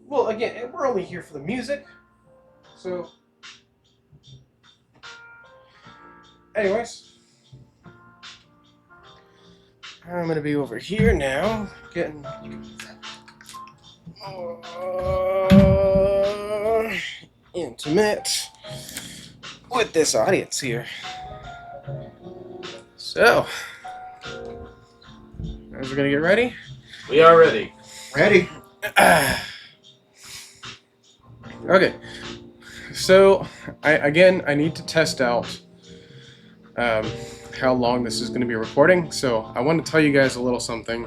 Well, again, we're only here for the music. So, anyways, I'm gonna be over here now, getting intimate with this audience here. So, guys, we're gonna get ready. We are ready. Ready? Okay. So, I need to test out how long this is going to be recording. So, I want to tell you guys a little something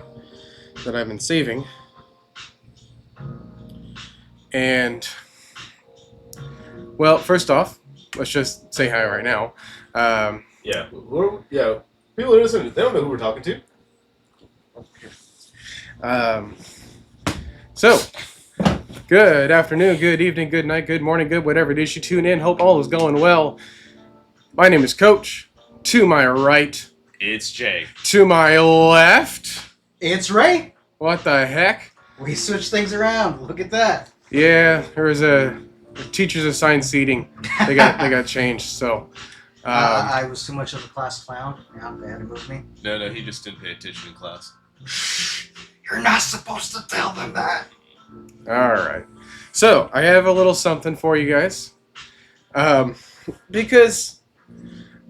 that I've been saving. And, well, first off, let's just say hi right now. Yeah. People are listening. They don't know who we're talking to. So, good afternoon, good evening, good night, good morning, good whatever it is you tune in. Hope all is going well. My name is Coach. To my right. It's Jay. To my left. It's Ray. What the heck? We switched things around. Look at that. Yeah, there was a teachers assigned seating. They got changed. So, I was too much of a class clown. Yeah, they had to move me. No, he just didn't pay attention in class. Shh! You're not supposed to tell them that. all right. So I have a little something for you guys, because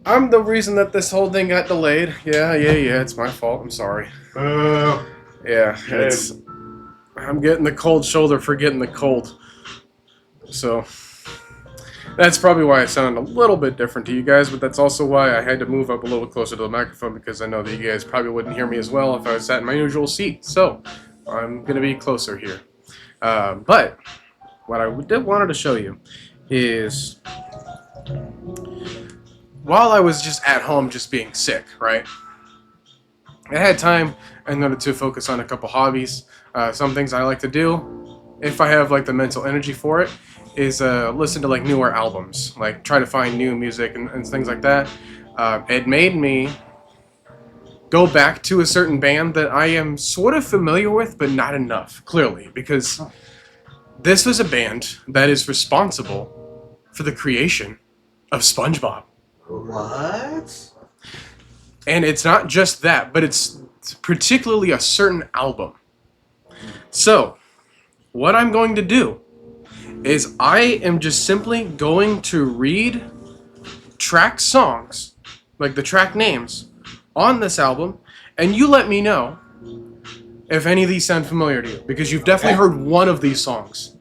I'm the reason that this whole thing got delayed. Yeah. It's my fault. I'm sorry. Yeah, it's. I'm getting the cold shoulder for getting the cold. So that's probably why I sound a little bit different to you guys, but that's also why I had to move up a little closer to the microphone, because I know that you guys probably wouldn't hear me as well if I sat in my usual seat. So I'm going to be closer here. But what I wanted to show you is, while I was just at home just being sick, right? I had time in order to focus on a couple hobbies. Some things I like to do, if I have like the mental energy for it, is listen to like newer albums, like try to find new music and things like that. It made me go back to a certain band that I am sort of familiar with, but not enough, clearly, because this was a band that is responsible for the creation of SpongeBob. What? And it's not just that, but it's particularly a certain album. So, what I'm going to do is I am just simply going to read track songs, like the track names, on this album, and you let me know if any of these sound familiar to you, because you've definitely heard one of these songs.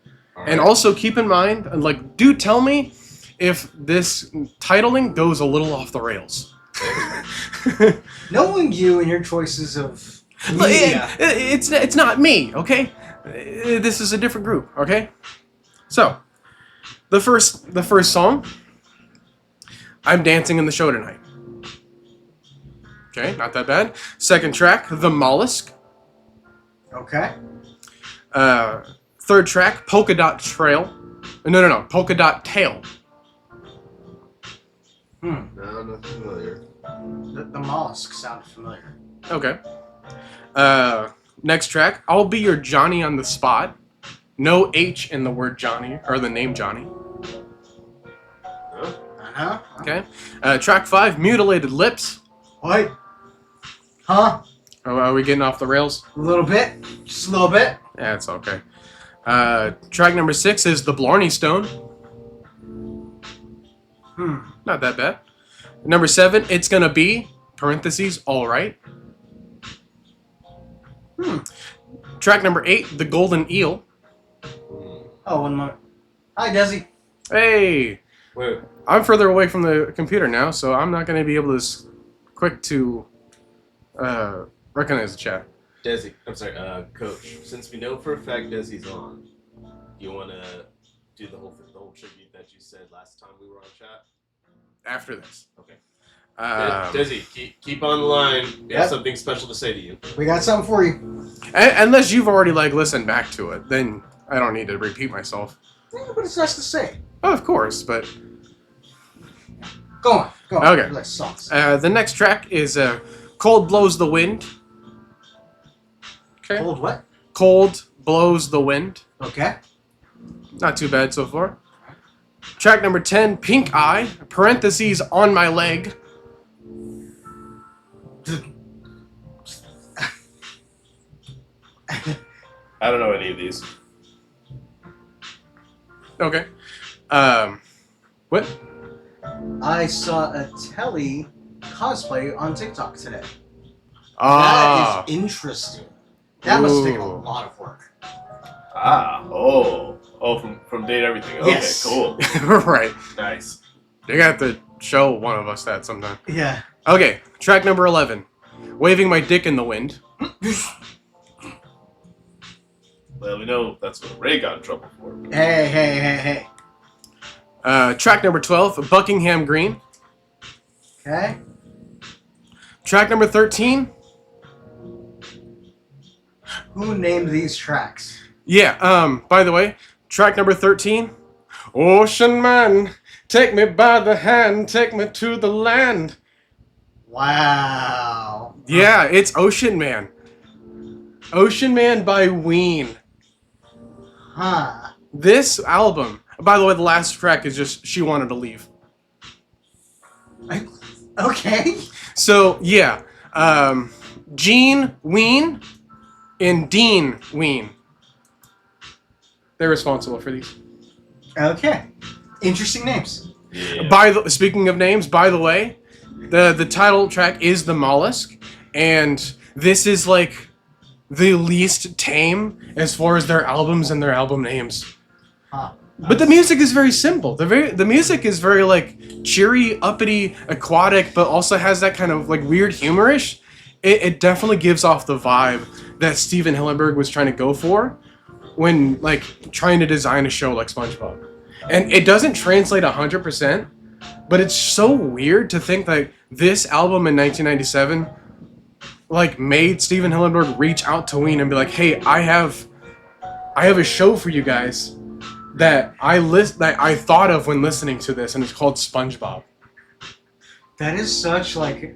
And also keep in mind, like, do tell me if this titling goes a little off the rails. Knowing you and your choices of Look, media. it's not me, okay? This is a different group, okay? So, the first song, I'm Dancing in the Show Tonight. Okay, not that bad. Second track, The Mollusk. Okay. Third track, Polka Dot Trail. No, Polka Dot Tail. No, I'm not familiar. The mollusk sounded familiar. Okay. Next track, I'll Be Your Johnny on the Spot. No H in the word Johnny, or the name Johnny. Uh-huh. Okay. Track 5, Mutilated Lips. What? Huh? Oh, are we getting off the rails? A little bit? Just a little bit? Yeah, it's okay. Track number 6 is The Blarney Stone. Not that bad. Number 7, It's Gonna Be, parentheses, Alright. Track number 8, The Golden Eel. Oh, 1 moment. Hi, Desi. Hey! Wait. I'm further away from the computer now, so I'm not going to be able to quick to recognize the chat. Desi. I'm sorry, Coach. Since we know for a fact Desi's on, you want to do the whole tribute that you said last time we were on chat? After this. Okay. Um, Desi, keep on the line. We have Yep. something special to say to you. We got something for you. Unless you've already listened back to it, then I don't need to repeat myself. Yeah, but it's nice to say. Oh, of course, but Go on. Okay. Let's songs. the next track is Cold Blows the Wind. Okay. Cold what? Cold Blows the Wind. Okay. Not too bad so far. Track number 10, Pink Eye, parentheses, on my leg. I don't know any of these. Okay. What? I saw a Telly cosplay on TikTok today. Ah. That is interesting. That must take a Ooh. lot of work. From Date Everything. Okay, Yes. cool. Right. Nice. You got to show one of us that sometime. Yeah. Okay, track number 11. Waving my dick in the wind. Well, we know that's what Ray got in trouble for. Hey. Track number 12, Buckingham Green. Okay. Track number 13. Who named these tracks? Yeah, by the way, track number 13. Ocean man, take me by the hand, take me to the land. Wow. Yeah, it's Ocean Man. Ocean Man by Ween. Huh. This album, by the way, the last track is just She Wanted to Leave. Okay. So, yeah, Gene Ween and Dean Ween. They're responsible for these. Okay. Interesting names. Yeah. Speaking of names, by the way, the title track is The Mollusk, and this is like the least tame as far as their albums and their album names. Huh. But the music is very simple. The music is very like cheery, uppity, aquatic, but also has that kind of like weird humorish. It definitely gives off the vibe that Steven Hillenburg was trying to go for when like trying to design a show like SpongeBob. And it doesn't translate 100%, but it's so weird to think that this album in 1997 like made Steven Hillenburg reach out to Ween and be like, "Hey, I have a show for you guys that I thought of when listening to this, and it's called SpongeBob." That is such like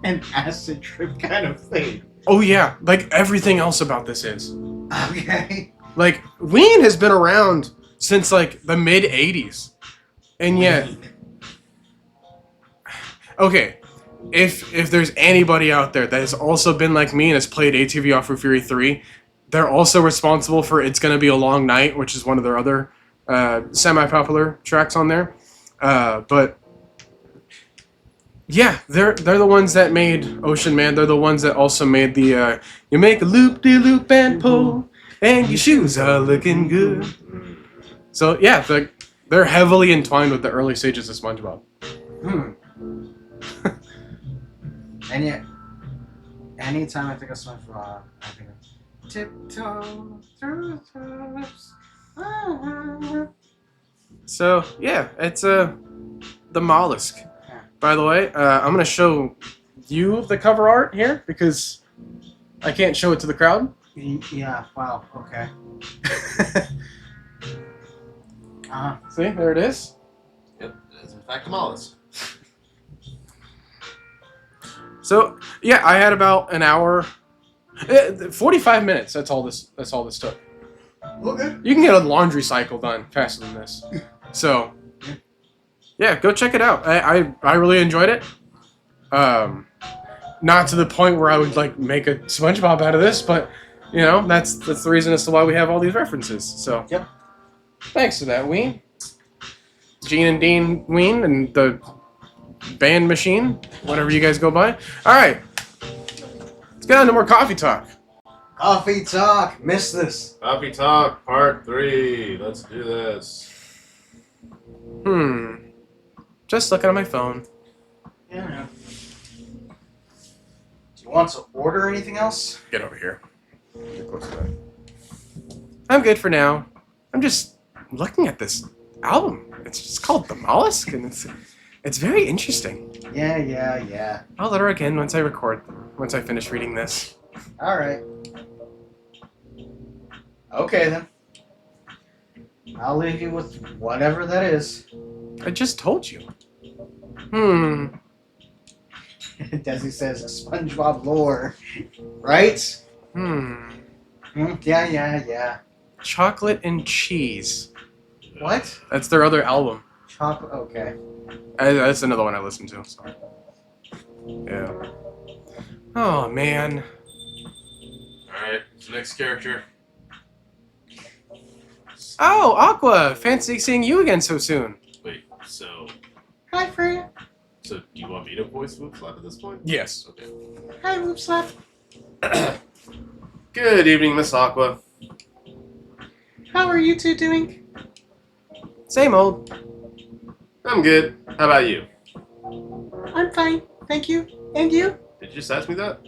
an acid trip kind of thing. Oh yeah, like everything else about this is. Okay. Like Ween has been around since like the mid 80s. And yet okay, if there's anybody out there that has also been like me and has played ATV Off for Fury 3, they're also responsible for It's Gonna Be a Long Night, which is one of their other semi-popular tracks on there. But yeah, they're the ones that made Ocean Man. They're the ones that also made the you make a loop-de-loop and pull, and your shoes are looking good. So yeah, they're heavily entwined with the early stages of SpongeBob. And yet, anytime I think of SpongeBob, I think of tiptoe through the tulips. So yeah, it's the Mollusk. By the way, I'm gonna show you the cover art here because I can't show it to the crowd. Yeah. Wow. Okay. See, there it is. Yep, it's in fact a mollusk. So yeah, I had about an hour, 45 minutes. That's all this took. Okay. You can get a laundry cycle done faster than this. So yeah, go check it out. I really enjoyed it. Not to the point where I would like make a SpongeBob out of this, but you know that's the reason as to why we have all these references. So Yep. Thanks for that, Ween. Gene and Dean Ween and the band machine, whatever you guys go by. All right, let's get on to more coffee talk. Coffee talk. Missed this. Coffee Talk Part 3. Let's do this. Just looking at my phone. Yeah. Do you want to order anything else? Get over here. Get close to that. I'm good for now. I'm just looking at this album. It's just called The Mollusk, and it's very interesting. Yeah. I'll let her again once I finish reading this. All right. Okay then. I'll leave you with whatever that is. I just told you. Desi says SpongeBob lore, right? Hmm. Yeah. Chocolate and Cheese. What? That's their other album. Chocolate. Okay. That's another one I listened to. Sorry. Yeah. Oh man. Alright, next character. Oh, Aqua! Fancy seeing you again so soon. Wait, so Hi, Freya. do you want me to voice Whoop Slap at this point? Yes. Okay. Hi, Whoop Slap. Good evening, Miss Aqua. How are you two doing? Same old. I'm good. How about you? I'm fine, thank you. And you? Did you just ask me that?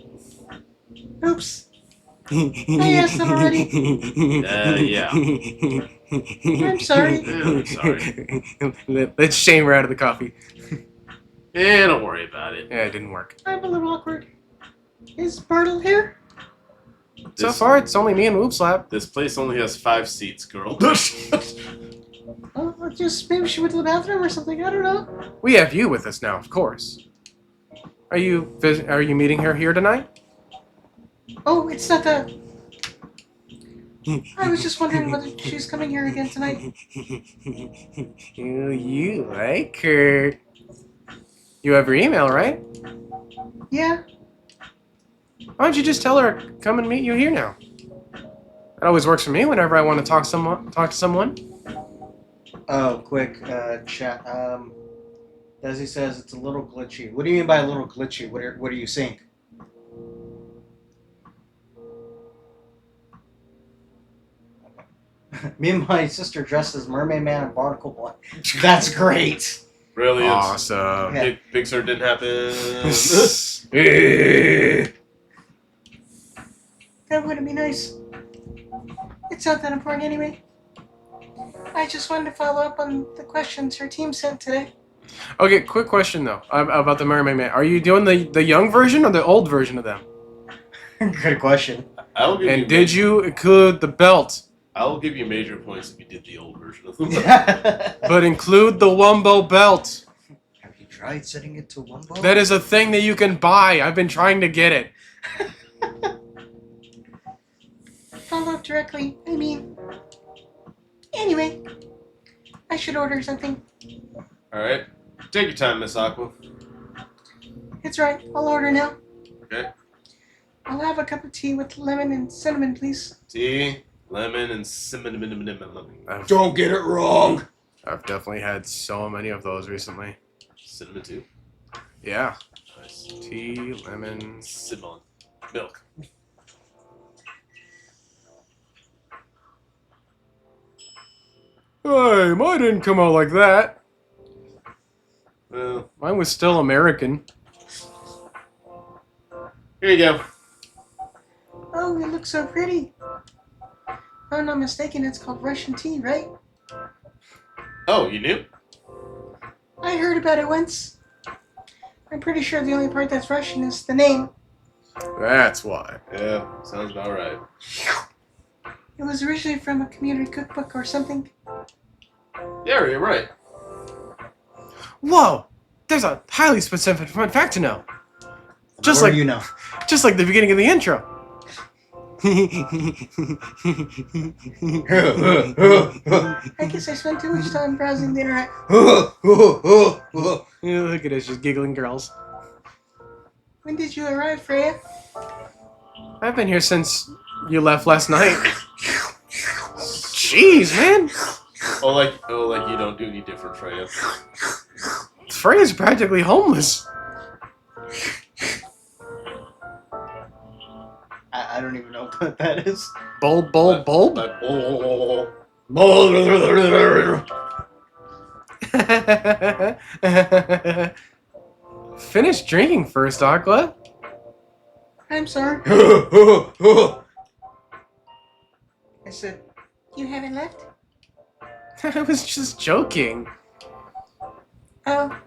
Oops. I asked them already. Yeah. I'm sorry. Yeah, I'm sorry. Let's shame her out of the coffee. Yeah, don't worry about it. Yeah, it didn't work. I'm a little awkward. Is Bartle here? So This- far, it's only me and Whoop Slap. This place only has 5 seats, girl. Oh, just maybe she went to the bathroom or something. I don't know. We have you with us now, of course. Are you meeting her here tonight? Oh, it's not that. I was just wondering whether she's coming here again tonight. You like her. You have her email, right? Yeah. Why don't you just tell her come and meet you here now? That always works for me whenever I want to talk to someone. Oh, quick chat. Desi says it's a little glitchy. What do you mean by a little glitchy? What are you seeing? Me and my sister dressed as Mermaid Man and Barnacle Boy. That's great. Brilliant. Awesome. Yeah. Pixar didn't happen. That wouldn't be nice. It's not that important anyway. I just wanted to follow up on the questions her team sent today. Okay, quick question though about the Mermaid Man. Are you doing the young version or the old version of them? Good question. I'll give And you did you include the belt? I'll give you major points if you did the old version of them. But include the Wumbo belt. Have you tried setting it to Wumbo? That is a thing that you can buy. I've been trying to get it. Follow up directly. I mean. Anyway, I should order something. Alright. Take your time, Miss Aqua. It's right. I'll order now. Okay. I'll have a cup of tea with lemon and cinnamon, please. Tea, lemon, and cinnamon. Don't get it wrong! I've definitely had so many of those recently. Cinnamon too. Yeah. Nice. Tea, lemon. Cinnamon. Milk. Hey, mine didn't come out like that. Well, Mine was still American. here you go. Oh, it looks so pretty. If I'm not mistaken, it's called Russian tea, right? Oh, you knew? I heard about it once. I'm pretty sure the only part that's Russian is the name. That's why. Yeah, sounds about right. It was originally from a community cookbook or something. Yeah, you're right. Whoa! There's a highly specific fun fact to know. Just What like do you know? Just like the beginning of the intro. I guess I spent too much time browsing the internet. Look at us, just giggling girls. When did you arrive, Freya? I've been here since you left last night. Jeez, man. Oh, like you don't do any different, Freya. Freya's practically homeless. I don't even know what that is. Bulb, bulb, bulb. Like, Finish drinking first, Aqua. I'm sorry. I said, you haven't left? I was just joking. Oh,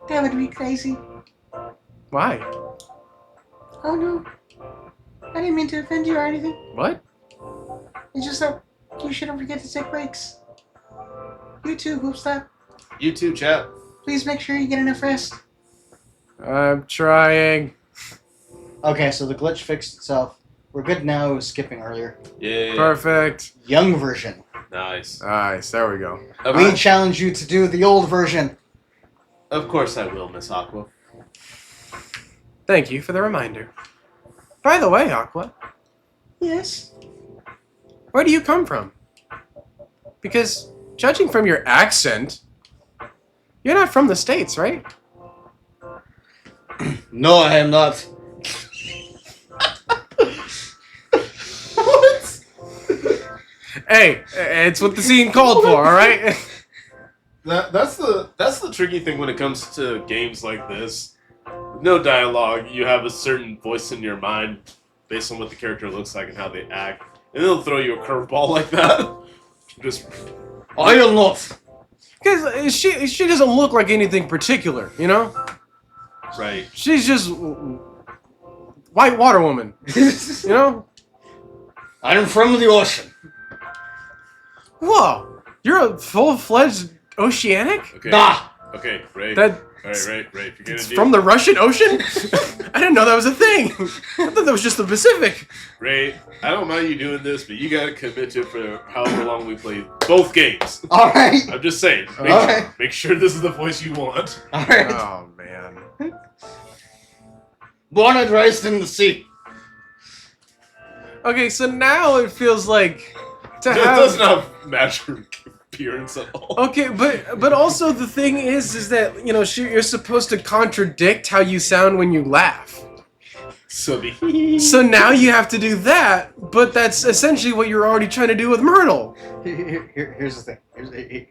that would be crazy. Why? Oh no, I didn't mean to offend you or anything. What? It's just that you shouldn't forget to take breaks. You too, Hoopslap. You too, chap. Please make sure you get enough rest. I'm trying. Okay, so the glitch fixed itself. We're good now. Skipping earlier. Yeah. Perfect. Young version. Nice. Nice. There we go. We challenge you to do the old version. Of course I will, Miss Aqua. Thank you for the reminder. By the way, Aqua, Yes. where do you come from? Because, judging from your accent, you're not from the States, right? No, I am not. What? Hey, it's what the scene called for, alright? That's the tricky thing when it comes to games like this. With no dialogue, you have a certain voice in your mind based on what the character looks like and how they act, and they'll throw you a curveball like that. Just I am not. Because she doesn't look like anything particular, you know? right. She's just white water woman, you know? I'm from the ocean. Whoa, you're a full-fledged oceanic? Okay. Nah. Okay. Ray. That All right. Ray. If you're gonna it's do from the Russian Ocean? I didn't know that was a thing. I thought that was just the Pacific. Ray, I don't mind you doing this, but you gotta commit to it for however long we play both games. All right. I'm just saying. Okay. Make sure this is the voice you want. All right. Oh man. Born and raised in the sea. Okay, so now it feels like to It have. does not match her appearance at all. Okay, but also the thing is that you know you're supposed to contradict how you sound when you laugh. So So now you have to do that, but that's essentially what you're already trying to do with Myrtle. Here's the thing.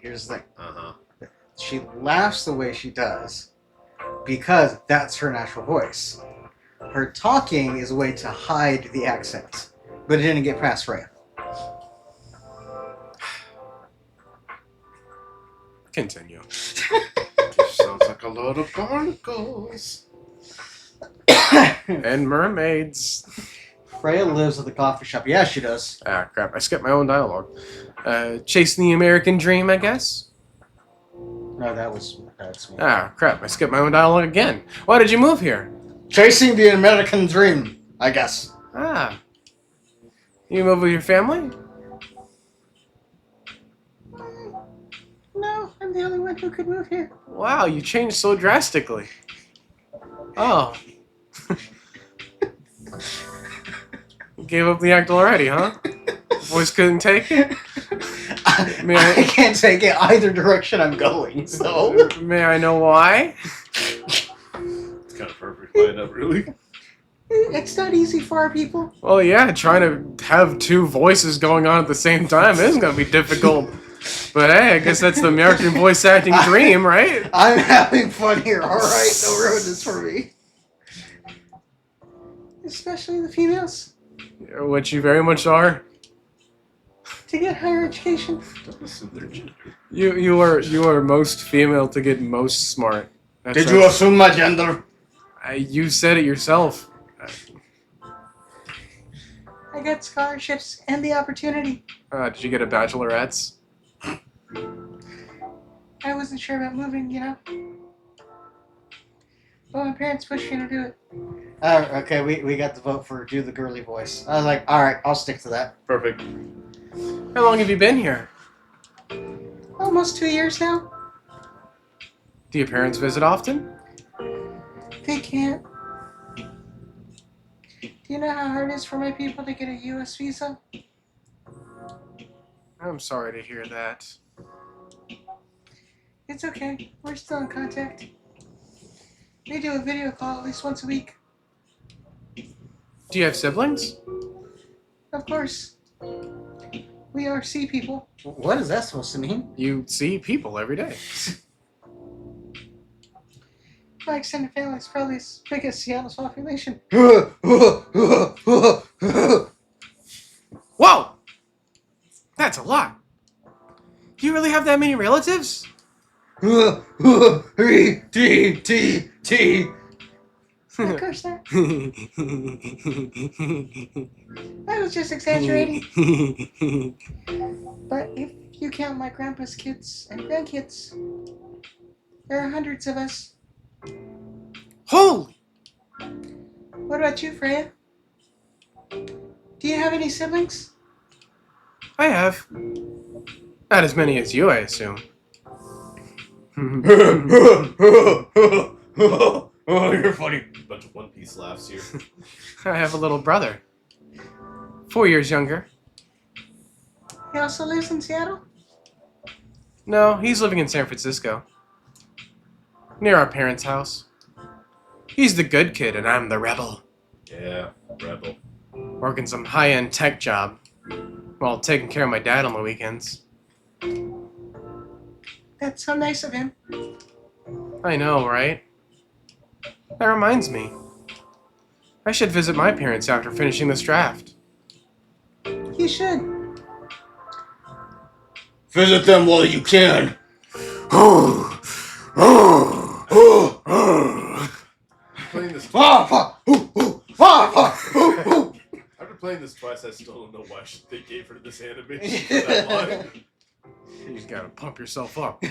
Here's the thing. Uh-huh. She laughs the way she does because that's her natural voice. Her talking is a way to hide the accent, but it didn't get past Freya. Continue. Sounds like a load of barnacles. And mermaids. Freya lives at the coffee shop. Yeah, she does. Ah, crap. I skipped my own dialogue. Chasing the American dream, I guess? No, that's me. Ah, crap. I skipped my own dialogue again. Why did you move here? Chasing the American dream, I guess. Ah. You move with your family? No, I'm the only one who could move here. Wow, you changed so drastically. Oh. Gave up the act already, huh? Voice couldn't take it? May I I, can't take it either direction I'm going, so. may I know why? It's kind of perfect lineup, really. It's not easy for our people. Well, yeah, trying to have two voices going on at the same time is going to be difficult. But hey, I guess that's the American voice acting dream, right? I'm having fun here, alright? No ruin this for me. Especially the females. Which you very much are. To get higher education. Don't assume their gender. You are most female to get most smart. Did you assume my gender? You said it yourself. I got scholarships and the opportunity. Did you get a bachelorette's? I wasn't sure about moving, you know? But my parents pushed me to do it. Okay, we got the vote for do the girly voice. I was like, alright, I'll stick to that. Perfect. How long have you been here? Almost 2 years now. Do your parents visit often? They can't. Do you know how hard it is for my people to get a U.S. visa? I'm sorry to hear that. It's okay. We're still in contact. We do a video call at least once a week. Do you have siblings? Of course. We are sea people. What is that supposed to mean? You see people every day. My extended family is probably as big as Seattle's population. Whoa! That's a lot. Do you really have that many relatives? T. Of course not. I was just exaggerating. But if you count my grandpa's kids and grandkids, there are hundreds of us. Holy! What about you, Freya? Do you have any siblings? I have. Not as many as you, I assume. Oh, you're funny. Bunch of One Piece laughs here. I have a little brother. 4 years younger. He also lives in Seattle? No, he's living in San Francisco. Near our parents' house. He's the good kid and I'm the rebel. Yeah, rebel. Working some high-end tech job while taking care of my dad on the weekends. That's so nice of him. I know, right? That reminds me. I should visit my parents after finishing this draft. You should. Visit them while you can. Playing this. After playing this twice, I still don't know why they gave her this animation. That line. You just gotta pump yourself up.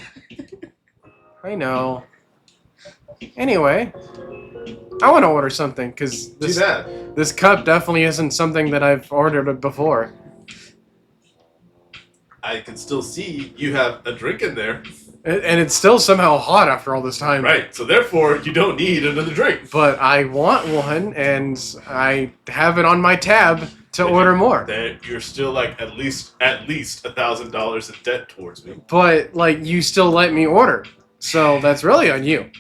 I know. Anyway, I want to order something because Do that. this cup definitely isn't something that I've ordered before. I can still see you have a drink in there. And it's still somehow hot after all this time. Right, so therefore you don't need another drink. But I want one, and I have it on my tab to And order more. Then you're still like at least $1,000 in debt towards me. But, like, you still let me order. So that's really on you.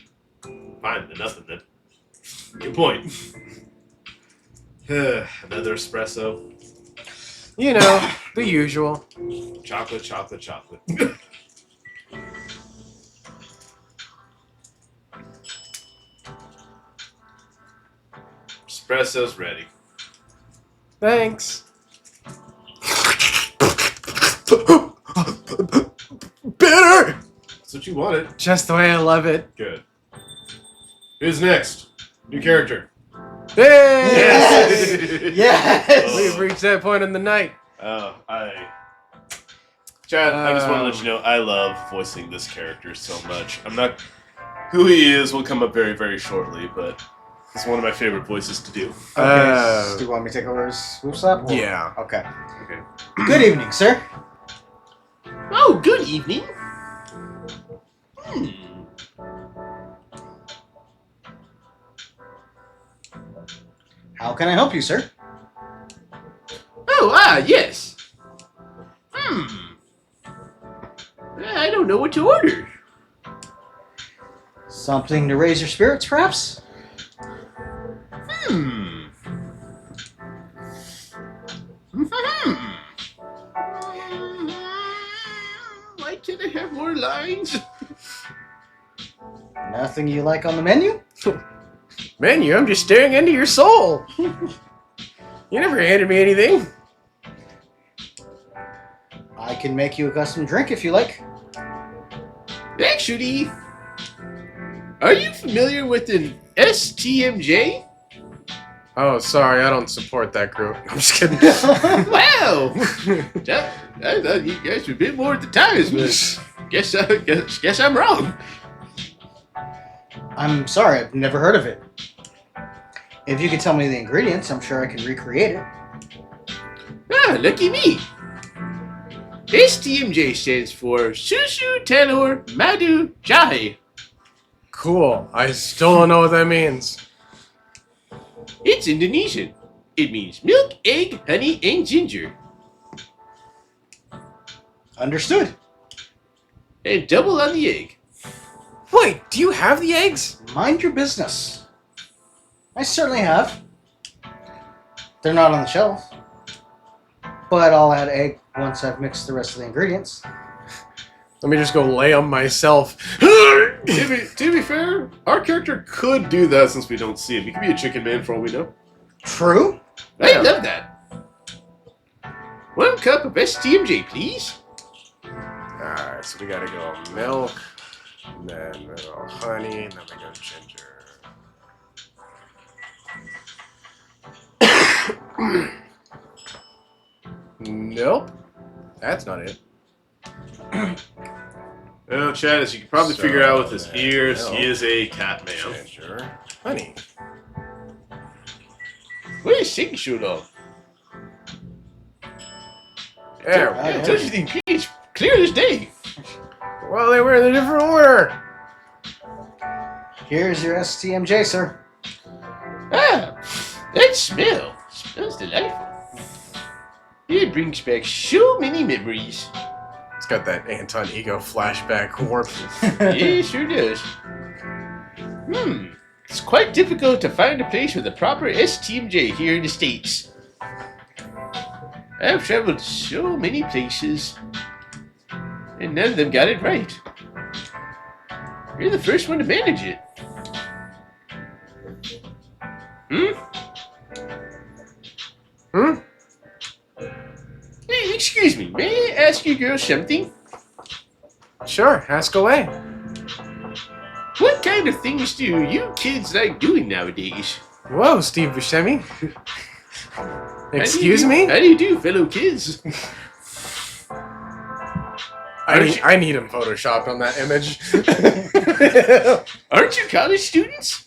Fine, then nothing then. Good point. Another espresso. You know, the usual. Chocolate, chocolate, chocolate. Espresso's ready. Thanks. Bitter! That's what you wanted. Just the way I love it. Good. Who's next? New character. Hey! Yes! Yes! We've reached that point in the night. Chad, I just want to let you know I love voicing this character so much. I'm not. Who he is will come up very, very shortly, but it's one of my favorite voices to do. Okay, do you want me to take over his swoop up? Yeah. Okay. Okay. Good evening, sir. Oh, good evening. How can I help you, sir? Oh, yes. I don't know what to order. Something to raise your spirits, perhaps? Why can't I have more lines? Nothing you like on the menu? Menu, I'm just staring into your soul. You never handed me anything. I can make you a custom drink if you like. Actually, are you familiar with an STMJ? Oh, sorry, I don't support that group. I'm just kidding. Wow! I thought you guys were a bit more at the times, but guess I'm wrong. I'm sorry, I've never heard of it. If you could tell me the ingredients, I'm sure I can recreate it. Ah, lucky me. STMJ stands for Susu Telur Madu Jai. Cool. I still don't know what that means. It's Indonesian. It means milk, egg, honey, and ginger. Understood. And double on the egg. Wait, do you have the eggs? Mind your business. I certainly have. They're not on the shelf. But I'll add egg once I've mixed the rest of the ingredients. Let me just go lay them myself. To be fair, our character could do that since we don't see him. He could be a chicken man for all we know. True? I love that. 1 cup of STMJ, please. Alright, so we gotta go milk, and then we go honey, and then we go ginger. Nope. That's not it. Well, Chad, as you can probably figure out with his So, ears, no. he is a cat man. Ginger. Honey. What is Sing Shoot off? There. Yeah. Touches the keys clear as day. Well, they were in a different order. Here's your STMJ, sir. Ah, that smell. Smells delightful. It brings back so many memories. It's got that Anton Ego flashback warp. Yeah, it sure does. It's quite difficult to find a place with a proper STMJ here in the States. I've traveled so many places, and none of them got it right. You're the first one to manage it. Hey, excuse me, may I ask you girls something? Sure, ask away. What kind of things do you kids like doing nowadays? Whoa, Steve Buscemi. Excuse How me? do you do, fellow kids? I need him photoshopped on that image. Aren't you college students?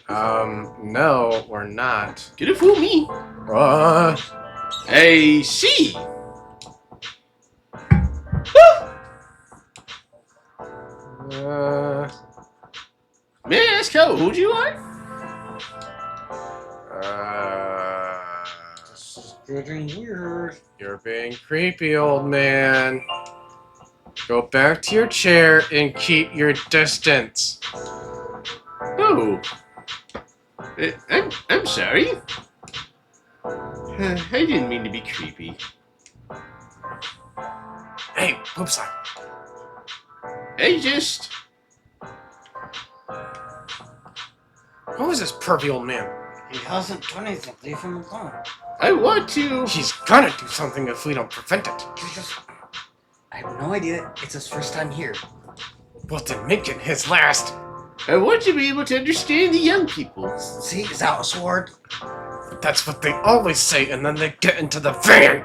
No, we're not. Gonna fool me. I see. May I ask how old you are? Getting weird. You're being creepy, old man. Go back to your chair and keep your distance. Oh. I'm sorry. I didn't mean to be creepy. Hey, poop slap. I just... Who is this pervy old man? He hasn't done anything. Leave him alone. I want to... He's gonna do something if we don't prevent it. I have no idea. It's his first time here. Well, then make it his last. I want to be able to understand the young people. See, is that a sword? That's what they always say, and then they get into the van.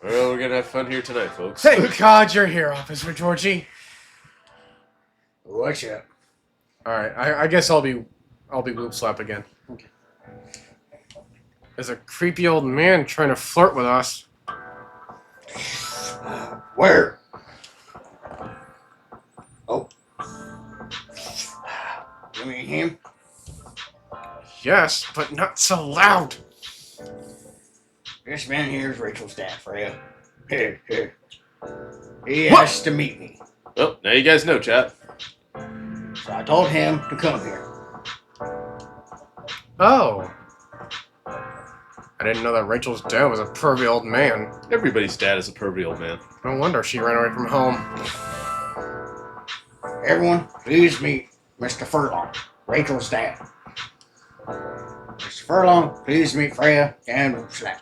Well, we're gonna have fun here tonight, folks. Thank God you're here, Officer Georgie. Watch out. All right, I guess I'll be Whoop Slap again. Okay. There's a creepy old man trying to flirt with us. Where? Oh. You mean him? Yes, but not so loud. This man here is Rachel's dad, Freya. Here, here. He What? asked to meet me, Well, now you guys know, chat. so I told him to come here. Oh. I didn't know that Rachel's dad was a pervy old man. Everybody's dad is a pervy old man. No wonder she ran away from home. Everyone, please meet Mr. Furlong, Rachel's dad. Mr. Furlong, please meet Freya and Slap.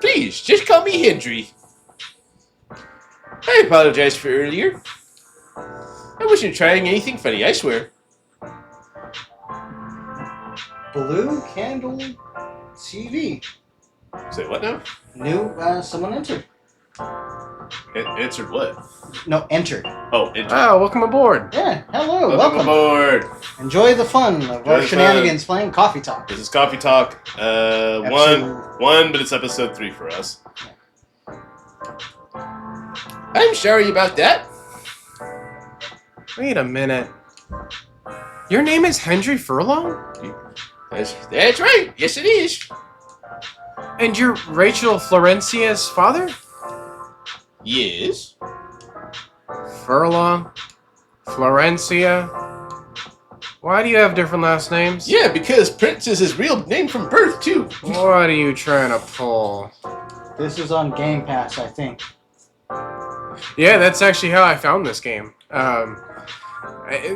Please, just call me Hendry. I apologize for earlier. I wasn't trying anything funny, I swear. Blue Candle TV. Say what now? New, someone entered. Answered what? No, entered. Oh, entered. Oh, welcome aboard. Yeah, hello, Welcome welcome. aboard. Enjoy the fun of Enjoy our the shenanigans playing Coffee Talk. This is Coffee Talk. Episode- One, but it's episode 3 for us. I'm sorry about that. Wait a minute. Your name is Hendry Furlong? That's right. Yes, it is. And you're Rachel Florencia's father? Yes. Furlong? Florencia? Why do you have different last names? Yeah, because Prince is his real name from birth, too. What are you trying to pull? This is on Game Pass, I think. Yeah, that's actually how I found this game.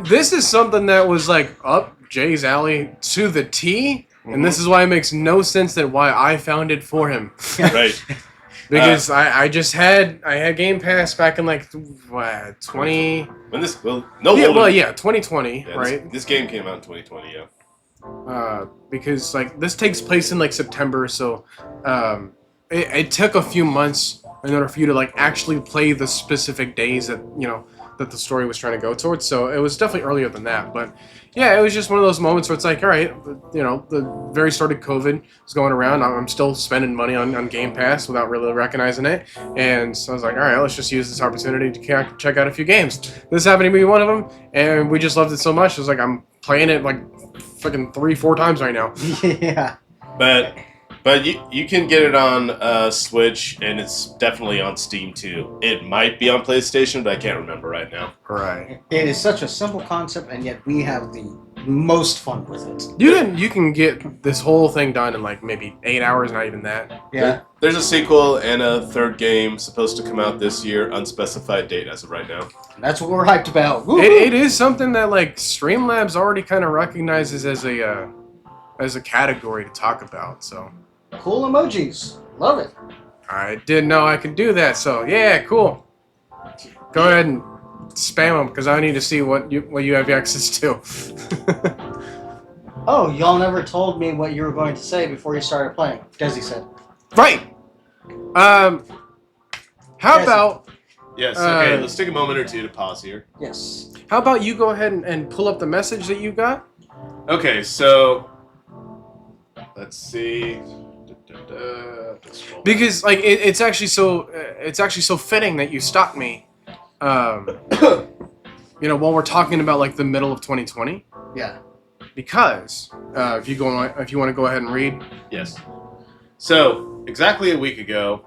This is something that was like up Jay's alley to the T, and this is why it makes no sense that why I found it for him. Right. Because I had Game Pass back in like what 20 When this, well, no yeah, older- well yeah 2020 Yeah, right This game came out in 2020, yeah. because like this takes place in like September, so it took a few months in order for you to like actually play the specific days that that the story was trying to go towards. So it was definitely earlier than that. But yeah, it was just one of those moments where it's like, all right, you know, the very start of COVID was going around. I'm still spending money on Game Pass without really recognizing it. And so I was like, all right, let's just use this opportunity to check out a few games. This happened to be one of them, and we just loved it so much. It was like, I'm playing it like fucking 3-4 times right now. Yeah. But you can get it on Switch, and it's definitely on Steam too. It might be on PlayStation, but I can't remember right now. Right. It is such a simple concept, and yet we have the most fun with it. You can get this whole thing done in like maybe 8 hours, not even that. Yeah. There's a sequel and a third game supposed to come out this year, unspecified date as of right now. That's what we're hyped about. It is something that like Streamlabs already kind of recognizes as a category to talk about. So Cool emojis. Love it. I didn't know I could do that. So yeah, cool. Go ahead and spam them because I need to see what you have access to. Oh, y'all never told me what you were going to say before you started playing. Desi said. Right. How Yes. about Yes, okay, Uh, let's take a moment or two to pause here. Yes. how about you go ahead and pull up the message that you got? Okay, so let's see. Because like it's actually so fitting that you stopped me. You know, while we're talking about like the middle of 2020, Yeah. because if you want to go ahead and read. Yes. So, exactly a week ago,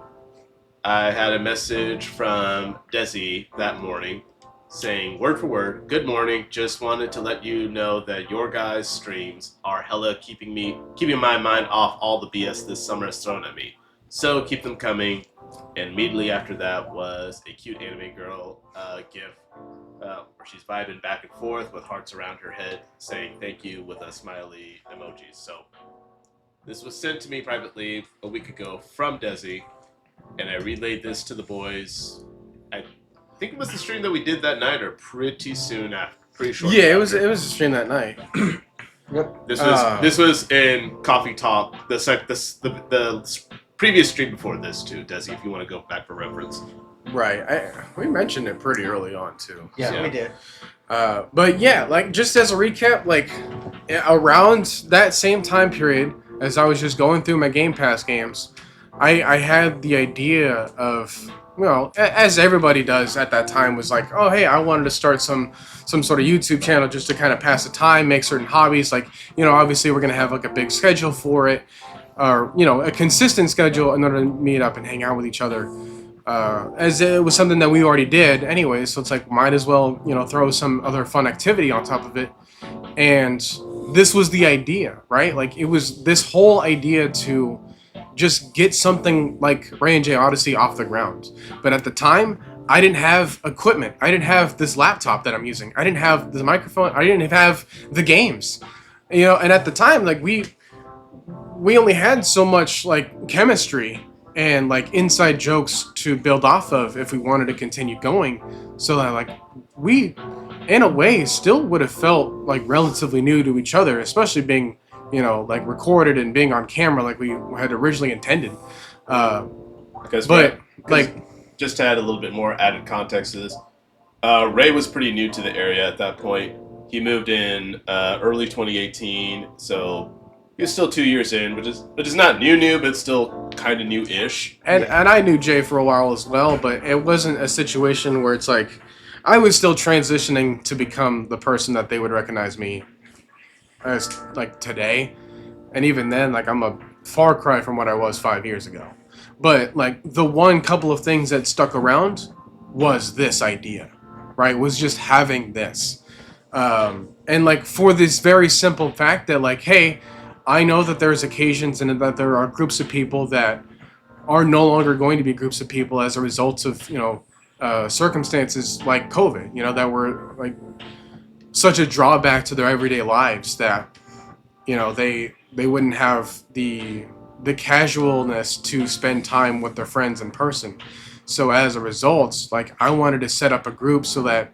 I had a message from Desi that morning saying, word for word, good morning, just wanted to let you know that your guys' streams are hella keeping my mind off all the BS this summer has thrown at me. So keep them coming. And immediately after that was a cute anime girl gif where she's vibing back and forth with hearts around her head saying thank you with a smiley emoji. So this was sent to me privately a week ago from Desi, and I relayed this to the boys. I think it was the stream that we did that night, or pretty soon after. Pretty short. Yeah, it after. was a stream that night. Yep. This was in Coffee Talk, the previous stream before this too, Desi. If you want to go back for reference. Right. We mentioned it pretty early on too. Yeah, Yeah. we did. But yeah, like just as a recap, like around that same time period, as I was just going through my Game Pass games, I had the idea of, well, as everybody does at that time, was like, oh hey, I wanted to start some sort of YouTube channel just to kind of pass the time, make certain hobbies. Like, you know, obviously we're gonna have like a big schedule for it, or you know, a consistent schedule in order to meet up and hang out with each other. As it was something that we already did anyway, so it's like might as well, you know, throw some other fun activity on top of it. And this was the idea, right? Like it was this whole idea to just get something like Ray and J Odyssey off the ground. But at the time, I didn't have equipment. I didn't have this laptop that I'm using. I didn't have the microphone. I didn't have the games. You know, and at the time, like we only had so much like chemistry and like inside jokes to build off of if we wanted to continue going. So that like we, in a way, still would have felt like relatively new to each other, especially being, you know, like recorded and being on camera like we had originally intended. Because But like, just to add a little bit more added context to this, Ray was pretty new to the area at that point. He moved in early 2018, so he was still 2 years in, which is not new, but still kind of new-ish. and I knew Jay for a while as well, but it wasn't a situation where it's like I was still transitioning to become the person that they would recognize me as like today. And even then, like I'm a far cry from what I was 5 years ago. But like the one couple of things that stuck around was this idea, right? Was just having this. And like for this very simple fact that like, hey, I know that there's occasions and that there are groups of people that are no longer going to be groups of people as a result of, you know, circumstances like COVID, you know, that were like such a drawback to their everyday lives that, you know, they wouldn't have the casualness to spend time with their friends in person. So as a result, like I wanted to set up a group so that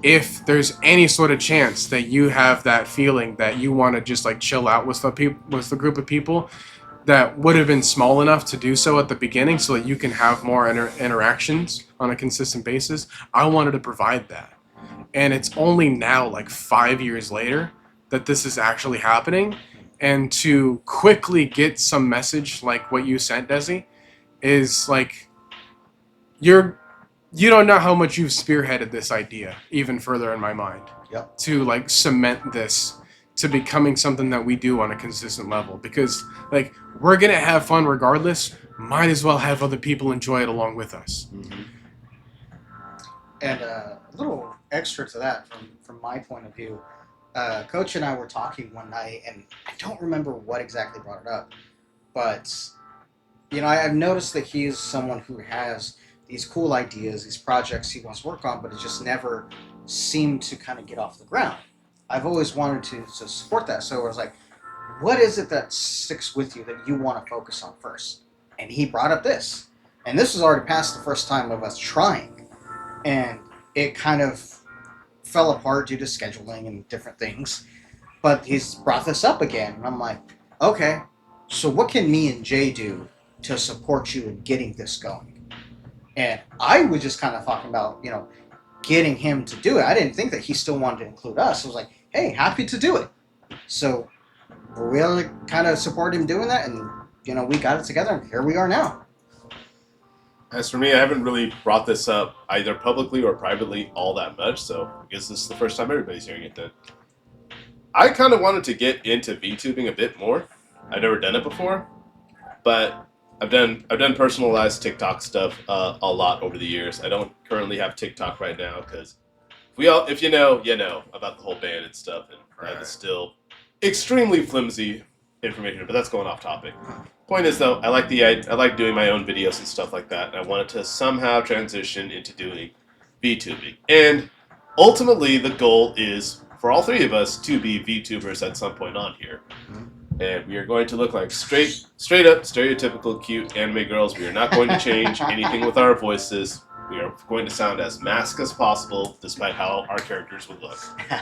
if there's any sort of chance that you have that feeling that you want to just like chill out with the group of people, that would have been small enough to do so at the beginning so that you can have more interactions on a consistent basis. I wanted to provide that. And it's only now, like 5 years later, that this is actually happening. And to quickly get some message like what you sent, Desi, is like you don't know how much you've spearheaded this idea even further in my mind. Yep. To like cement this to becoming something that we do on a consistent level, because like we're gonna have fun regardless. Might as well have other people enjoy it along with us. Mm-hmm. And a little extra to that from my point of view, Coach and I were talking one night, and I don't remember what exactly brought it up, but you know, I've noticed that he's someone who has these cool ideas, these projects he wants to work on, but it just never seemed to kind of get off the ground. I've always wanted to support that, so I was like, what is it that sticks with you that you want to focus on first? And he brought up this. And this was already past the first time of us trying. And it kind of fell apart due to scheduling and different things. But he's brought this up again, and I'm like, okay, so what can me and Jay do to support you in getting this going? And I was just kind of talking about, you know, getting him to do it. I didn't think that he still wanted to include us. I was like, hey, happy to do it. So we're able to kind of support him doing that, and, you know, we got it together, and here we are now. As for me, I haven't really brought this up either publicly or privately all that much, so I guess this is the first time everybody's hearing it then. I kind of wanted to get into VTubing a bit more. I've never done it before, but I've done personalized TikTok stuff a lot over the years. I don't currently have TikTok right now because if you know about the whole ban and stuff, and that is still extremely flimsy information. But that's going off topic. Point is though, I like doing my own videos and stuff like that, and I wanted to somehow transition into doing VTubing. And ultimately, the goal is for all three of us to be VTubers at some point on here. And we are going to look like straight up stereotypical cute anime girls. We are not going to change anything with our voices. We are going to sound as masked as possible, despite how our characters would look.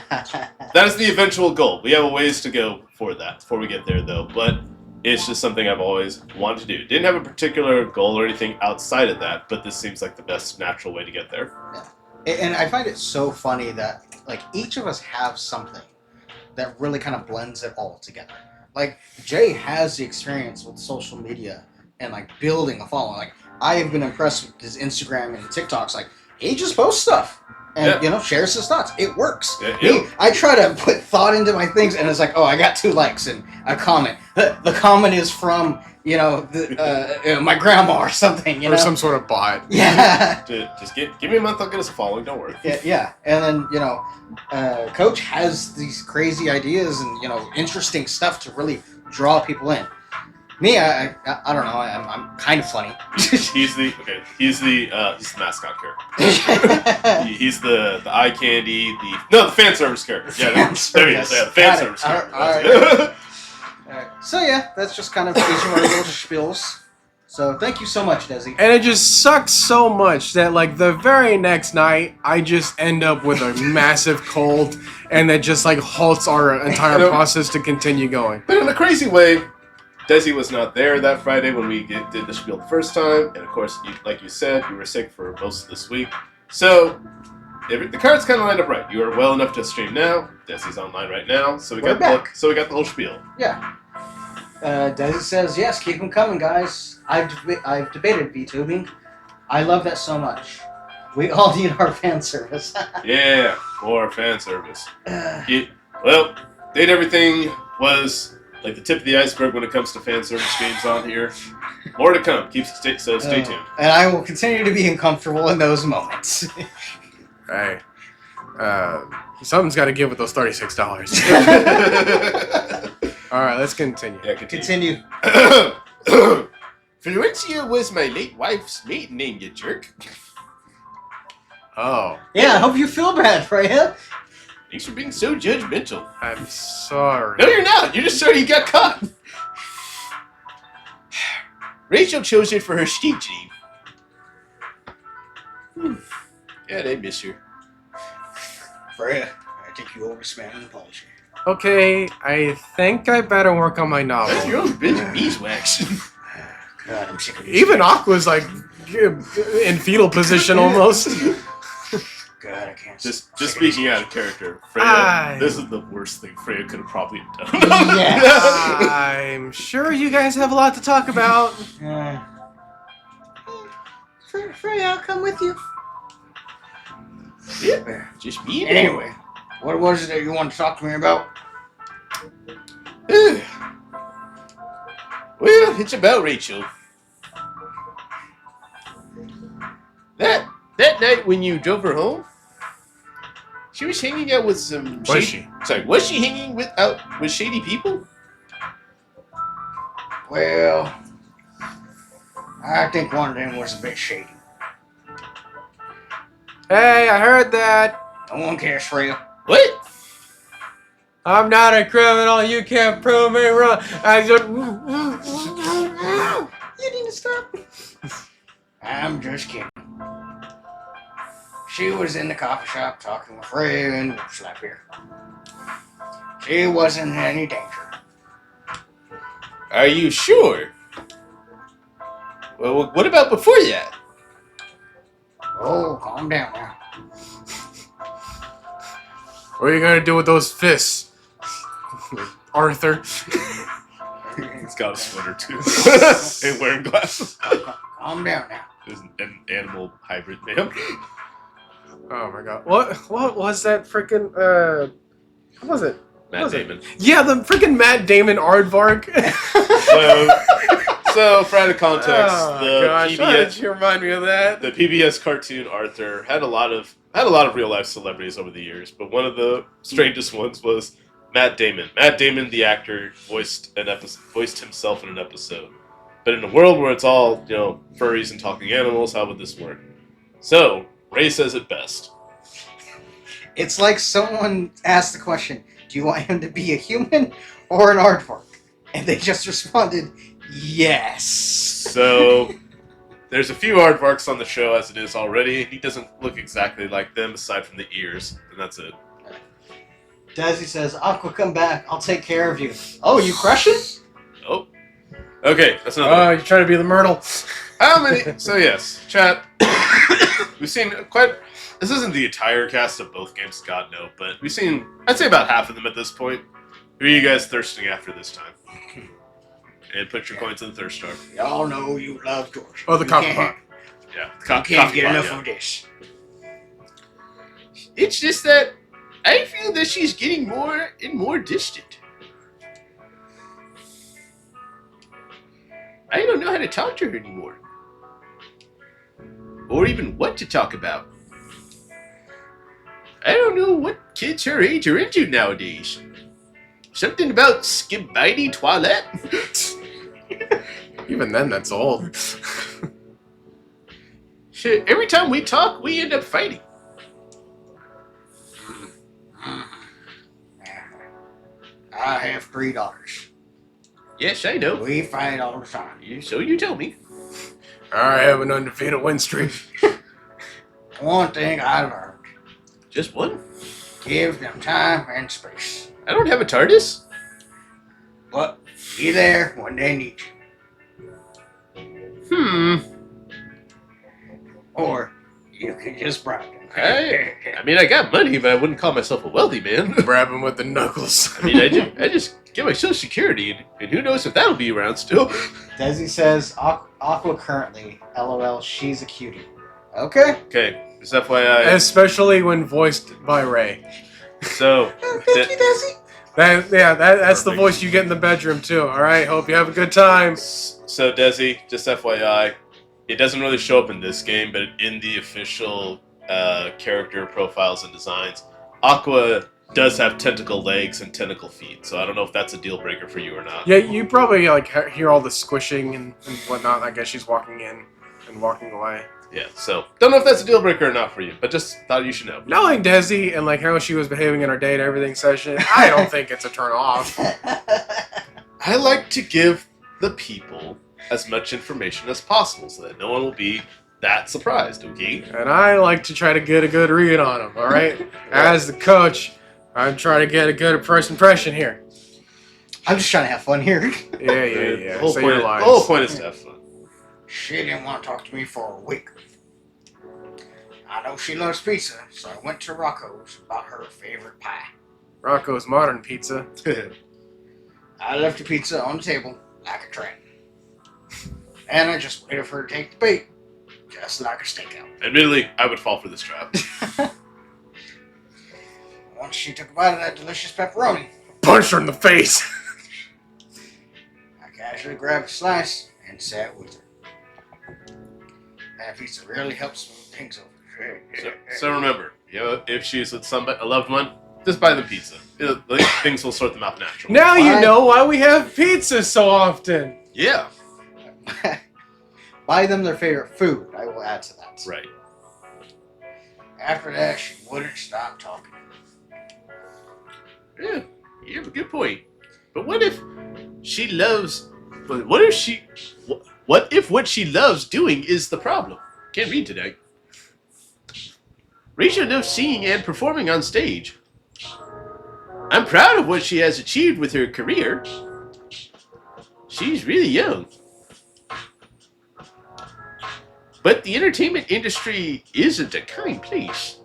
That is the eventual goal. We have a ways to go for that, before we get there though. But it's just something I've always wanted to do. Didn't have a particular goal or anything outside of that, but this seems like the best natural way to get there. Yeah. And I find it so funny that, like, each of us have something that really kind of blends it all together. Like, Jay has the experience with social media and, like, building a following. Like, I have been impressed with his Instagram and TikToks. Like, he just posts stuff and, you know, shares his thoughts. It works. Me, I try to put thought into my things, and it's like, oh, I got 2 likes and a comment. The comment is from, you know, my grandma or something, you know? Or some sort of bot. Yeah. Just give me a month, I'll get us a following, don't worry. Yeah. And then, you know, Coach has these crazy ideas and, you know, interesting stuff to really draw people in. Me, I don't know, I'm kind of funny. He's the mascot character. He's the eye candy, the fan service character. Yeah, there he is. Yeah, the fan service character. Alright. So yeah, that's just kind of each of our little spiels. So thank you so much, Desi. And it just sucks so much that, like, the very next night, I just end up with a massive cold, and that just, like, halts our entire process to continue going. But in a crazy way, Desi was not there that Friday when we did the spiel the first time, and of course, like you said, you were sick for most of this week. So the cards kind of lined up right. You are well enough to stream now. Desi's online right now, so we got the whole spiel. Yeah. Desi says, yes, keep them coming, guys. I've debated VTubing. I love that so much. We all need our fan service. Yeah, more fan service. Well, Date Everything was like the tip of the iceberg when it comes to fan service games on here. More to come. So stay tuned. And I will continue to be uncomfortable in those moments. Hey, something's got to give with those $36. All right, let's continue. Yeah, Continue. Florencia was my late wife's maiden name, you jerk. Oh. Yeah, I hope you feel bad for him. Thanks for being so judgmental. I'm sorry. No, you're not. You're just sorry you got caught. Rachel chose it for her stage name. God, I miss her. Freya, I think you owe this man an apology. Okay, I think I better work on my That's novel. your own bitch of beeswax. God, I'm sick of these Even guys. Aqua's like in fetal position almost. God, I can't. Just sick of speaking out of character, Freya, I- this is the worst thing Freya could have probably done. Yes. I'm sure you guys have a lot to talk about. these- Freya, I'll come with you. Yeah, just me and Anyway, what was it that you wanted to talk to me about? Well, it's about Rachel. That night when you drove her home, she was hanging out with some. Was shady- Sorry, was she hanging out with shady people? Well, I think one of them was a bit shady. Hey, I heard that. No one cares, Freya. What? I'm not a criminal. You can't prove me wrong. I just... You need to stop. I'm just kidding. She was in the coffee shop talking with Freya and Whoopslap here. She wasn't in any danger. Are you sure? Well, what about before that? Oh, calm down now. What are you gonna do with those fists, Arthur? He's got a sweater too. And wearing glasses. Calm down now. Is an animal hybrid man. Oh my god. What was that freaking what was it? Matt Was it? Damon. Yeah, the freaking Matt Damon aardvark. So for out of context, Oh the gosh, why PBS did you remind me of that? the PBS cartoon Arthur had a lot of real life celebrities over the years, but one of the strangest ones was Matt Damon. Matt Damon, the actor, voiced himself in an episode. But in a world where it's all furries and talking animals, how would this work? So Ray says it best. It's like someone asked the question, do you want him to be a human or an aardvark? And they just responded, yes. So there's a few aardvarks on the show as it is already, and he doesn't look exactly like them aside from the ears, and that's it. Desi says, Aqua, come back. I'll take care of you. Oh, you crushing? Oh. Okay, that's another Oh, one. you're trying to be the Myrtle. How many? So yes, chat. We've seen quite. This isn't the entire cast of both games, God no, but we've seen. I'd say about half of them at this point. Who are you guys thirsting after this time? And put your coins in the thirst jar. Y'all know you love George. Oh, the You copper can't- pot. Yeah, Can't get pot, enough yeah. of this. It's just that I feel that she's getting more and more distant. I don't know how to talk to her anymore. Or even what to talk about. I don't know what kids her age are into nowadays. Something about skibidi toilet? Even then, that's old. Shit, every time we talk, we end up fighting. I have 3 daughters. Yes, I know. We fight all the time. So you tell me. I have an undefeated win streak. One thing I learned, Just one? give them time and space. I don't have a TARDIS. But be there when they need you. Or you can just bribe them. I mean, I got money, but I wouldn't call myself a wealthy man. Grab him with the knuckles. I mean, I just get my social security, and who knows if that'll be around still. Desi says, Aqua currently, LOL, she's a cutie. Okay. Okay, just FYI. Especially when voiced by Ray. So Oh, thank you, Desi. That's the Perfect. voice you get in the bedroom too. All right. Hope you have a good time. So Desi, just FYI, it doesn't really show up in this game, but in the official character profiles and designs, Aqua does have tentacle legs and tentacle feet. So I don't know if that's a deal breaker for you or not. Yeah, you probably hear all the squishing and whatnot. I guess she's walking in and walking away. Yeah. So don't know if that's a deal breaker or not for you, but just thought you should know. Knowing Desi and how she was behaving in her date and everything session, I don't think it's a turn off. I like to give the people as much information as possible so that no one will be that surprised. Okay. And I like to try to get a good read on him. All right. As the coach, I'm trying to get a good first impression here. I'm just trying to have fun here. Yeah. The whole, Say point, your the lines. whole point is to have fun. She didn't want to talk to me for a week. I know she loves pizza, so I went to Rocco's and bought her favorite pie. Rocco's Modern Pizza. I left the pizza on the table like a train. And I just waited for her to take the bait, just like a stakeout. Admittedly, I would fall for this trap. Once she took a bite of that delicious pepperoni, Punch her in the face. I casually grabbed a slice and sat with her. That pizza really helps smooth things over. So remember, if she's with a loved one, just buy them pizza. Things will sort them out naturally. Now you Why? know why we have pizza so often. Yeah. Buy them their favorite food, I will add to that. Right. After that, she wouldn't stop talking. Yeah, you have a good point. But what if she loves? What if what she loves doing is the problem? Can't read today. Rachel loves singing and performing on stage. I'm proud of what she has achieved with her career. She's really young. But the entertainment industry isn't a kind place.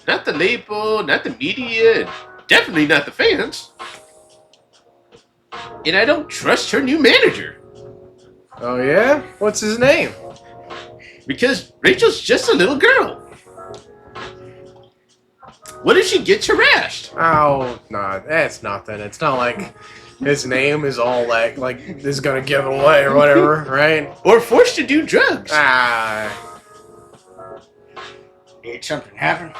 Not the label, not the media, and definitely not the fans. And I don't trust her new manager. Oh yeah? What's his name? Because Rachel's just a little girl. What if she gets harassed? Oh, nah, that's nothing. It's not like his name is all like is gonna give it away or whatever, right? Or forced to do drugs? Ah, Did something happen?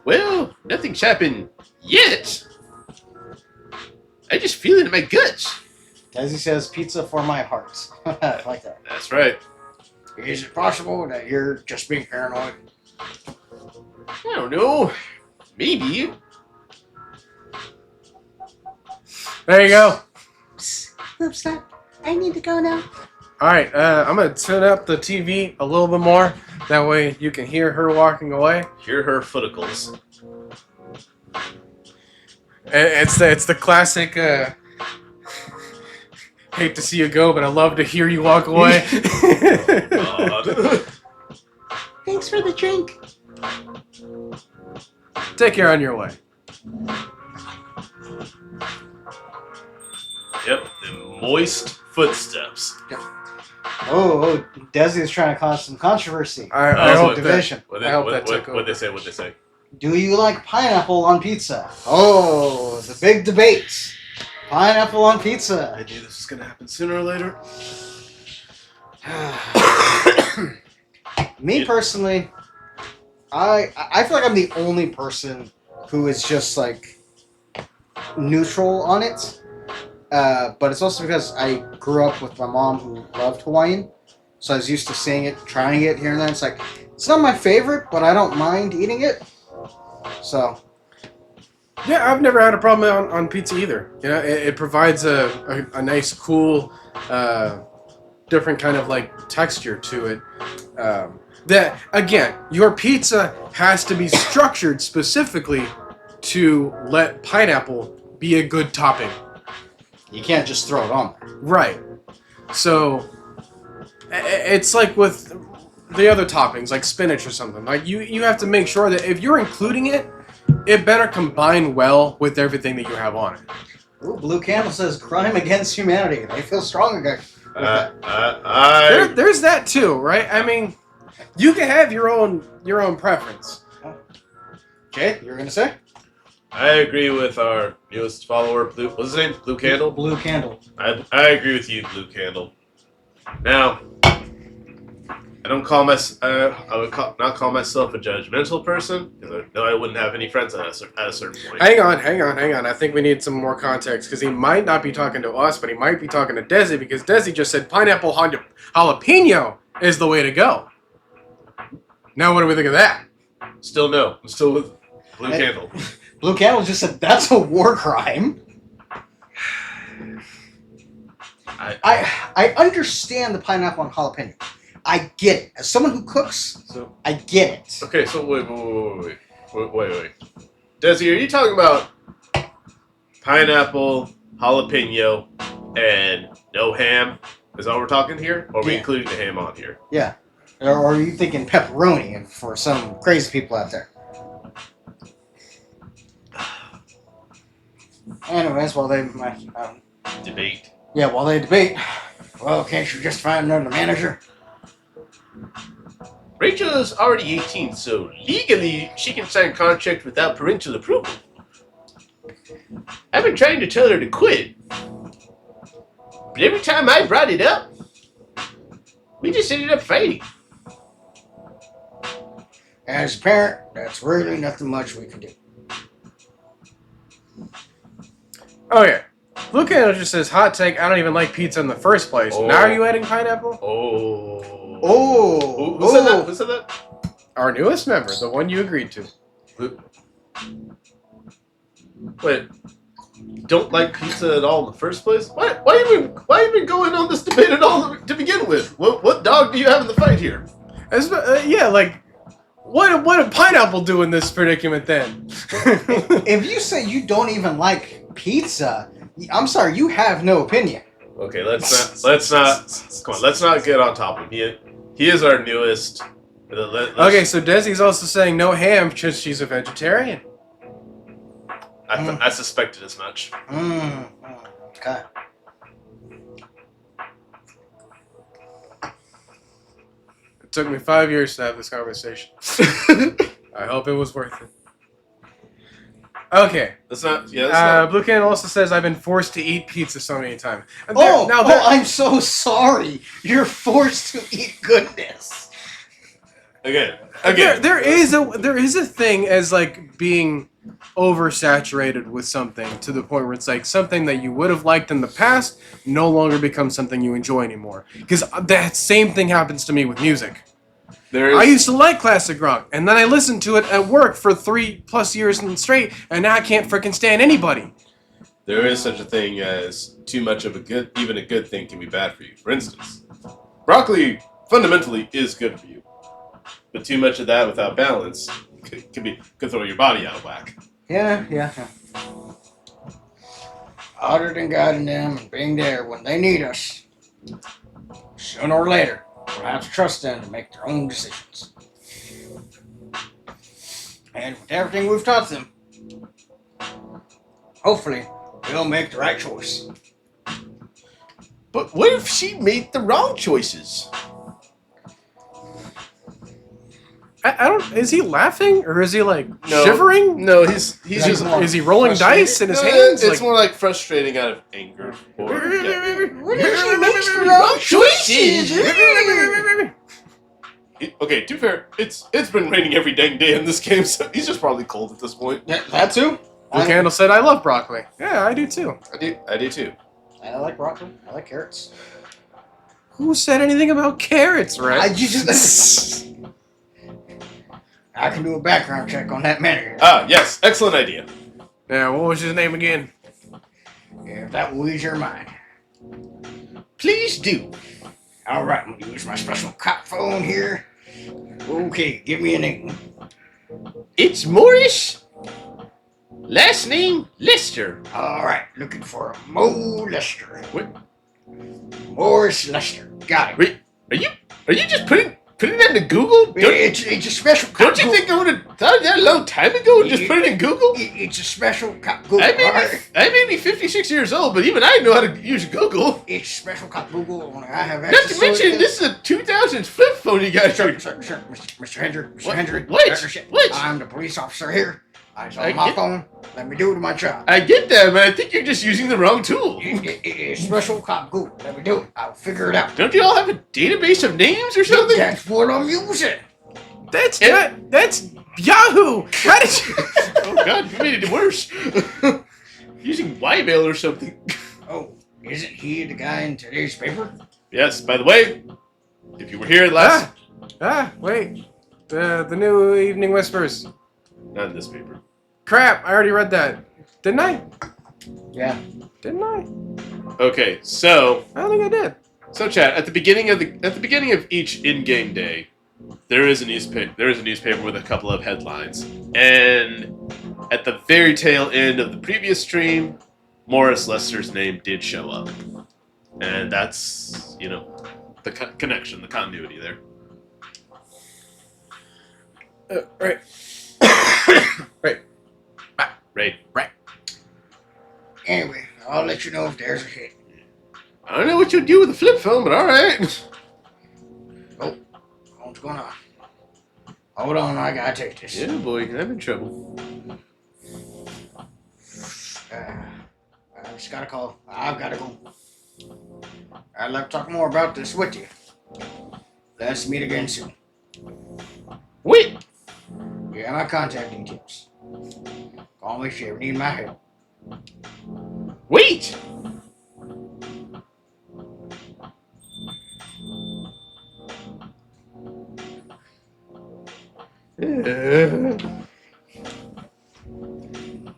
Well, nothing's happened yet. I just feel it in my guts. Desi says, pizza for my heart. I like that. That's right. Is it possible that you're just being paranoid? I don't know. Maybe. there you go. Oops, stop. I need to go now. All right, I'm gonna turn up the TV a little bit more. That way you can hear her walking away. Hear her footicles. It's the classic. Hate to see you go, but I love to hear you walk away. God. Thanks for the drink. Take care on your way. Yep, the moist footsteps. Oh, Desi is trying to cause some controversy. I Oh, hope what- division. I hope that took What they say? What they say? Do you like pineapple on pizza? Oh, the big debate. Pineapple on pizza. I knew this was gonna happen sooner or later. Me personally, I feel like I'm the only person who is just like neutral on it. But it's also because I grew up with my mom who loved Hawaiian, so I was used to seeing it, trying it here and there. It's like it's not my favorite, but I don't mind eating it. So Yeah, I've never had a problem on pizza either. You know, it provides a nice, cool, different kind of like texture to it. That again, your pizza has to be structured specifically to let pineapple be a good topping. you can't just throw it on there. Right. So it's like with the other toppings, like spinach or something. Like you have to make sure that if you're including it, it better combine well with everything that you have on it. Ooh, Blue Candle says crime against humanity. They feel strong against There's that too, right? I mean, you can have your own preference. Jay, you were gonna say? I agree with our newest follower, Blue. What's his name? Blue Candle. Blue Candle. I agree with you, Blue Candle. Now, I don't call I would not call myself a judgmental person because I know I wouldn't have any friends at a certain point. Hang on. I think we need some more context because he might not be talking to us, but he might be talking to Desi because Desi just said pineapple jalapeno is the way to go. Now, what do we think of that? Still no. I'm still with Blue Hey. Candle. Blue Candle just said that's a war crime. I understand the pineapple and jalapeno, I get it. As someone who cooks, So I get it. okay, so wait. Desi, are you talking about pineapple, jalapeno, and no ham? Is that what we're talking here? Or are we Yeah. including the ham on here? Yeah. Or are you thinking pepperoni for some crazy people out there? Anyways, while they Debate. while they debate, well, can't you just find another manager? Rachel is already 18, so legally she can sign contract without parental approval. I've been trying to tell her to quit, but every time I brought it up, we just ended up fighting. As a parent, that's really nothing much we can do. Okay. Blue Candle just says, hot take, I don't even like pizza in the first place. Oh. Now are you adding pineapple? Oh, Who said that? Who said that? Our newest member, the one you agreed to. Wait, you don't like pizza at all in the first place? Why even going on this debate at all to begin with? What dog do you have in the fight here? Yeah, like, what did pineapple do in this predicament then? If you say you don't even like pizza, I'm sorry, you have no opinion. Okay, let's not get on top of him. He is our newest. Okay, so Desi's also saying no ham because she's a vegetarian. I suspected as much. Okay. It took me 5 years to have this conversation. I hope it was worth it. Okay. That's not. Blue Candle also says I've been forced to eat pizza so many times. I'm so sorry. You're forced to eat goodness. Again. There is a thing as like being oversaturated with something to the point where it's like something that you would have liked in the past no longer becomes something you enjoy anymore. Because that same thing happens to me with music. I used to like classic rock, and then I listened to it at work for 3+ years straight, and now I can't freaking stand anybody. There is such a thing as too much of even a good thing can be bad for you. For instance, broccoli fundamentally is good for you, but too much of that without balance could throw your body out of whack. Yeah. Other than guiding them and being there when they need us, sooner or later, we'll have to trust them to make their own decisions. And with everything we've taught them, hopefully, they'll make the right choice. But what if she made the wrong choices? I don't. Is he laughing or is he like shivering? No, he's just. Is he rolling dice in his No, hands? It's more like frustrating out of anger. What if she makes the wrong choices? Okay, to be fair, it's been raining every dang day in this game, so he's just probably cold at this point. Yeah, that too? Blue Candle said, "I love broccoli." Yeah, I do too. I do too. I like broccoli. I like carrots. Who said anything about carrots, right? I can do a background check on that manager. Ah, yes, excellent idea. Yeah, what was his name again? If that will ease your mind. Please do. Alright, I'm gonna use my special cop phone here. Okay, give me a name. It's Morris. Last name Lester. Alright, looking for a Mo Lester. What? Morris Lester. Got it. Are you just putting that into Google? It's a special cop. Don't you think I would have thought of that a long time ago and just put it in Google? It's a special cop Google. I may be 56 years old, but even I know how to use Google. It's special cop Google. When I have Not access to mention, it. this is a 2000 flip phone you got Sure, here. Mr. Hendrick. Mr. What? Hendrick. What? Partnership. What? I'm the police officer here. I I on my get- phone. Let me do my job. I get that, but I think you're just using the wrong tool. It's special cop Google. Let me do it. I'll figure it out. Don't you all have a database of names or something? That's what I'm using. That's Yahoo. How did you? Oh God, you made it worse. Using Ymail or something. Oh, isn't he the guy in today's paper? Yes, by the way, if you were here last... Wait. The new Evening Whispers. Not in this paper. Crap! I already read that. Didn't I? Yeah. Didn't I? Okay, so... I don't think I did. So, chat, at the beginning of each in-game day, there is a newspaper with a couple of headlines, and at the very tail end of the previous stream, Morris Lester's name did show up, and that's the connection, the continuity there. Right. Right. Anyway, I'll let you know if there's a hit. I don't know what you'll do with a flip phone, but all right. What's going on? Hold on, I gotta take this. Yeah, boy, I'm in trouble. I just gotta call. I've gotta go. I'd like to talk more about this with you. Let's meet again soon. Wait. You have my contact details. Call me if you ever need my help. Wait.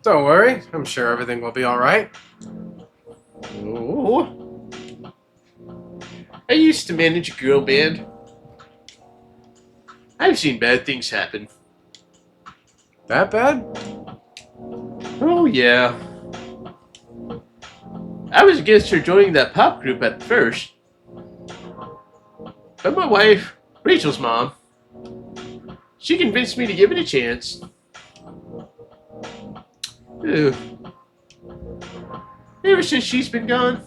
Don't worry. I'm sure everything will be all right. Oh. I used to manage a girl band. I've seen bad things happen. That bad? Oh, yeah. I was against her joining that pop group at first. But my wife, Rachel's mom, she convinced me to give it a chance. Ew. Ever since she's been gone,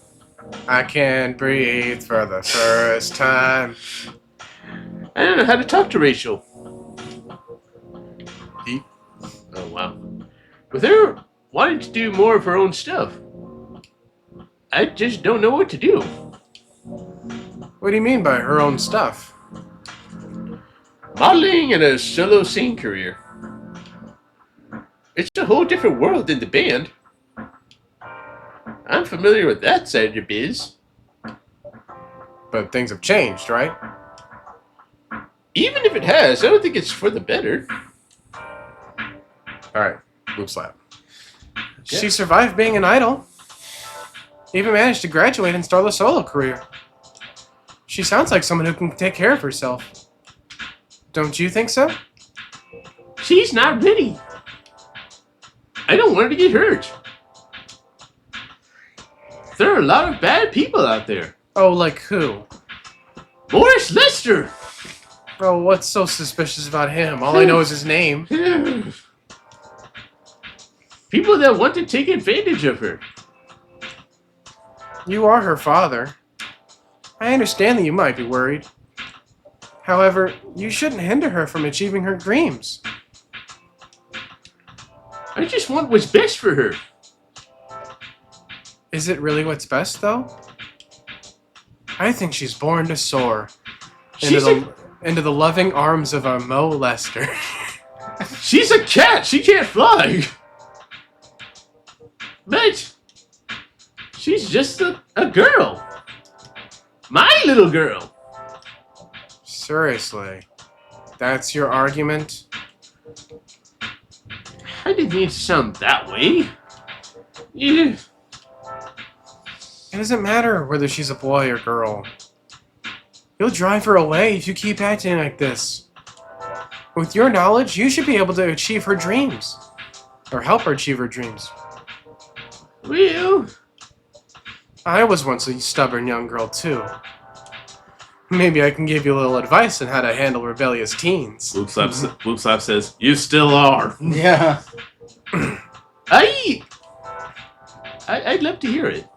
I can't breathe for the first time. I don't know how to talk to Rachel. Deep. Oh, wow. With her wanting to do more of her own stuff, I just don't know what to do. What do you mean by her own stuff? Modeling and a solo singing career. It's a whole different world than the band. I'm familiar with that side of the biz. But things have changed, right? Even if it has, I don't think it's for the better. Alright, Loop Slap. She survived being an idol. Even managed to graduate and start a solo career. She sounds like someone who can take care of herself. Don't you think so? She's not ready. I don't want her to get hurt. There are a lot of bad people out there. Oh, like who? Morris Lester! Oh, what's so suspicious about him? All I know is his name. People that want to take advantage of her. You are her father. I understand that you might be worried. However, you shouldn't hinder her from achieving her dreams. I just want what's best for her. Is it really what's best, though? I think she's born to soar. Into the loving arms of our Mo Lester. She's a cat. She can't fly. But she's just a girl. My little girl. Seriously. That's your argument? I didn't mean to sound that way. Yeah. It doesn't matter whether she's a boy or girl. You'll drive her away if you keep acting like this. With your knowledge, you should be able to achieve her dreams. Or help her achieve her dreams. Well, I was once a stubborn young girl, too. Maybe I can give you a little advice on how to handle rebellious teens. Loop Slap says, "You still are." Yeah. I'd love to hear it.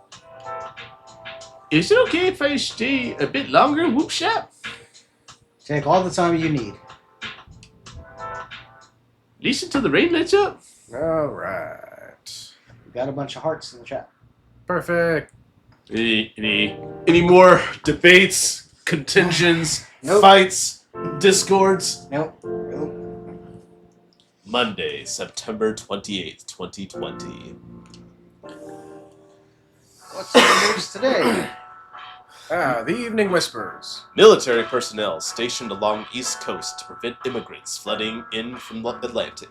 Is it okay if I stay a bit longer, Whoop Shop? Take all the time you need. Listen till the rain lets up? Alright. We got a bunch of hearts in the chat. Perfect. Any more debates, contentions, Nope. fights, discords? Nope. Monday, September 28th, 2020. What's in the news today? The Evening Whispers. Military personnel stationed along East Coast to prevent immigrants flooding in from the Atlantic.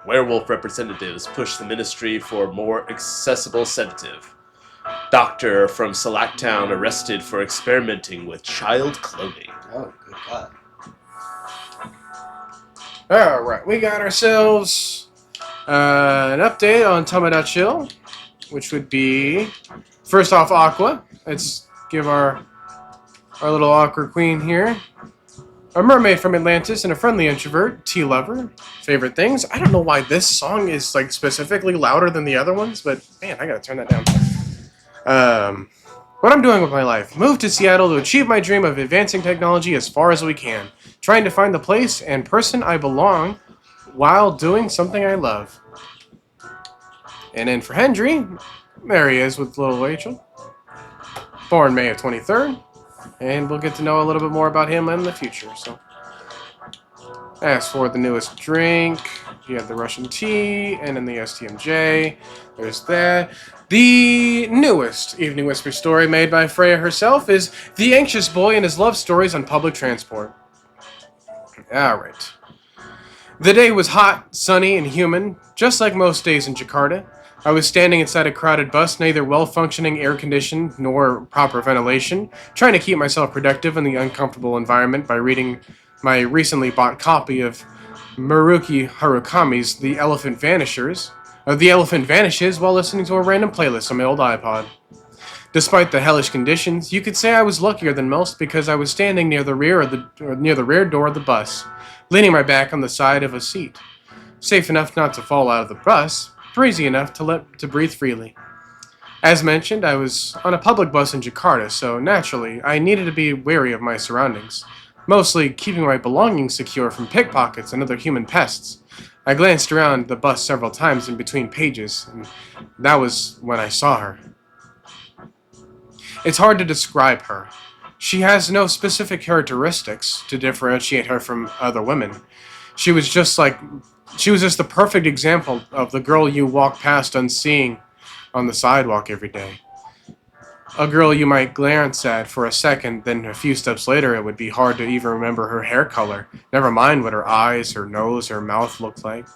Werewolf representatives push the ministry for more accessible sedative. doctor from Selactown arrested for experimenting with child cloning. Oh, good God. Alright, we got ourselves an update on Tomodachi, which would be, first off, Aqua. Let's give our little Aqua Queen here. A mermaid from Atlantis and a friendly introvert, tea lover. Favorite things? I don't know why this song is like specifically louder than the other ones, but man, I gotta turn that down. What I'm doing with my life. Moved to Seattle to achieve my dream of advancing technology as far as we can. Trying to find the place and person I belong while doing something I love. And then for Hendry, there he is with little Rachel. Born May of 23rd. And we'll get to know a little bit more about him in the future. So, as for the newest drink, you have the Russian tea, and then the STMJ. There's that. The newest Evening Whisper story made by Freya herself is The Anxious Boy and His Love Stories on Public Transport. Alright. The day was hot, sunny, and humid, just like most days in Jakarta. I was standing inside a crowded bus, neither well-functioning air conditioning nor proper ventilation, trying to keep myself productive in the uncomfortable environment by reading my recently bought copy of Muruki Harukami's The Elephant Vanishes while listening to a random playlist on my old iPod. Despite the hellish conditions, you could say I was luckier than most because I was standing near the rear door of the bus, leaning my back on the side of a seat, safe enough not to fall out of the bus, breezy enough to breathe freely. As mentioned, I was on a public bus in Jakarta, so naturally, I needed to be wary of my surroundings, mostly keeping my belongings secure from pickpockets and other human pests. I glanced around the bus several times in between pages, and that was when I saw her. It's hard to describe her. She has no specific characteristics to differentiate her from other women. She was just the perfect example of the girl you walk past unseeing on the sidewalk every day. A girl you might glance at for a second, then a few steps later it would be hard to even remember her hair color, never mind what her eyes, her nose, her mouth looked like.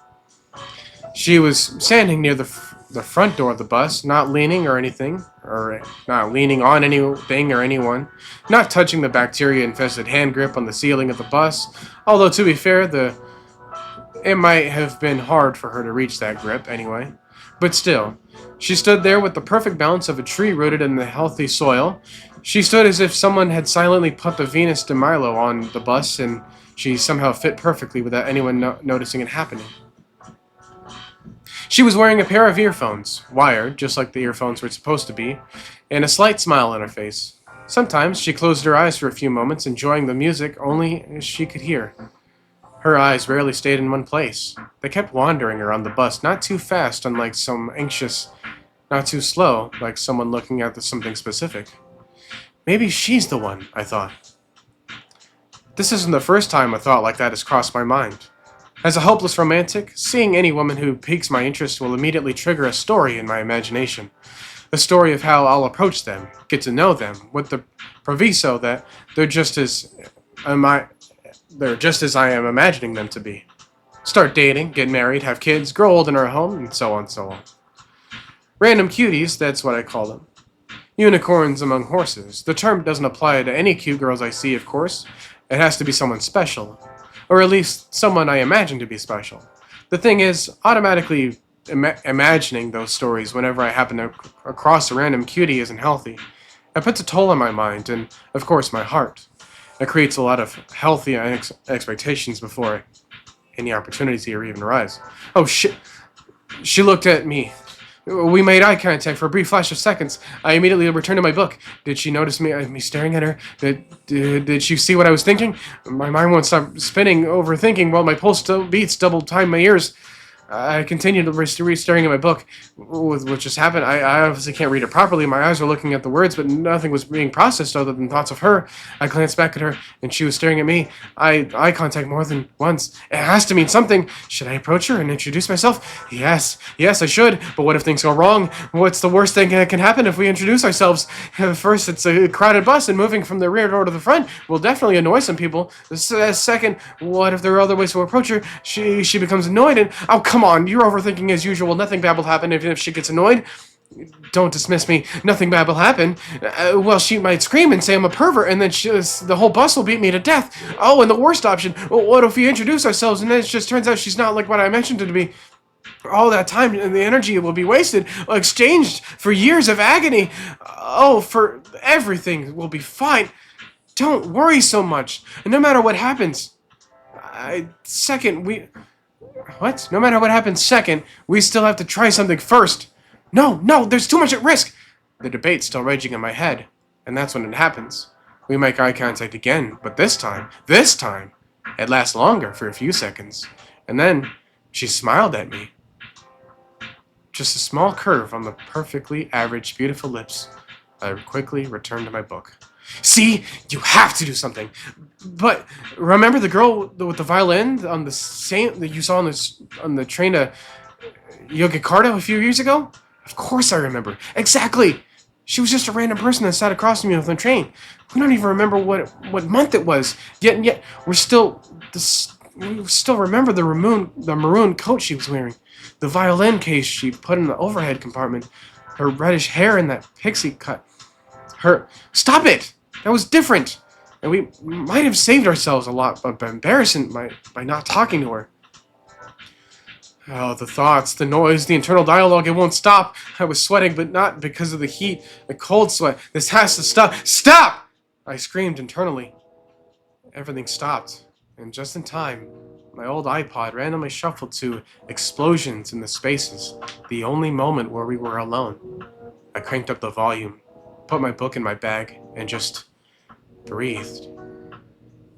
She was standing near the front door of the bus, not leaning on anything or anyone, not touching the bacteria-infested hand grip on the ceiling of the bus, although to be fair, it might have been hard for her to reach that grip, anyway. But still, she stood there with the perfect balance of a tree rooted in the healthy soil. She stood as if someone had silently put the Venus de Milo on the bus, and she somehow fit perfectly without anyone noticing it happening. She was wearing a pair of earphones, wired, just like the earphones were supposed to be, and a slight smile on her face. Sometimes she closed her eyes for a few moments, enjoying the music only as she could hear. Her eyes rarely stayed in one place. They kept wandering around the bus, not too fast, unlike some anxious, not too slow, like someone looking at something specific. Maybe she's the one, I thought. This isn't the first time a thought like that has crossed my mind. As a hopeless romantic, seeing any woman who piques my interest will immediately trigger a story in my imagination. A story of how I'll approach them, get to know them, with the proviso that they're just as I am imagining them to be. Start dating, get married, have kids, grow old in our home, and so on and so on. Random cuties, that's what I call them. Unicorns among horses. The term doesn't apply to any cute girls I see, of course. It has to be someone special. Or at least someone I imagine to be special. The thing is, automatically imagining those stories whenever I happen to across a random cutie isn't healthy. It puts a toll on my mind and, of course, my heart. It creates a lot of healthy expectations before any opportunities here even arise. Oh shit! She looked at me. We made eye contact for a brief flash of seconds. I immediately returned to my book. Did she notice me staring at her? Did she see what I was thinking? My mind won't stop spinning, overthinking, while my pulse still beats double time my ears. I continued staring at my book. What just happened? I obviously can't read it properly. My eyes were looking at the words, but nothing was being processed other than thoughts of her. I glanced back at her, and she was staring at me. Eye contact more than once. It has to mean something. Should I approach her and introduce myself? Yes, I should. But what if things go wrong? What's the worst thing that can happen if we introduce ourselves? First, it's a crowded bus, and moving from the rear door to the front will definitely annoy some people. Second, what if there are other ways to approach her? She becomes annoyed, and oh, come on, you're overthinking as usual. Nothing bad will happen if she gets annoyed. Don't dismiss me. Nothing bad will happen. Well, she might scream and say I'm a pervert, and then the whole bus will beat me to death. Oh, and the worst option, what if we introduce ourselves and then it just turns out she's not like what I mentioned her to be? All that time and the energy will be wasted, exchanged for years of agony. Oh, for everything will be fine. Don't worry so much. And no matter what happens, no matter what happens second, we still have to try something first. No, there's too much at risk. The debate's still raging in my head, and that's when it happens. We make eye contact again, but this time, it lasts longer for a few seconds. And then she smiled at me. Just a small curve on the perfectly average, beautiful lips. I quickly returned to my book. See, you have to do something. But remember the girl with the violin on the same that you saw on the train to Yogyakarta a few years ago? Of course I remember. Exactly. She was just a random person that sat across from me on the train. We don't even remember what month it was. Yet we still remember the maroon coat she was wearing, the violin case she put in the overhead compartment, her reddish hair in that pixie cut. Stop it! That was different, and we might have saved ourselves a lot by embarrassing by not talking to her. Oh, the thoughts, the noise, the internal dialogue, it won't stop. I was sweating, but not because of the heat, a cold sweat. This has to stop. Stop! I screamed internally. Everything stopped, and just in time, my old iPod randomly shuffled to Explosions in the Spaces, the only moment where we were alone. I cranked up the volume, put my book in my bag, and just breathed.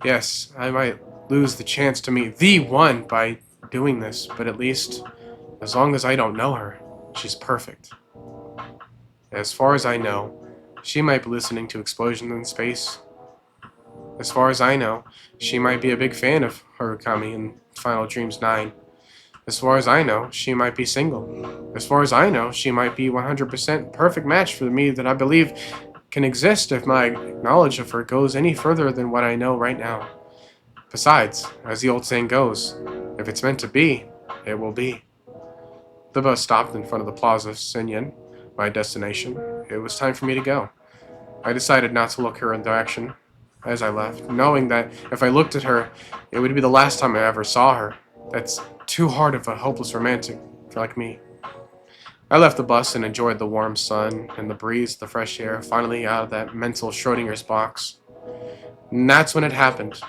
Yes, I might lose the chance to meet the one by doing this, but at least, as long as I don't know her, she's perfect. As far as I know, she might be listening to Explosions in Space. As far as I know, she might be a big fan of Harukami in Final Dreams 9. As far as I know, she might be single. As far as I know, she might be 100% perfect match for me that I believe can exist if my knowledge of her goes any further than what I know right now. Besides, as the old saying goes, if it's meant to be, it will be. The bus stopped in front of the Plaza Senyen, my destination. It was time for me to go. I decided not to look her in direction as I left, knowing that if I looked at her, it would be the last time I ever saw her. That's too hard of a hopeless romantic like me. I left the bus and enjoyed the warm sun and the breeze, the fresh air, finally out of that mental Schrodinger's box. And that's when it happened.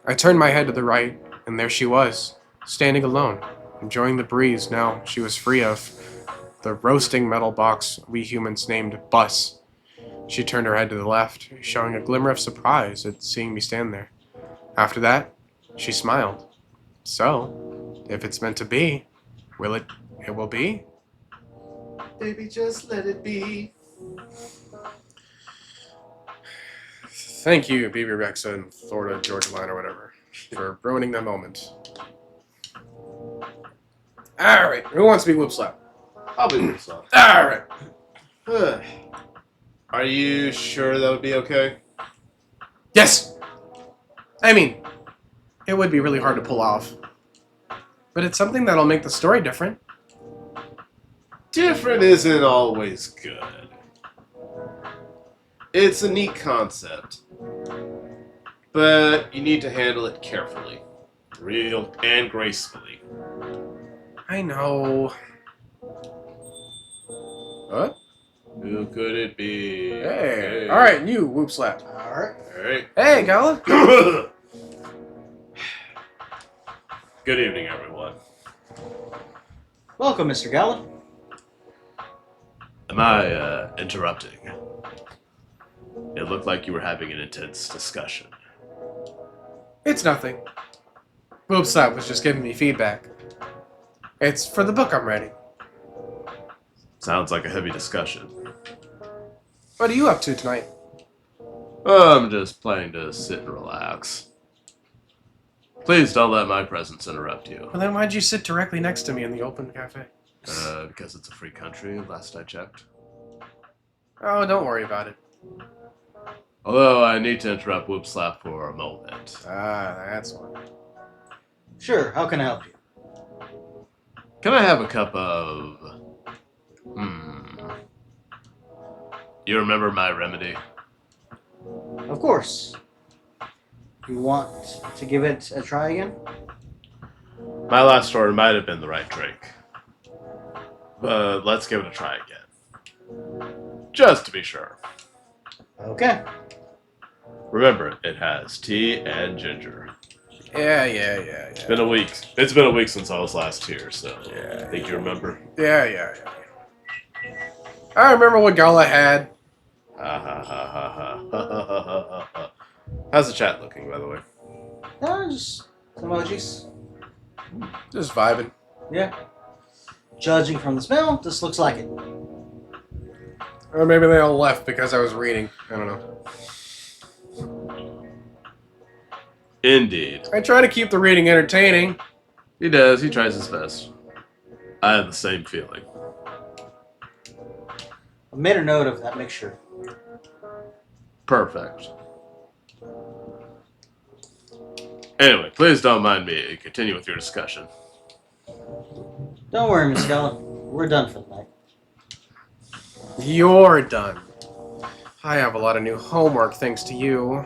I turned my head to the right, and there she was, standing alone, enjoying the breeze now she was free of the roasting metal box we humans named Bus. She turned her head to the left, showing a glimmer of surprise at seeing me stand there. After that, she smiled. So, if it's meant to be, it will be? Baby, just let it be. Thank you, BB Rexa and Florida Georgia Line or whatever, for ruining that moment. Alright, who wants to be Whoop Slap? I'll be this one. Alright. Are you sure that would be okay? Yes! I mean, it would be really hard to pull off. But it's something that'll make the story different. Different isn't always good. It's a neat concept. But you need to handle it carefully. Real and gracefully. I know. What? Who could it be? Hey. Alright, you, Whoop Slap. Alright. Alright. Hey, Gala. Good evening, everyone. Welcome, Mr. Gallen. Am I interrupting? It looked like you were having an intense discussion. It's nothing. Whoop Slap was just giving me feedback. It's for the book I'm writing. Sounds like a heavy discussion. What are you up to tonight? I'm just planning to sit and relax. Please don't let my presence interrupt you. Well, then why'd you sit directly next to me in the open cafe? Because it's a free country, last I checked. Oh, don't worry about it. Although I need to interrupt Whoop Slap for a moment. Ah, that's one. Sure, how can I help you? Can I have a cup of... You remember my remedy? Of course. You want to give it a try again? My last order might have been the right drink. But let's give it a try again. Just to be sure. Okay. Remember, it has tea and ginger. Yeah. It's been a week. It's been a week since I was last here, so Yeah. I think you remember. Yeah. I remember what Gala had. How's the chat looking, by the way? Just emojis. Just vibing. Yeah. Judging from the smell, this looks like it. Or maybe they all left because I was reading. I don't know. Indeed. I try to keep the reading entertaining. He does. He tries his best. I have the same feeling. I made a note of that mixture. Perfect. Anyway, please don't mind me. Continue with your discussion. Don't worry, Miss Gala. We're done for the night. You're done. I have a lot of new homework thanks to you.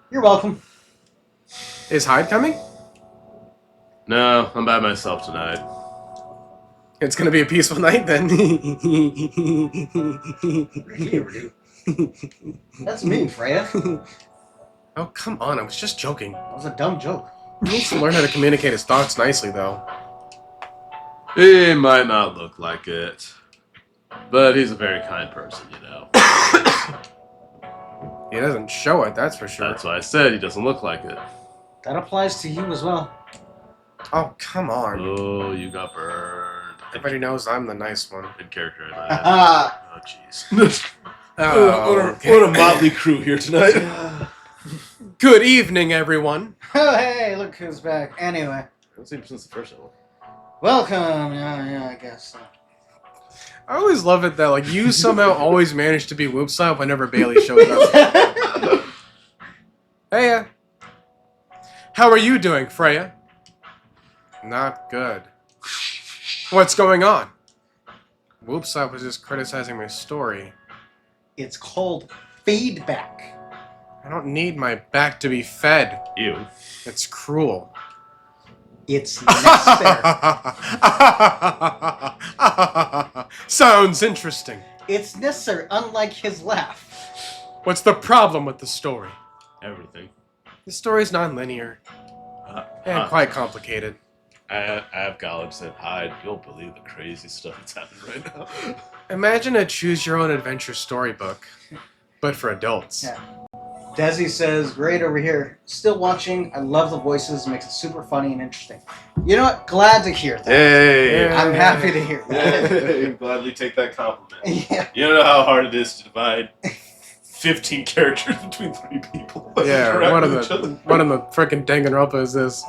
You're welcome. Is Hyde coming? No, I'm by myself tonight. It's gonna be a peaceful night then. That's mean, Freya. Oh, come on. I was just joking. That was a dumb joke. He needs to learn how to communicate his thoughts nicely, though. He might not look like it, but he's a very kind person, you know. He doesn't show it, that's for sure. That's why I said he doesn't look like it. That applies to you as well. Oh, come on. Oh, you got burned. Everybody knows I'm the nice one. In character, I might. Ah. Oh, jeez. Oh, What a motley crew here tonight. Good evening, everyone. Oh, hey, look who's back. Anyway, I haven't seen him since the first one. welcome. Yeah, I guess. I always love it that, like, you somehow always manage to be Whoop Style whenever Bailey shows up. Hey, how are you doing, Freya? Not good. What's going on? Whoop Style was just criticizing my story. It's called feedback. I don't need my back to be fed. Ew. It's cruel. It's necessary. Sounds interesting. It's necessary, unlike his laugh. What's the problem with the story? Everything. The story's non-linear and quite complicated. I have Gallagher said, Hyde, you'll believe the crazy stuff that's happening right now. Imagine a choose-your-own-adventure storybook, but for adults. Yeah. Desi says, great over here. Still watching. I love the voices. Makes it super funny and interesting. You know what? Glad to hear that. Hey! Yeah. I'm happy to hear that. Gladly take that compliment. Yeah. You don't know how hard it is to divide 15 characters between 3 people. Yeah, Interact one of with each other. the frickin' Danganronpa is this.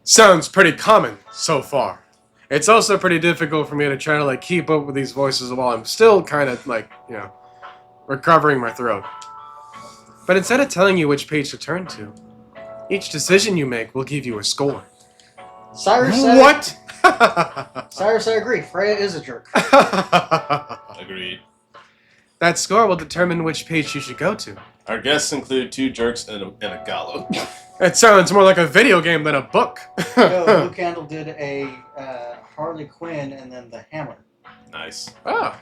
Sounds pretty common so far. It's also pretty difficult for me to try to, like, keep up with these voices while I'm still kind of, like, you know, recovering my throat. But instead of telling you which page to turn to, each decision you make will give you a score. Cyrus said, What? Cyrus, I agree. Freya is a jerk. Agreed. That score will determine which page you should go to. Our guests include 2 jerks and a gallo. It sounds more like a video game than a book. No, Blue Candle did a Harley Quinn and then the Hammer. Nice. Oh.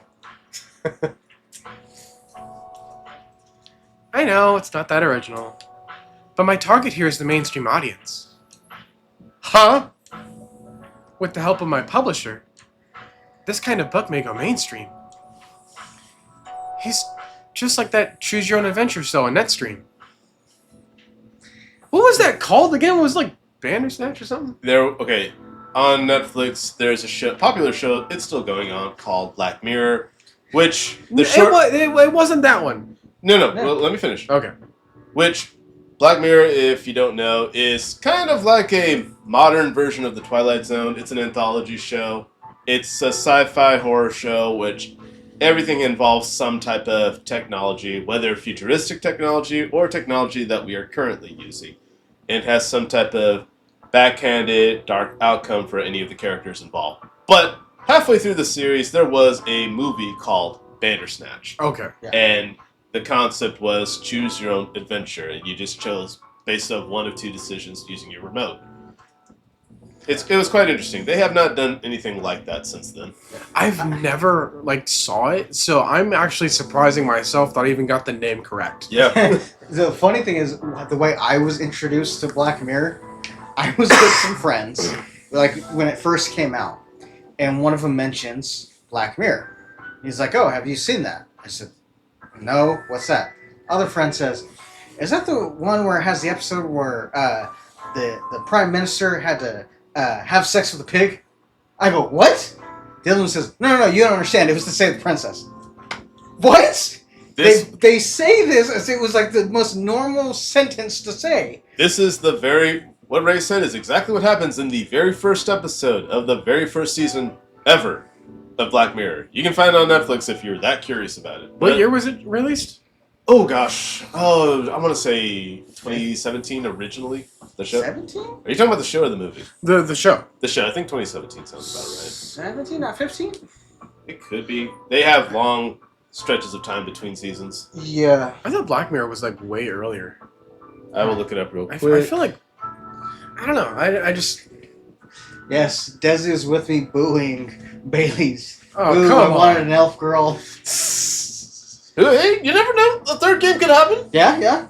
I know, it's not that original. But my target here is the mainstream audience. Huh? With the help of my publisher, this kind of book may go mainstream. He's just like that Choose Your Own Adventure show on Netstream. What was that called again? It was like Bandersnatch or something? Okay, on Netflix, there's a show, popular show, it's still going on, called Black Mirror, which the short... It wasn't that one. No, well, let me finish. Okay. Which, Black Mirror, if you don't know, is kind of like a modern version of The Twilight Zone. It's an anthology show. It's a sci-fi horror show, which everything involves some type of technology, whether futuristic technology or technology that we are currently using. And has some type of backhanded, dark outcome for any of the characters involved. But halfway through the series, there was a movie called Bandersnatch. Okay. Yeah. And the concept was choose your own adventure, and you just chose based on one of two decisions using your remote. It was quite interesting. They have not done anything like that since then. I've never saw it, so I'm actually surprising myself that I even got the name correct. Yeah. The funny thing is, the way I was introduced to Black Mirror, I was with some friends, like when it first came out, and one of them mentions Black Mirror. He's like, "Oh, have you seen that?" I said, "No, what's that?" Other friend says, "Is that the one where it has the episode where the prime minister had to have sex with a pig?" I go, "What?" The other one says, No, you don't understand. It was to save the princess." What? They say this as it was like the most normal sentence to say. This is what Ray said is exactly what happens in the very first episode of the very first season ever of Black Mirror. You can find it on Netflix if you're that curious about it. What year was it released? Oh gosh. Oh, I want to say 2017 originally. The show? 17? Are you talking about the show or the movie? The show. The show. I think 2017 sounds about right. 17, not 15? It could be. They have long stretches of time between seasons. Yeah. I thought Black Mirror was way earlier. I will look it up real I quick. feel like I don't know. I just Yes, Desi is with me booing Bailey's. oh Ooh, I come wanted on. an elf girl. Hey, you never know. A third game could happen. Yeah.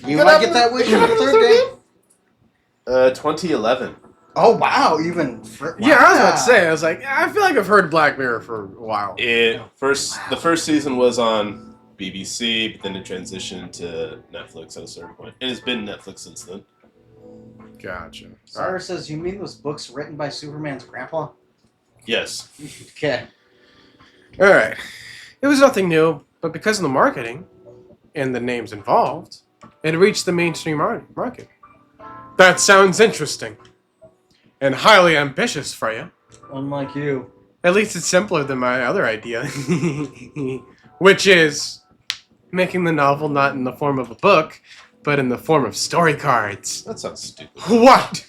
You Could might happen- get that wish could in the happen in third game? 2011. Oh, wow. Even... Yeah, I was about to say. I was like, I feel like I've heard Black Mirror for a while. The first season was on BBC, but then it transitioned to Netflix at a certain point, and it's been Netflix since then. Gotcha. Sarah says, you mean those books written by Superman's grandpa? Yes. Okay. All right. It was nothing new, but because of the marketing and the names involved, it reached the mainstream market. That sounds interesting and highly ambitious, Freya. Unlike you. At least it's simpler than my other idea, which is making the novel not in the form of a book, but in the form of story cards. That sounds stupid. What?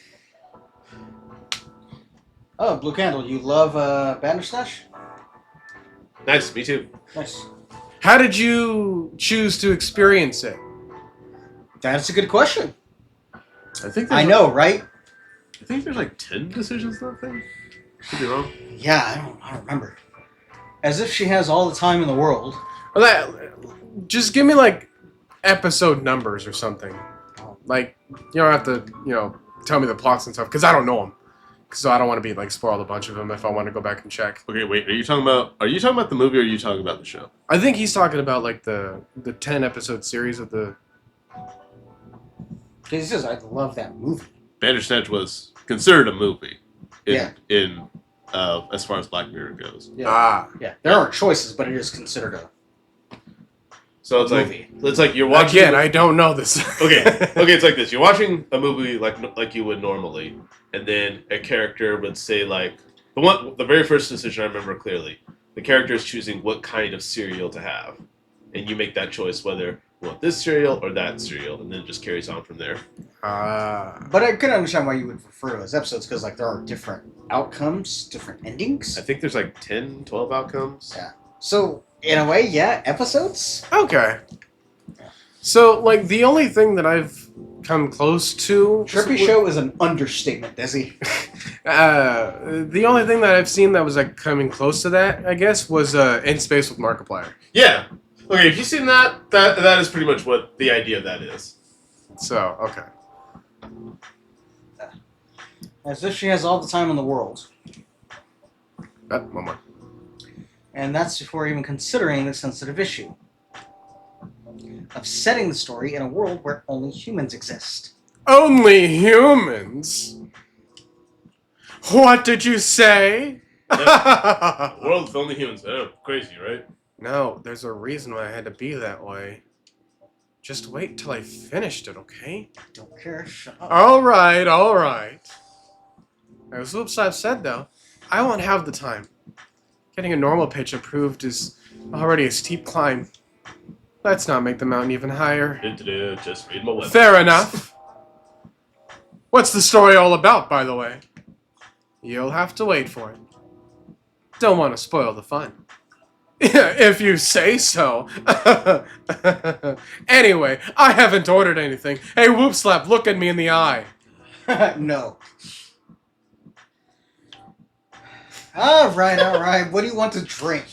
Oh, Blue Candle, you love Bandersnatch? Nice, me too. Nice. How did you choose to experience it? That's a good question. I think I know, right? I think there's 10 decisions in that thing. Could be wrong. Yeah, I don't remember. As if she has all the time in the world. Just give me episode numbers or something. You don't have to, tell me the plots and stuff because I don't know them. So I don't want to be spoiled a bunch of them if I want to go back and check. Okay, wait. Are you talking about the movie or are you talking about the show? I think he's talking about the 10 episode series of the. Because he says, I love that movie. Bandersnatch was considered a movie. Yeah. In as far as Black Mirror goes. Ah. Yeah, there are choices, but it is considered a So it's movie. you're watching. Again, I don't know this. Okay, it's like this. You're watching a movie like you would normally, and then a character would say the very first decision I remember clearly. The character is choosing what kind of cereal to have, and you make that choice whether you want this cereal or that cereal, and then it just carries on from there. Ah. But I can understand why you would refer to those episodes, because there are different outcomes, different endings. I think there's 10, 12 outcomes. Yeah. So, in a way, yeah, episodes? Okay. So, the only thing that I've come close to... Trippy Show is an understatement, Desi. The only thing that I've seen that was, coming close to that, I guess, was In Space with Markiplier. Yeah. Okay, if you've seen that is pretty much what the idea of that is. So, okay. As if she has all the time in the world. One more. And that's before even considering the sensitive issue of setting the story in a world where only humans exist. Only humans? What did you say? World with only humans. Oh, crazy, right? No, there's a reason why I had to be that way. Just wait till I finished it, okay? Don't care, shut up. Alright. As Whoopsap said, though, I won't have the time. Getting a normal pitch approved is already a steep climb. Let's not make the mountain even higher. Just read my website. Fair enough. What's the story all about, by the way? You'll have to wait for it. Don't want to spoil the fun. If you say so. Anyway, I haven't ordered anything. Hey, Whoop Slap, look at me in the eye. No. Alright. What do you want to drink?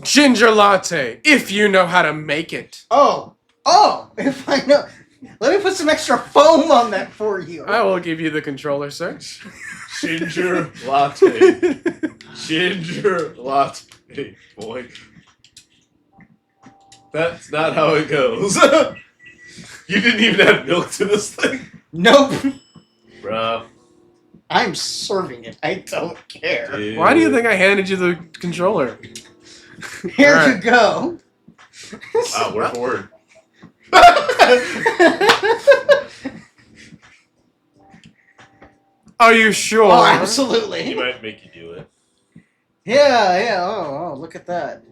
Ginger latte, if you know how to make it. Oh, if I know. Let me put some extra foam on that for you. I will give you the controller, sir. Ginger latte. Ginger latte, boy. That's not how it goes. You didn't even add milk to this thing? Nope. Bruh. I'm serving it. I don't care. Dude. Why do you think I handed you the controller? Here Alright. you go. Wow, word for word. Are you sure? Oh, He absolutely. might make you do it. Yeah. Oh, look at that.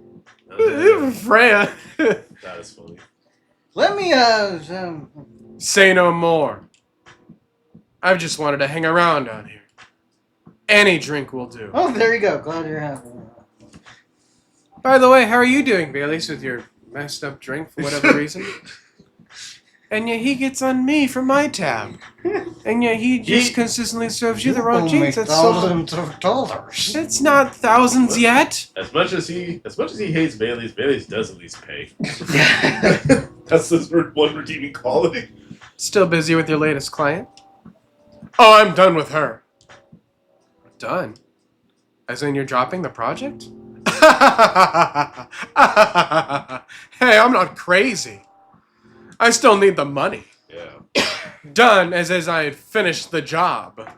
Freya. That is funny. Let me, Say no more. I've just wanted to hang around out here. Any drink will do. Oh, there you go. Glad you're happy. By the way, how are you doing, Baileys, with your messed up drink for whatever reason? And yet he gets on me for my tab. And yet he just consistently serves you the raw jeans. That's so... thousands of dollars. It's not thousands yet. As much as he hates Bailey's, Bailey's does at least pay. That's his one redeeming quality. Still busy with your latest client? Oh, I'm done with her. Done? As in you're dropping the project? Hey, I'm not crazy. I still need the money. Yeah. Done as I had finished the job.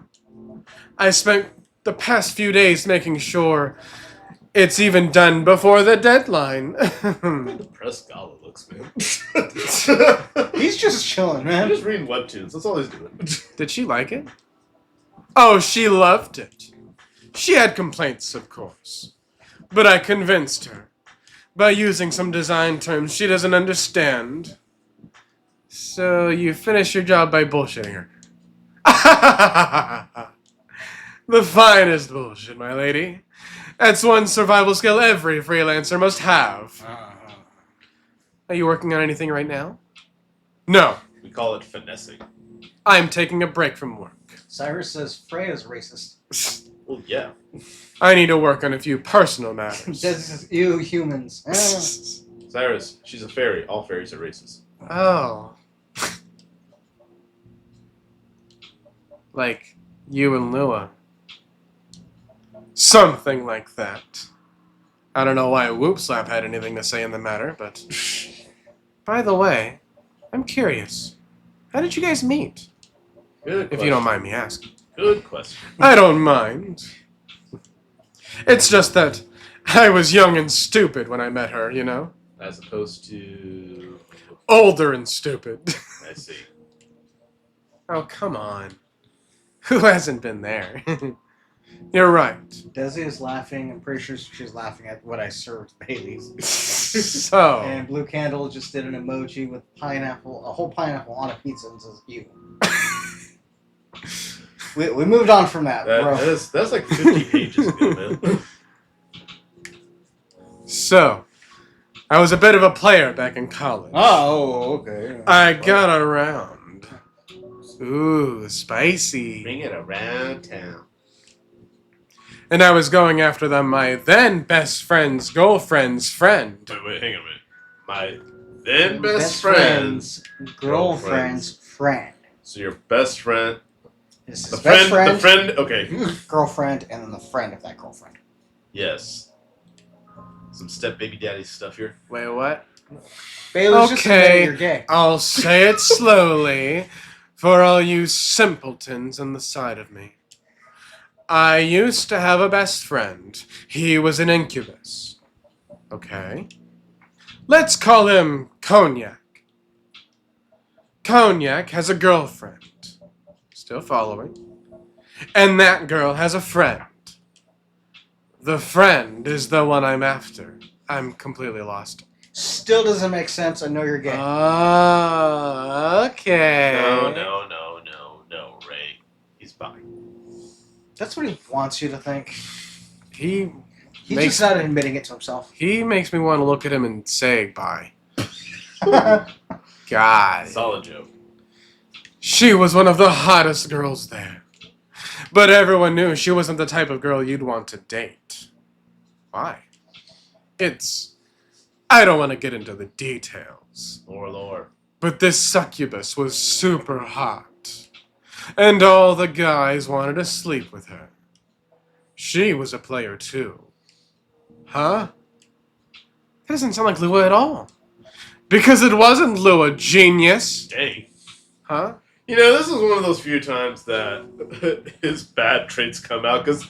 I spent the past few days making sure it's even done before the deadline. Depressed Gala looks, man. He's just chilling, I'm man. just reading webtoons. That's all he's doing. Did she like it? Oh, she loved it. She had complaints, of course. But I convinced her. By using some design terms she doesn't understand. So you finish your job by bullshitting her. The finest bullshit, my lady. That's one survival skill every freelancer must have. Are you working on anything right now? No. We call it finessing. I'm taking a break from work. Cyrus says Freya's racist. Well, yeah. I need to work on a few personal matters. This is you humans. Cyrus, she's a fairy. All fairies are racist. Oh. Like you and Lua. Something like that. I don't know why Whoop Slap had anything to say in the matter, but... By the way, I'm curious. How did you guys meet? Good If you don't mind me asking. Good question. I don't mind. It's just that I was young and stupid when I met her, you know? As opposed to... Older and stupid. I see. Oh, come on. Who hasn't been there? You're right. Desi is laughing. I'm pretty sure she's laughing at what I served Bailey's. So... And Blue Candle just did an emoji with pineapple, a whole pineapple on a pizza and says, "You." we moved on from that, bro. That's like 50 pages ago, man. So, I was a bit of a player back in college. Oh, okay. I got around. Ooh, spicy. Bring it around town. And I was going after my then best friend's girlfriend's friend. Wait, hang on a minute. My then best friend's girlfriend's friend. So your best friend, This is the best friend, friend, the friend. Okay, girlfriend, and then the friend of that girlfriend. yes. Some step baby daddy stuff here. Wait, what? Bailey's just Okay. admitting you're gay. I'll say it slowly for all you simpletons on the side of me. I used to have a best friend. He was an incubus. Okay? Let's call him Cognac. Cognac has a girlfriend. Still following. And that girl has a friend. The friend is the one I'm after. I'm completely lost. Still doesn't make sense. I know you're gay. Okay. No, Ray. He's bi. That's what he wants you to think. He He's makes just not admitting it to himself. he makes me want to look at him and say bye. God. Solid joke. She was one of the hottest girls there. But everyone knew she wasn't the type of girl you'd want to date. Why? I don't want to get into the details. Lore. But this succubus was super hot. And all the guys wanted to sleep with her. She was a player too. Huh? That doesn't sound like Lua at all. Because it wasn't Lua, genius. Dang. Huh? You know, this is one of those few times that his bad traits come out, because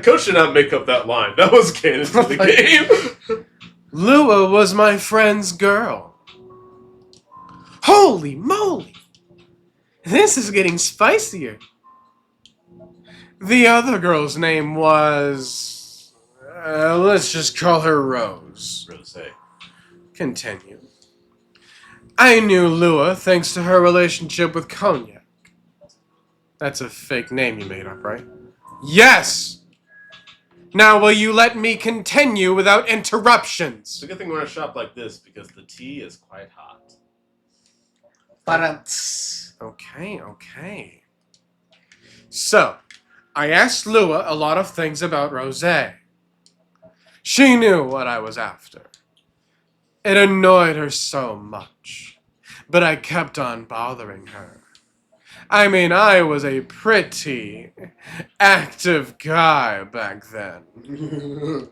Coach did not make up that line. That was canon to the game. Lua was my friend's girl. Holy moly! This is getting spicier. The other girl's name was... let's just call her Rose. Rose. Continue. I knew Lua thanks to her relationship with Cognac. That's a fake name you made up, right? Yes! Now will you let me continue without It's interruptions? a good thing we're in a shop like this, because the tea is quite hot. Okay. So, I asked Lua a lot of things about Rosé. She knew what I was after. It annoyed her so much, but I kept on bothering her. I mean, I was a pretty active guy back then.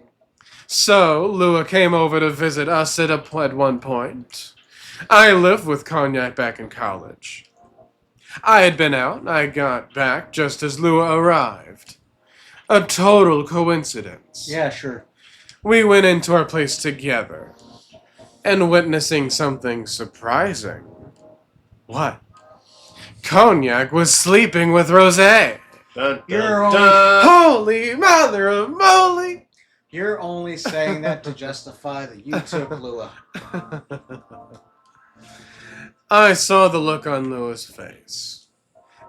So, Lua came over to visit us at one point. I lived with Cognac back in college. I had been out, I got back just as Lua arrived. A total coincidence. Yeah, sure. We went into our place together, and witnessing something surprising. What? Cognac was sleeping with Rosé. Dun, You're dun, only- dun. Holy mother of moly! You're only saying that to justify that you took Lua. I saw the look on Lua's face.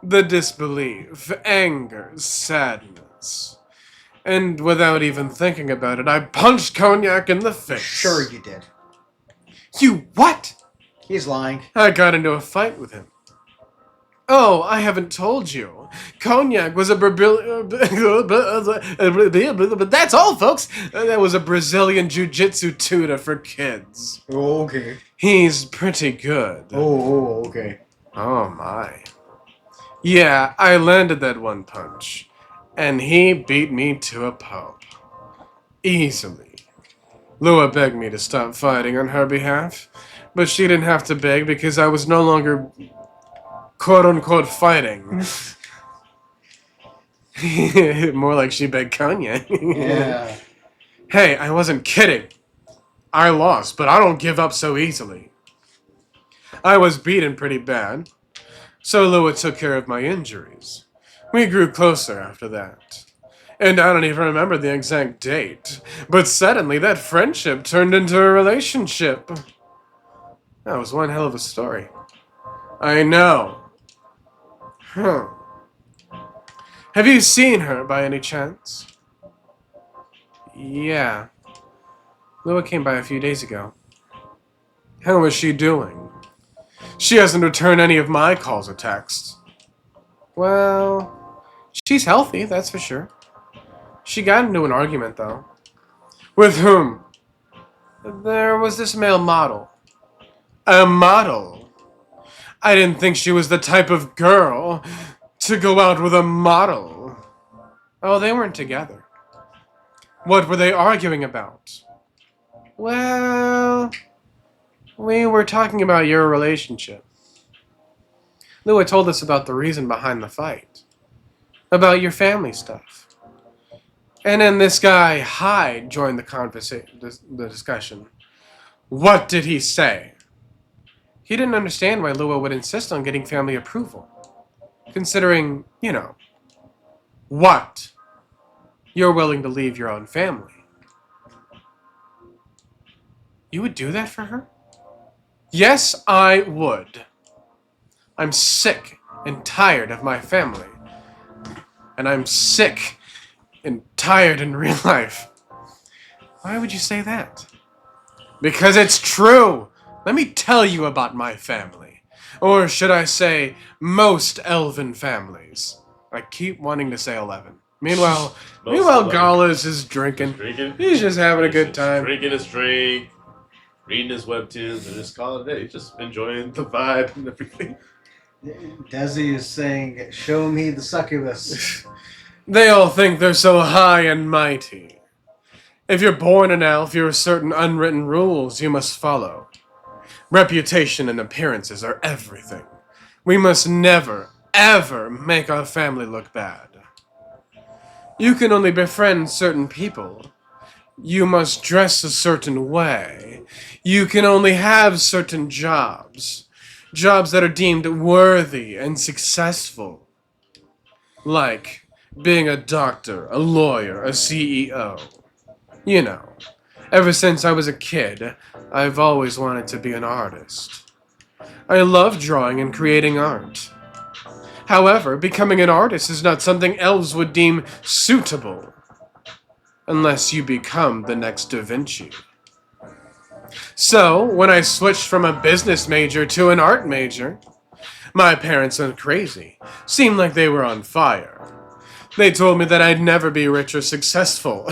The disbelief, anger, sadness. And without even thinking about it, I punched Cognac in the face. Sure you did. You what? He's lying. I got into a fight with him. Oh, I haven't told you. Cognac was a but that's all, folks. That was a Brazilian jiu-jitsu tutor for kids. Oh, okay. He's pretty good. Okay. Oh my. Yeah, I landed that one punch, and he beat me to a pulp. Easily. Lua begged me to stop fighting on her behalf, but she didn't have to beg because I was no longer quote-unquote fighting. More like she begged Cognac. Yeah. Hey, I wasn't kidding. I lost, but I don't give up so easily. I was beaten pretty bad, so Lua took care of my injuries. We grew closer after that. And I don't even remember the exact date, but suddenly that friendship turned into a relationship. That was one hell of a story. I know. Huh. Have you seen her by any chance? Yeah. Lua came by a few days ago. How was she doing? She hasn't returned any of my calls or texts. Well, she's healthy, that's for sure. She got into an argument, though. With whom? There was this male model. A model? I didn't think she was the type of girl to go out with a model. Oh, they weren't together. What were they arguing about? Well, we were talking about your relationship. Lua told us about the reason behind the fight. About your family stuff. And then this guy, Hyde, joined the discussion. What did he say? He didn't understand why Lua would insist on getting family approval. Considering, what? You're willing to leave your own family. You would do that for her? Yes, I would. I'm sick and tired of my family. and I'm sick and tired in real life. Why would you say that? Because it's true. Let me tell you about my family. Or should I say, most elven families. I keep wanting to say 11. Meanwhile, Most 11. Gala's is drinking. Drinking. He's just having a good He's time. Drinking his drink, reading his webtoons, and just calling it a day. Just enjoying the vibe and everything. Desi is saying, "Show me the succubus." They all think they're so high and mighty. If you're born an elf, there are certain unwritten rules you must follow. Reputation and appearances are everything. We must never, ever make our family look bad. You can only befriend certain people. You must dress a certain way. You can only have certain jobs. Jobs that are deemed worthy and successful. Like being a doctor, a lawyer, a CEO. You know, ever since I was a kid, I've always wanted to be an artist. I love drawing and creating art. However, becoming an artist is not something elves would deem suitable. Unless you become the next Da Vinci. So, when I switched from a business major to an art major, my parents went crazy. Seemed like they were on fire. They told me that I'd never be rich or successful.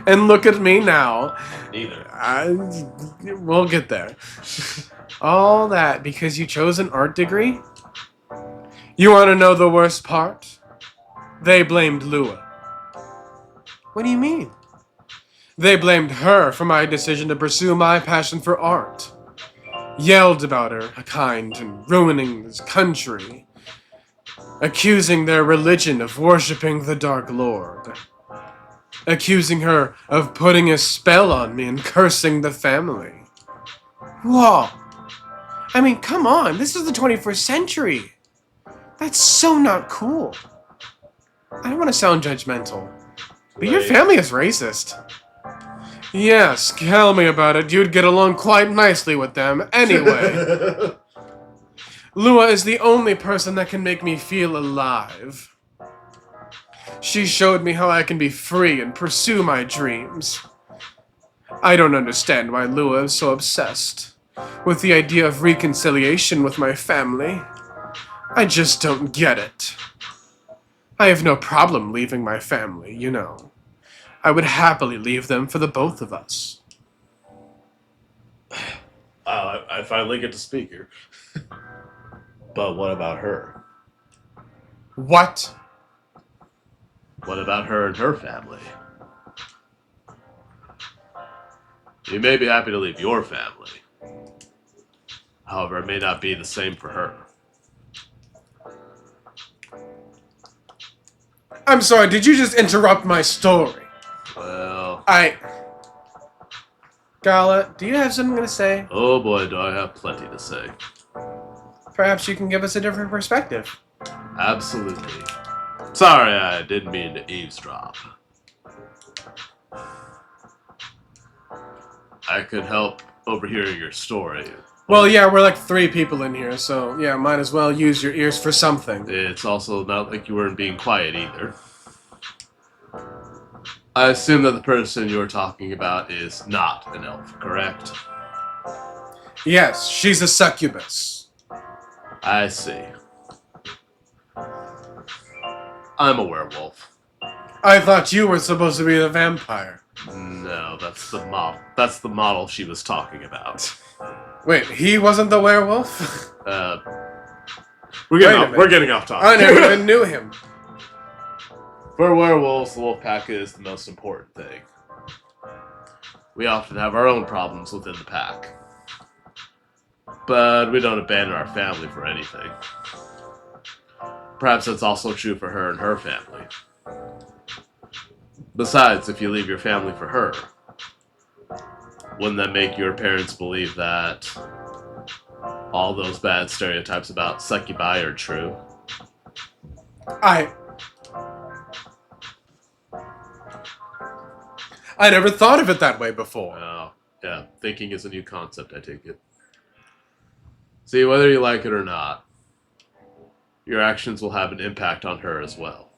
And look at me now. Neither. We'll get there. All that because you chose an art degree? You want to know the worst part? They blamed Lua. What do you mean? They blamed her for my decision to pursue my passion for art. Yelled about her, a kind, and ruining this country. Accusing their religion of worshipping the Dark Lord. Accusing her of putting a spell on me and cursing the family. Whoa. I mean, come on, this is the 21st century. That's so not cool. I don't want to sound judgmental, but your Right. family is racist. Yes, tell me about it. You'd get along quite nicely with them. Anyway, Lua is the only person that can make me feel alive. She showed me how I can be free and pursue my dreams. I don't understand why Lua is so obsessed with the idea of reconciliation with my family. I just don't get it. I have no problem leaving my family, you know. I would happily leave them for the both of us. I finally get to speak here. But what about her? What? What about her and her family? You may be happy to leave your family. However, it may not be the same for her. I'm sorry, did you just interrupt my story? Well, Gala, do you have something to say? oh boy, do I have plenty to say. Perhaps you can give us a different perspective. Absolutely. Sorry, I didn't mean to eavesdrop. I could help overhearing your story. Well, yeah, we're like 3 people in here, so yeah, might as well use your ears for something. It's also not like you weren't being quiet either. I assume that the person you're talking about is not an elf, correct? Yes, she's a succubus. I see. I'm a werewolf. I thought you were supposed to be the vampire. No, that's the model. That's the model she was talking about. Wait, he wasn't the werewolf? We're Wait a minute. getting off topic. I never even knew him. For werewolves, the wolf pack is the most important thing. We often have our own problems within the pack. But we don't abandon our family for anything. Perhaps that's also true for her and her family. Besides, if you leave your family for her, wouldn't that make your parents believe that all those bad stereotypes about succubi are true? I never thought of it that way before. Oh, yeah. Thinking is a new concept, I take it. See, whether you like it or not, your actions will have an impact on her as well.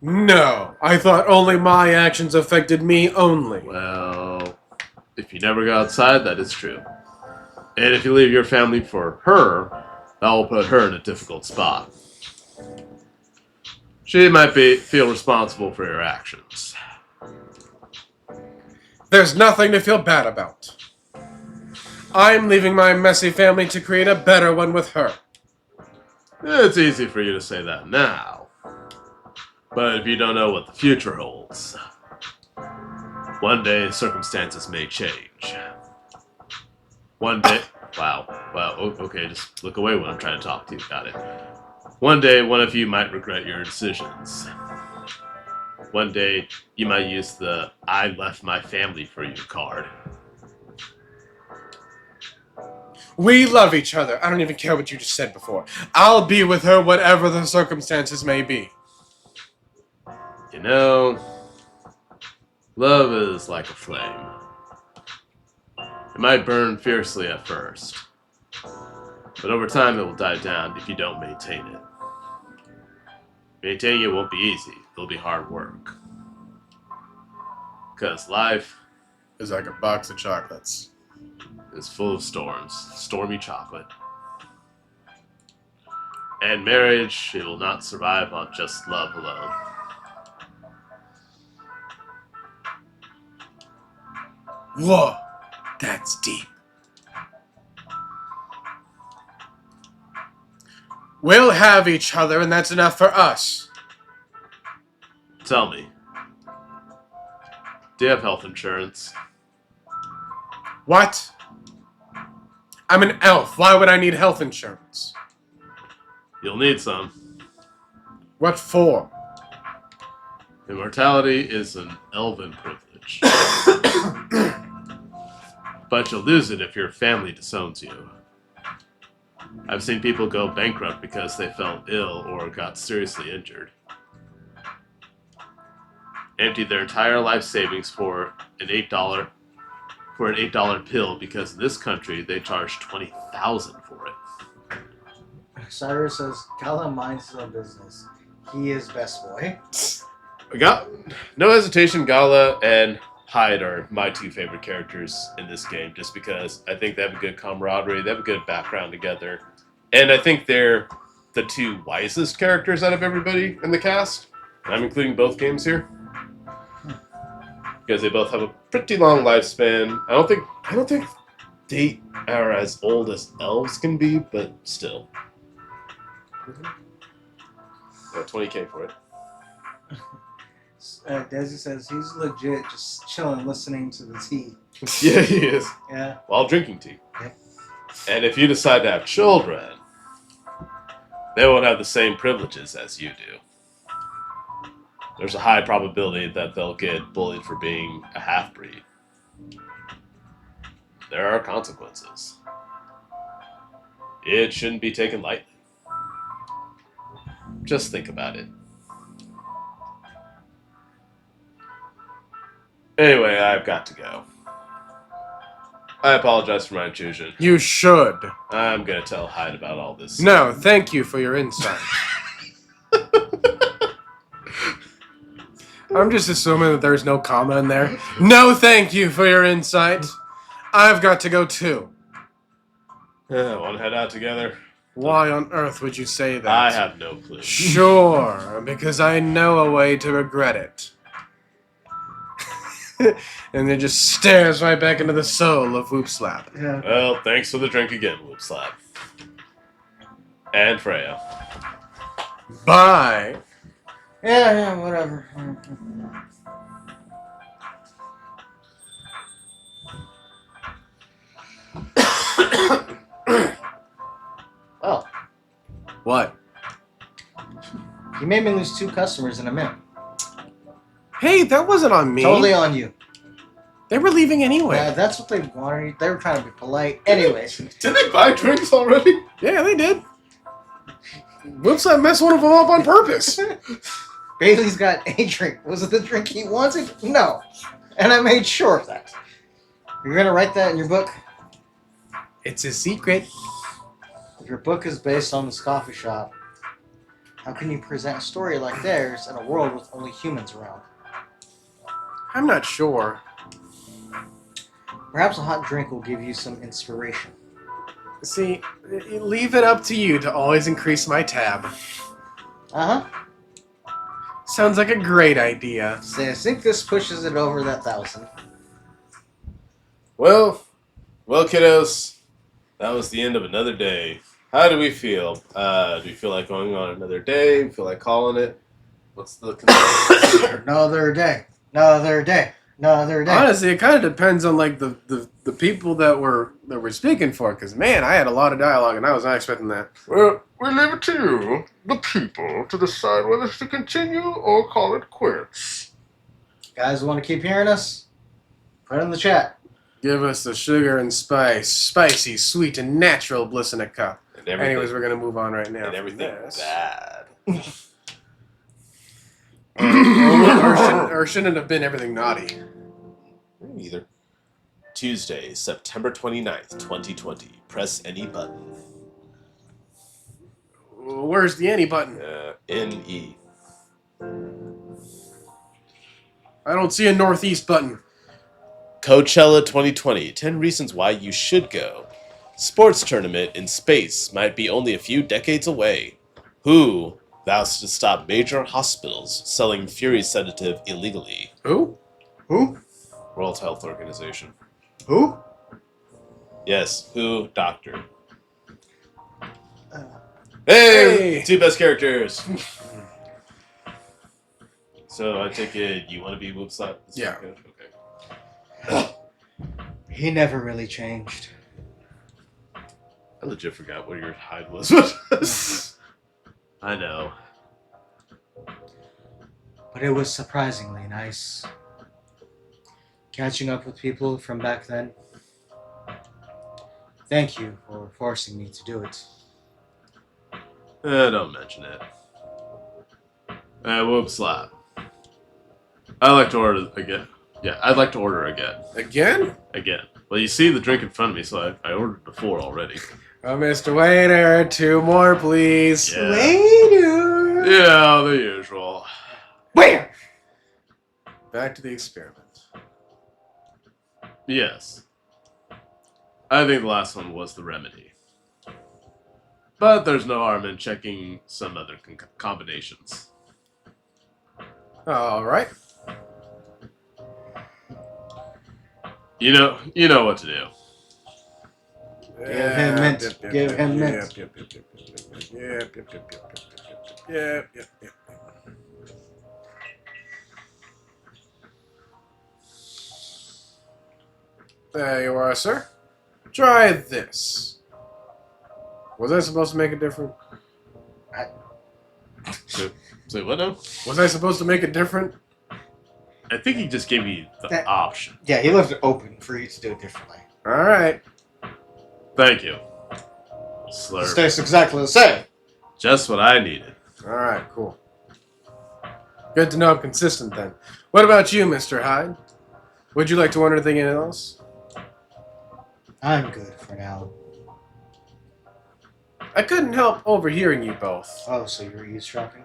No, I thought only my actions affected me only. Well, if you never go outside, that is true. And if you leave your family for her, that will put her in a difficult spot. She might feel responsible for your actions. There's nothing to feel bad about. I'm leaving my messy family to create a better one with her. It's easy for you to say that now. But if you don't know what the future holds, one day circumstances may change. One day... Wow, okay, just look away when I'm trying to talk to you. Got it. One day, one of you might regret your decisions. One day, you might use the I left my family for you card. We love each other. I don't even care what you just said before. I'll be with her whatever the circumstances may be. You know, love is like a flame. It might burn fiercely at first, but over time it will die down if you don't maintain it. Maintaining it won't be easy. It'll be hard work. Because life It's like a box of chocolates. is full of storms, stormy chocolate. And marriage, it will not survive on just love alone. Whoa, that's deep. We'll have each other, and that's enough for us. Tell me, do you have health insurance? What? I'm an elf. Why would I need health insurance? You'll need some. What for? Immortality is an elven privilege. But you'll lose it if your family disowns you. I've seen people go bankrupt because they fell ill or got seriously injured. Emptied their entire life savings for an $8 pill because in this country they charge $20,000 for it. Cyrus says, Gala minds his own business. He is best boy. No hesitation, Gala and Hyde are my two favorite characters in this game, just because I think they have a good camaraderie, they have a good background together, and I think they're the two wisest characters out of everybody in the cast. I'm including both games here because they both have a pretty long lifespan. I don't think they are as old as elves can be, but still. Yeah, $20K for it. Desi says he's legit just chilling, listening to the tea. Yeah, he is. Yeah. While drinking tea. Yep. And if you decide to have children, they won't have the same privileges as you do. There's a high probability that they'll get bullied for being a half-breed. There are consequences. It shouldn't be taken lightly. Just think about it. Anyway, I've got to go. I apologize for my intrusion. You should. I'm gonna tell Hyde about all this. No, thank you for your insight. I'm just assuming that there's no comma in there. No, thank you for your insight. I've got to go too. Want to head out together? Why on earth would you say that? I have no clue. Sure, because I know a way to regret it. And then just stares right back into the soul of Whoopslap. Yeah. Well, thanks for the drink again, Whoopslap. And Freya. Bye. Yeah, whatever. Well, What? you made me lose 2 customers in a minute. Hey, that wasn't on me. Totally on you. They were leaving anyway. That's what they wanted. They were trying to be polite. Anyways. Did they buy drinks already? Yeah, they did. Whoopslap messed one of them up on purpose. Bailey's got a drink. Was it the drink he wanted? No. And I made sure of that. You're going to write that in your book? It's a secret. If your book is based on this coffee shop, How can you present a story like theirs in a world with only humans around? I'm not sure. Perhaps a hot drink will give you some inspiration. See, leave it up to you to always increase my tab. Uh-huh. Sounds like a great idea. So I think this pushes it over that 1,000. Well, kiddos, that was the end of another day. How do we feel? Do we feel like going on another day? Feel like calling it? What's the consensus here? Another day. Another day. Another day. Honestly, it kind of depends on like the people that we're speaking for. Because man, I had a lot of dialogue and I was not expecting that. Well, we leave it to you, the people, to decide whether to continue or call it quits. Guys want to keep hearing us? Put it in the chat. Give us the sugar and spice, spicy, sweet, and natural bliss in a cup. And everything, Anyways, we're gonna move on right now. and everything from this. bad. or shouldn't have been everything naughty. Either. Tuesday, September 29th, 2020. Press any button. Where's the any button? NE. I don't see a northeast button. Coachella 2020. 10 reasons why you should go. Sports tournament in space might be only a few decades away. Who vows to stop major hospitals selling Fury sedative illegally? Who? Who? World Health Organization. Who? Yes, who? Doctor. Uh, Hey! Hey! Two best characters. So I take it you want to be Whoop Slap? Yeah. Okay. He never really changed. I legit forgot what your hide was. I know. But it was surprisingly nice. Catching up with people from back then. Thank you for forcing me to do it. Don't mention it. Whoop Slap. I'd like to order again. Yeah, I'd like to order again. Again? Again. Well, you see the drink in front of me, so I ordered before already. Oh, Mr. Waiter, 2 more, please. Yeah. Waiter! Yeah, the usual. Waiter! Back to the experiment. Yes. I think the last one was the remedy. But there's no harm in checking some other combinations. All right. You know what to do. Give him mint. Give him mint. Yep. There you are, sir. Try this. Was I supposed to make it different? Say what now? Was I supposed to make it different? I think he just gave me the That- option. Yeah, he left it open for you to do it differently. All right. Thank you. It Slurp. tastes exactly the same. Just what I needed. All right, cool. Good to know I'm consistent then. What about you, Mr. Hyde? Would you like to order anything else? I'm good for now. I couldn't help overhearing you both. Oh, so you're eavesdropping?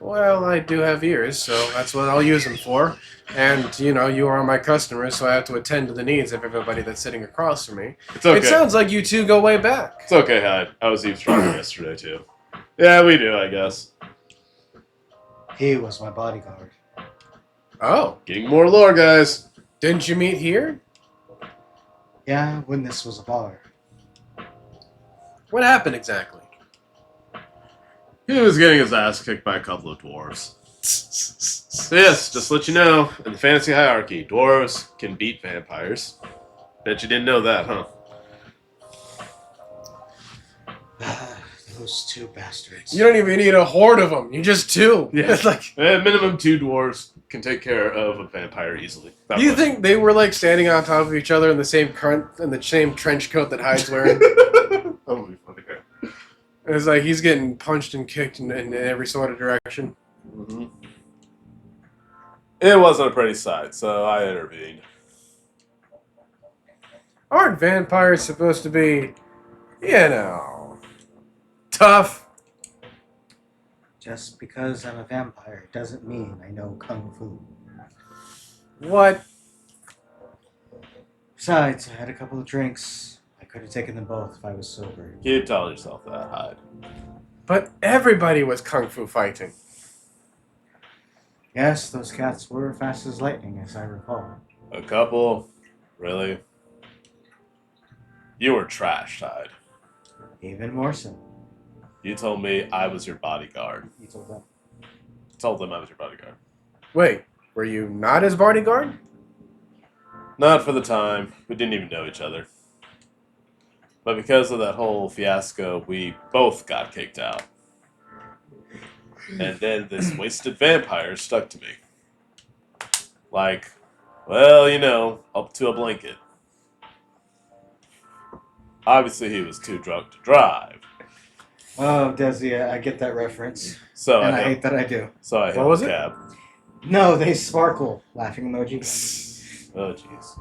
Well, I do have ears, so that's what I'll use them for. And, you are my customers, so I have to attend to the needs of everybody that's sitting across from me. It's okay. It sounds like you two go way back. It's okay, Hyde. I was eavesdropping yesterday, too. Yeah, we do, I guess. He was my bodyguard. Oh, Getting more lore, guys. didn't you meet here? Yeah, when this was a bar. What happened exactly? He was getting his ass kicked by a couple of dwarves. So yes, just to let you know, in the fantasy hierarchy, dwarves can beat vampires. Bet you didn't know that, huh? Those two bastards. You don't even need a horde of them. You just two. Yeah. It's like, At minimum, 2 dwarves can take care of a vampire easily. That do you much. think they were like standing on top of each other in the same trench coat that Hyde's wearing? That would be funny. It's like he's getting punched and kicked in every sort of direction. Mm-hmm. It wasn't a pretty sight, so I intervened. Aren't vampires supposed to be, tough? Just because I'm a vampire doesn't mean I know kung fu. What? Besides, I had a couple of drinks. I could have taken them both if I was sober. Keep telling yourself that, Hyde. But everybody was kung fu fighting. Yes, those cats were fast as lightning, as I recall. A couple? Really? You were trashed, Hyde. Even more so. You told me I was your bodyguard. You told them. Told them I was your bodyguard. Wait, were you not his bodyguard? Not for the time. We didn't even know each other. But because of that whole fiasco, we both got kicked out. And then this wasted vampire stuck to me. Like, well, you know, up to a blanket. Obviously, he was too drunk to drive. Oh, Desi, I get that reference. So And I I hit, hate that I do. so I hit What was the it? cab. No, they sparkle. Laughing emoji. Oh, jeez.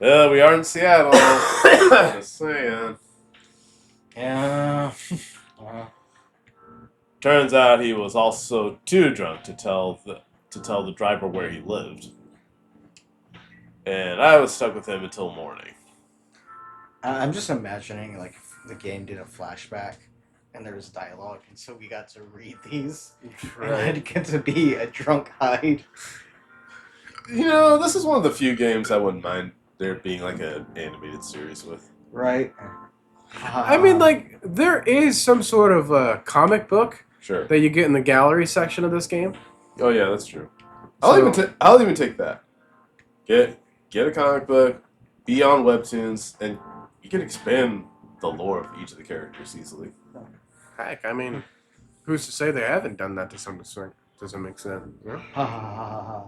Well, we are in Seattle. Just saying. Yeah. Turns out he was also too drunk to tell the driver where he lived. And I was stuck with him until morning. I'm just imagining, like, if the game did a flashback and there was dialogue, and so we got to read these. And I'd get to be a drunk Hyde. You know, this is one of the few games I wouldn't mind there being like an animated series with. Right? I mean, like, there is some sort of comic book Sure. that you get in the gallery section of this game. Oh yeah, that's true. So- I'll even take that. Get a comic book, be on webtoons, and you can expand the lore of each of the characters easily. Heck, I mean, who's to say they haven't done that to some extent? Doesn't make sense. Yeah? Ha ha ha ha ha.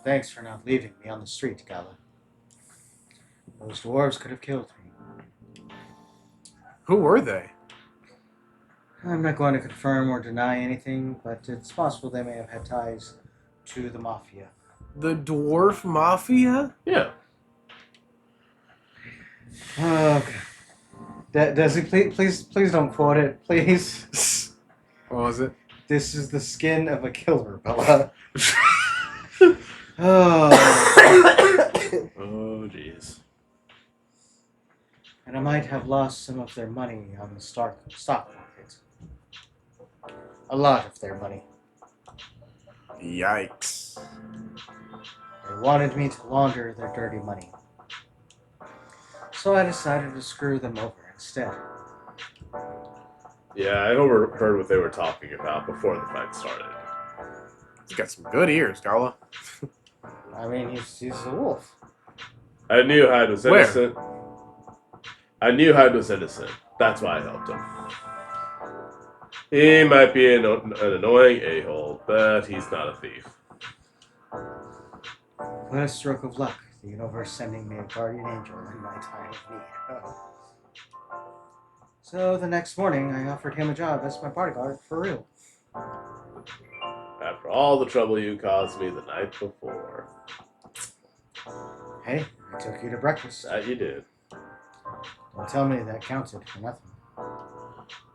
Thanks for not leaving me on the street, Gala. Those dwarves could have killed me. Who were they? I'm not going to confirm or deny anything, but it's possible they may have had ties to the Mafia. The dwarf mafia? Yeah. Okay. Desi, please don't quote it, please. What was it? This is the skin of a killer, Bella. Oh. Oh jeez. And I might have lost some of their money on the stock market. A lot of their money. Yikes. They wanted me to launder their dirty money. So I decided to screw them over instead. Yeah, I overheard what they were talking about before the fight started. He's got some good ears, Gala. I mean, he's a wolf. I knew Hyde was Where? innocent. I knew Hyde was innocent. That's why I helped him. He might be an annoying a-hole, but he's not a thief. What a stroke of luck. The universe sending me a guardian angel in my time of need. Oh. So the next morning, I offered him a job as my bodyguard for real. After all the trouble you caused me the night before. Hey, I took you to breakfast. That you did. Don't tell me that counted for nothing.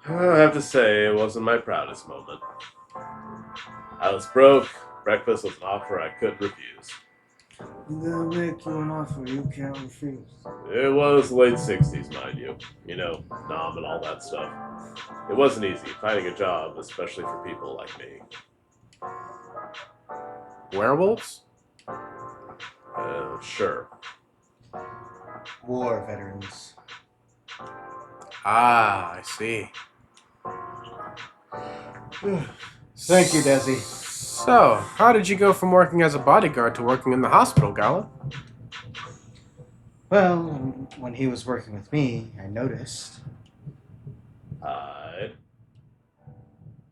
I have to say, it wasn't my proudest moment. I was broke. Breakfast was an offer I couldn't refuse. They'll make you an offer you can't refuse. It was late 60s, mind you. You know, Nom and all that stuff. It wasn't easy finding a job, especially for people like me. Werewolves? Sure. War veterans. Ah, I see. Thank you, Desi. So, how did you go from working as a bodyguard to working in the hospital, Gala? Well, when he was working with me, I noticed.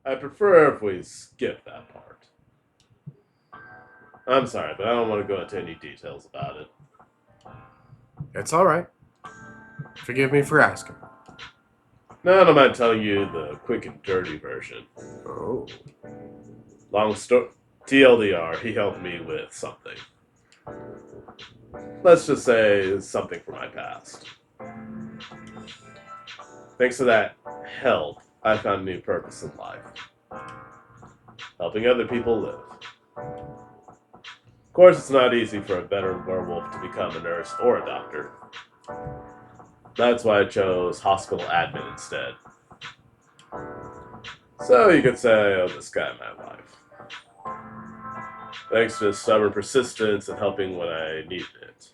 I prefer if we skip that part. I'm sorry, but I don't want to go into any details about it. It's alright. Forgive me for asking. No, I don't mind telling you the quick and dirty version. Oh. Long story. TLDR, he helped me with something. Let's just say something from my past. Thanks to that help, I found a new purpose in life. Helping other people live. Of course, it's not easy for a veteran werewolf to become a nurse or a doctor. That's why I chose hospital admin instead. So you could say I owe this guy my life. Thanks to his stubborn persistence and helping when I needed it.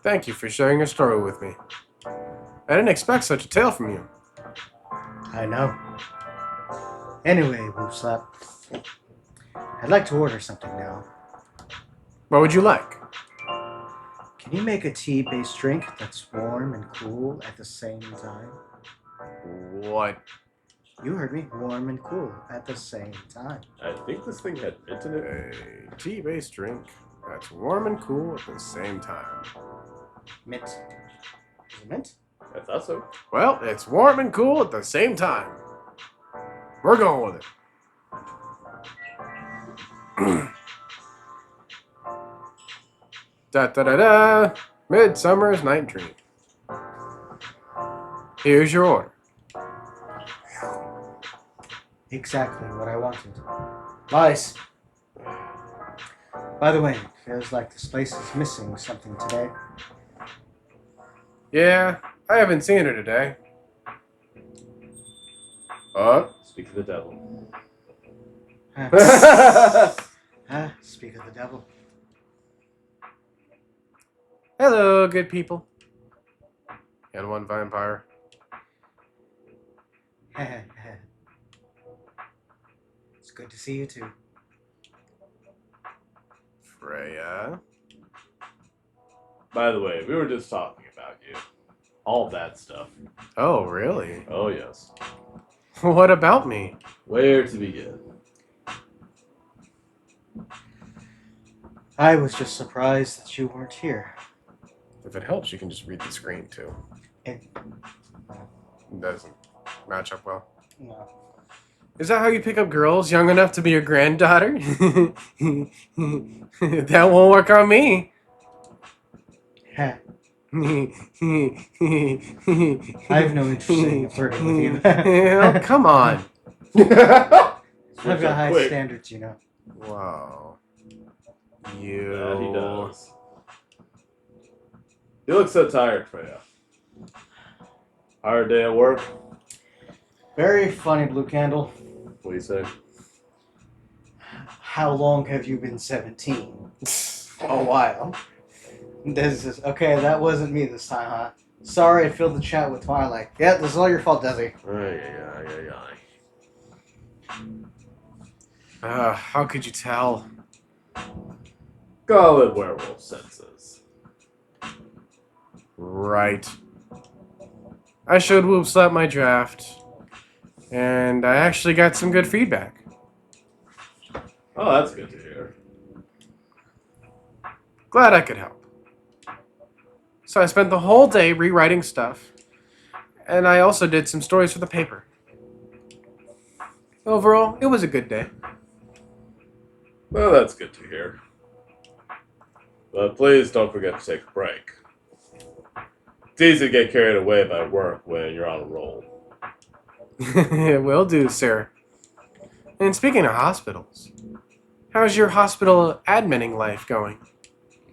Thank you for sharing your story with me. I didn't expect such a tale from you. I know. Anyway, Woopslap, I'd like to order something now. What would you like? Can you make a tea-based drink that's warm and cool at the same time? What? You heard me. Warm and cool at the same time. I think this thing had mint in it. A tea-based drink that's warm and cool at the same time. Mint. Is it mint? I thought so. Well, it's warm and cool at the same time. We're going with it. Da da da da. Midsummer's Night Dream. Here's your order. Exactly what I wanted. Nice. By the way, it feels like this place is missing something today. Yeah, I haven't seen her today. Speak of the devil. Speak of the devil. Hello, good people. And one vampire. It's good to see you too. Freya. By the way, we were just talking about you. All that stuff. Oh, really? Oh, yes. What about me? Where to begin? I was just surprised that you weren't here. If it helps, you can just read the screen too. It, It doesn't match up well. no. Is that how you pick up girls young enough to be your granddaughter? That won't work on me. I have no interest in flirting with you. Oh, come on. I've got Switch up high quick. standards, you know. Wow. Yeah, he You. does. You look so tired, Freya. Hard day at work? Very funny, Blue Candle. What do you say? How long have you been 17? A while. This is okay. That wasn't me this time, huh? Sorry, I filled the chat with Twilight. Yeah, this is all your fault, Desi. How could you tell? Call it werewolf senses. Right. I showed Woopslap my draft, and I actually got some good feedback. Oh, that's good to hear. Glad I could help. So I spent the whole day rewriting stuff, and I also did some stories for the paper. Overall, it was a good day. Well, that's good to hear. But please don't forget to take a break. It's easy to get carried away by work when you're on a roll. Will do, sir. And speaking of hospitals, how's your hospital adminning life going?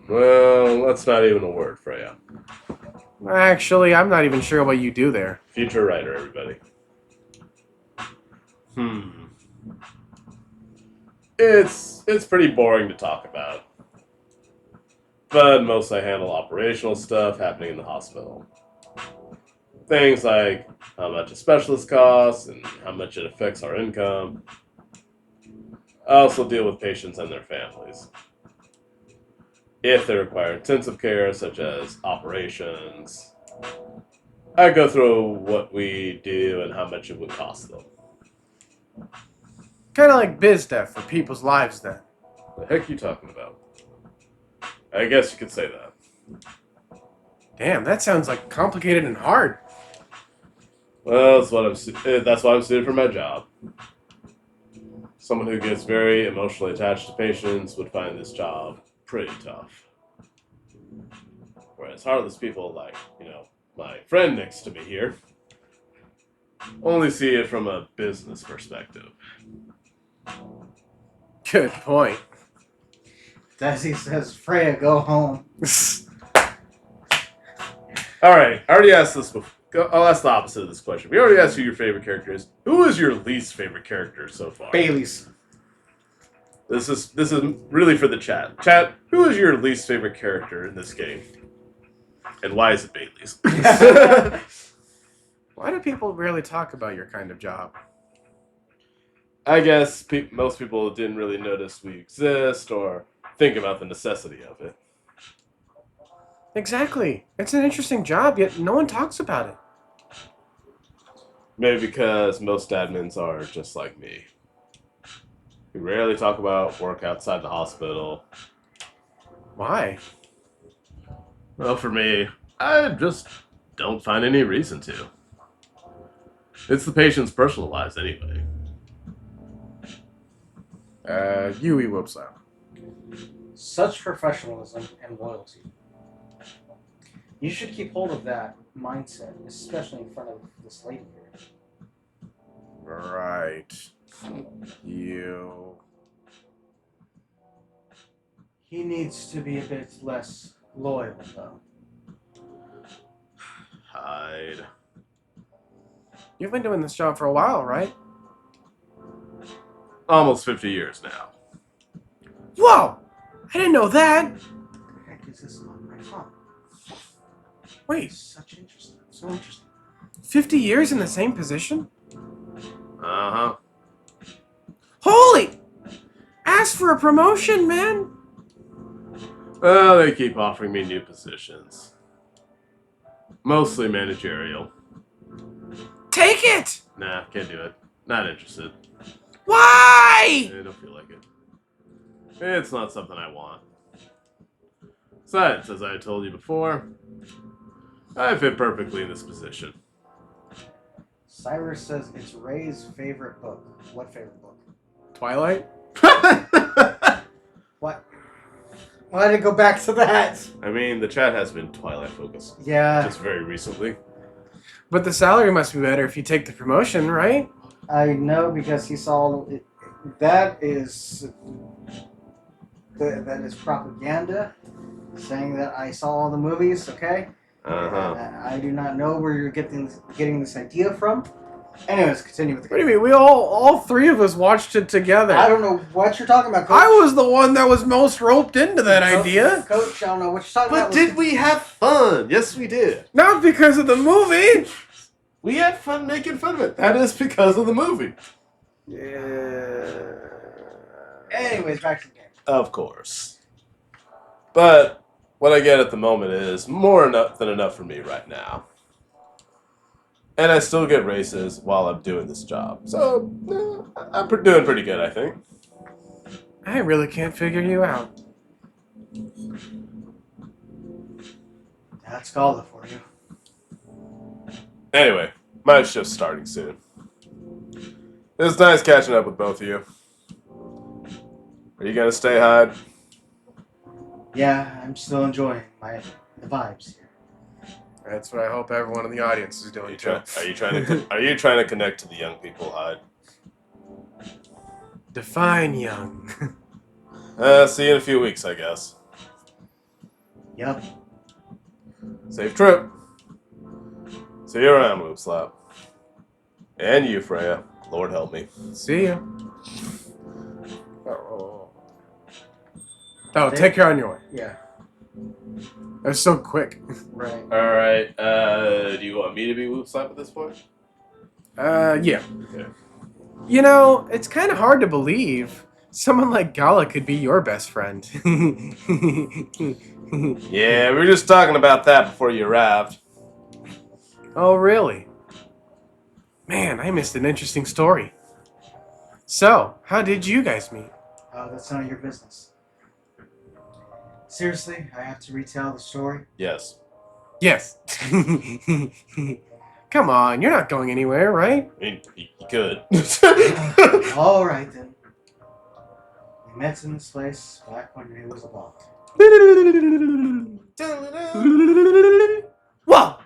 Well, that's not even a word, Freya. Actually, I'm not even sure what you do there. Future writer, everybody. It's pretty boring to talk about. But mostly I handle operational stuff happening in the hospital. Things like how much a specialist costs and how much it affects our income. I also deal with patients and their families. If they require intensive care, such as operations, I go through what we do and how much it would cost them. Kind of like biz dev for people's lives, then. The heck you talking about? I guess you could say that. Damn, that sounds like complicated and hard. Well, that's why I'm suited for my job. Someone who gets very emotionally attached to patients would find this job pretty tough. Whereas heartless people like, my friend next to me here, only see it from a business perspective. Good point. Desi says, Freya, go home. All right, I already asked this before. I'll ask the opposite of this question. We already asked who your favorite character is. Who is your least favorite character so far? Bailey's. This is really for the chat. Chat, who is your least favorite character in this game? And why is it Bailey's? Why do people rarely talk about your kind of job? I guess most people didn't really notice we exist or think about the necessity of it. Exactly. It's an interesting job, yet no one talks about it. Maybe because most admins are just like me. We rarely talk about work outside the hospital. Why? Well, for me, I just don't find any reason to. It's the patient's personal lives anyway. Yui whoops out. Such professionalism and loyalty. You should keep hold of that mindset, especially in front of this lady here. Right. You. He needs to be a bit less loyal, though. Hide. You've been doing this job for a while, right? Almost 50 years now. Whoa! I didn't know that! What the heck is this on my phone? Wait, So interesting. 50 years in the same position? Uh-huh. Holy! Ask for a promotion, man! Well, they keep offering me new positions. Mostly managerial. Take it! Nah, can't do it. Not interested. Why? I don't feel like it. It's not something I want. Besides, as I told you before, I fit perfectly in this position. Cyrus says it's Ray's favorite book. What favorite book? Twilight? What? Why did it go back to that? I mean, the chat has been Twilight focused Yeah, just very recently. But the salary must be better if you take the promotion, right? I know because he saw it. That is propaganda, saying that I saw all the movies. Okay, I do not know where you're getting this idea from. Anyways, continue with the. What do you mean? We all three of us watched it together. I don't know what you're talking about, Coach. I was the one that was most roped into that idea. Coach. I don't know what you're talking But about. did we have fun? Yes, we did. Not because of the movie. We had fun making fun of it. That is because of the movie. Yeah. Anyways, back to the game. Of course. But what I get at the moment is more than enough for me right now. And I still get raises while I'm doing this job. So, I'm doing pretty good, I think. I really can't figure you out. That's Gala for you. Anyway, my shift's starting soon. It's nice catching up with both of you. Are you gonna stay hide? Yeah, I'm still enjoying the vibes here. That's what I hope everyone in the audience is doing too. Are you trying to connect to the young people, Hyde? Define young. See you in a few weeks, I guess. Yep. Safe trip. See you around, Whoop Slap. And you, Freya. Lord help me. See ya. Oh, take care on your way. Yeah. That was so quick. Right. Alright, do you want me to be Whoop Slap at this point? Yeah. Okay. You know, it's kind of hard to believe someone like Gala could be your best friend. Yeah, we were just talking about that before you arrived. Oh, really? Man, I missed an interesting story. So, how did you guys meet? Oh, that's none of your business. Seriously, I have to retell the story? Yes. Yes. Come on, you're not going anywhere, right? I mean, you could. Alright then. We met in this place back when it was a ball. Whoa!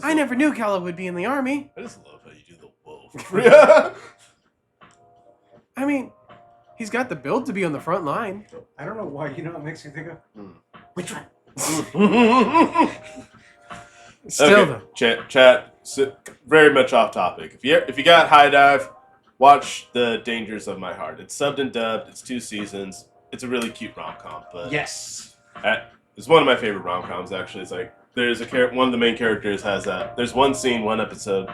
I never knew Gala would be in the army. I just love how you do the wolf. I mean, he's got the build to be on the front line. I don't know why. You know, it makes me think of which one? Still, Okay, chat. Very much off topic. If you got High Dive, watch The Dangers of My Heart. It's subbed and dubbed. It's 2 seasons. It's a really cute rom-com. But Yes. it's one of my favorite rom-coms. Actually, it's like there's one of the main characters has a. There's one scene, one episode.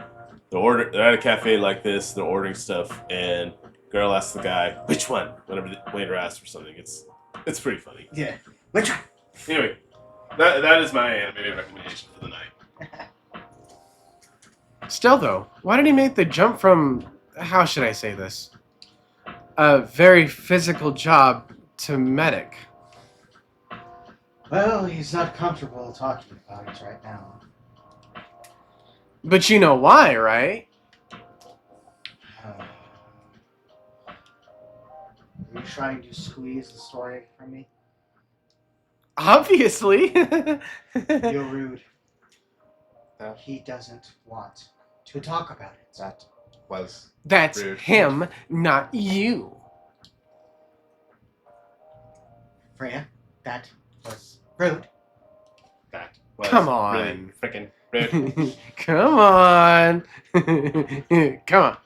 They're at a cafe like this. They're ordering stuff, and girl asks the guy which one. Whenever the waiter asks for something, it's pretty funny. Yeah. Which one? Anyway, that is my animated recommendation for the night. Still though, why did he make the jump from, how should I say this, a very physical job to medic? Well, he's not comfortable talking about it right now. But you know why, right? Are you trying to squeeze the story from me? Obviously. You're rude. Yeah. He doesn't want to talk about it. That was That's rude. him, not you. Freya, that was rude. That was Come on. really freaking rude. Come on. Come on.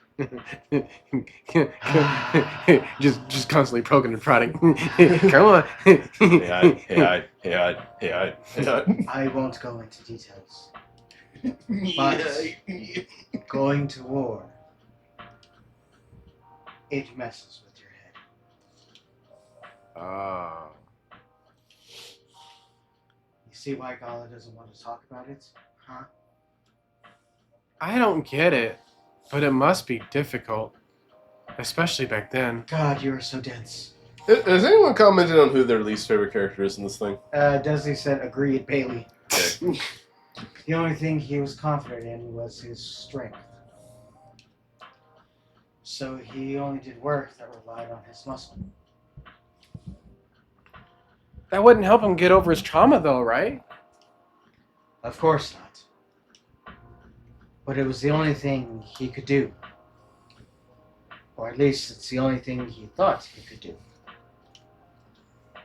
just constantly poking and prodding. Come on. Hey, I. I won't go into details. But going to war, it messes with your head. Oh. You see why Gala doesn't want to talk about it? Huh? I don't get it, but it must be difficult, especially back then. God, you are so dense. Has anyone commented on who their least favorite character is in this thing? Desi said, agreed, Bailey. Okay. The only thing he was confident in was his strength. So he only did work that relied on his muscle. That wouldn't help him get over his trauma, though, right? Of course not. But it was the only thing he could do. Or at least it's the only thing he thought he could do.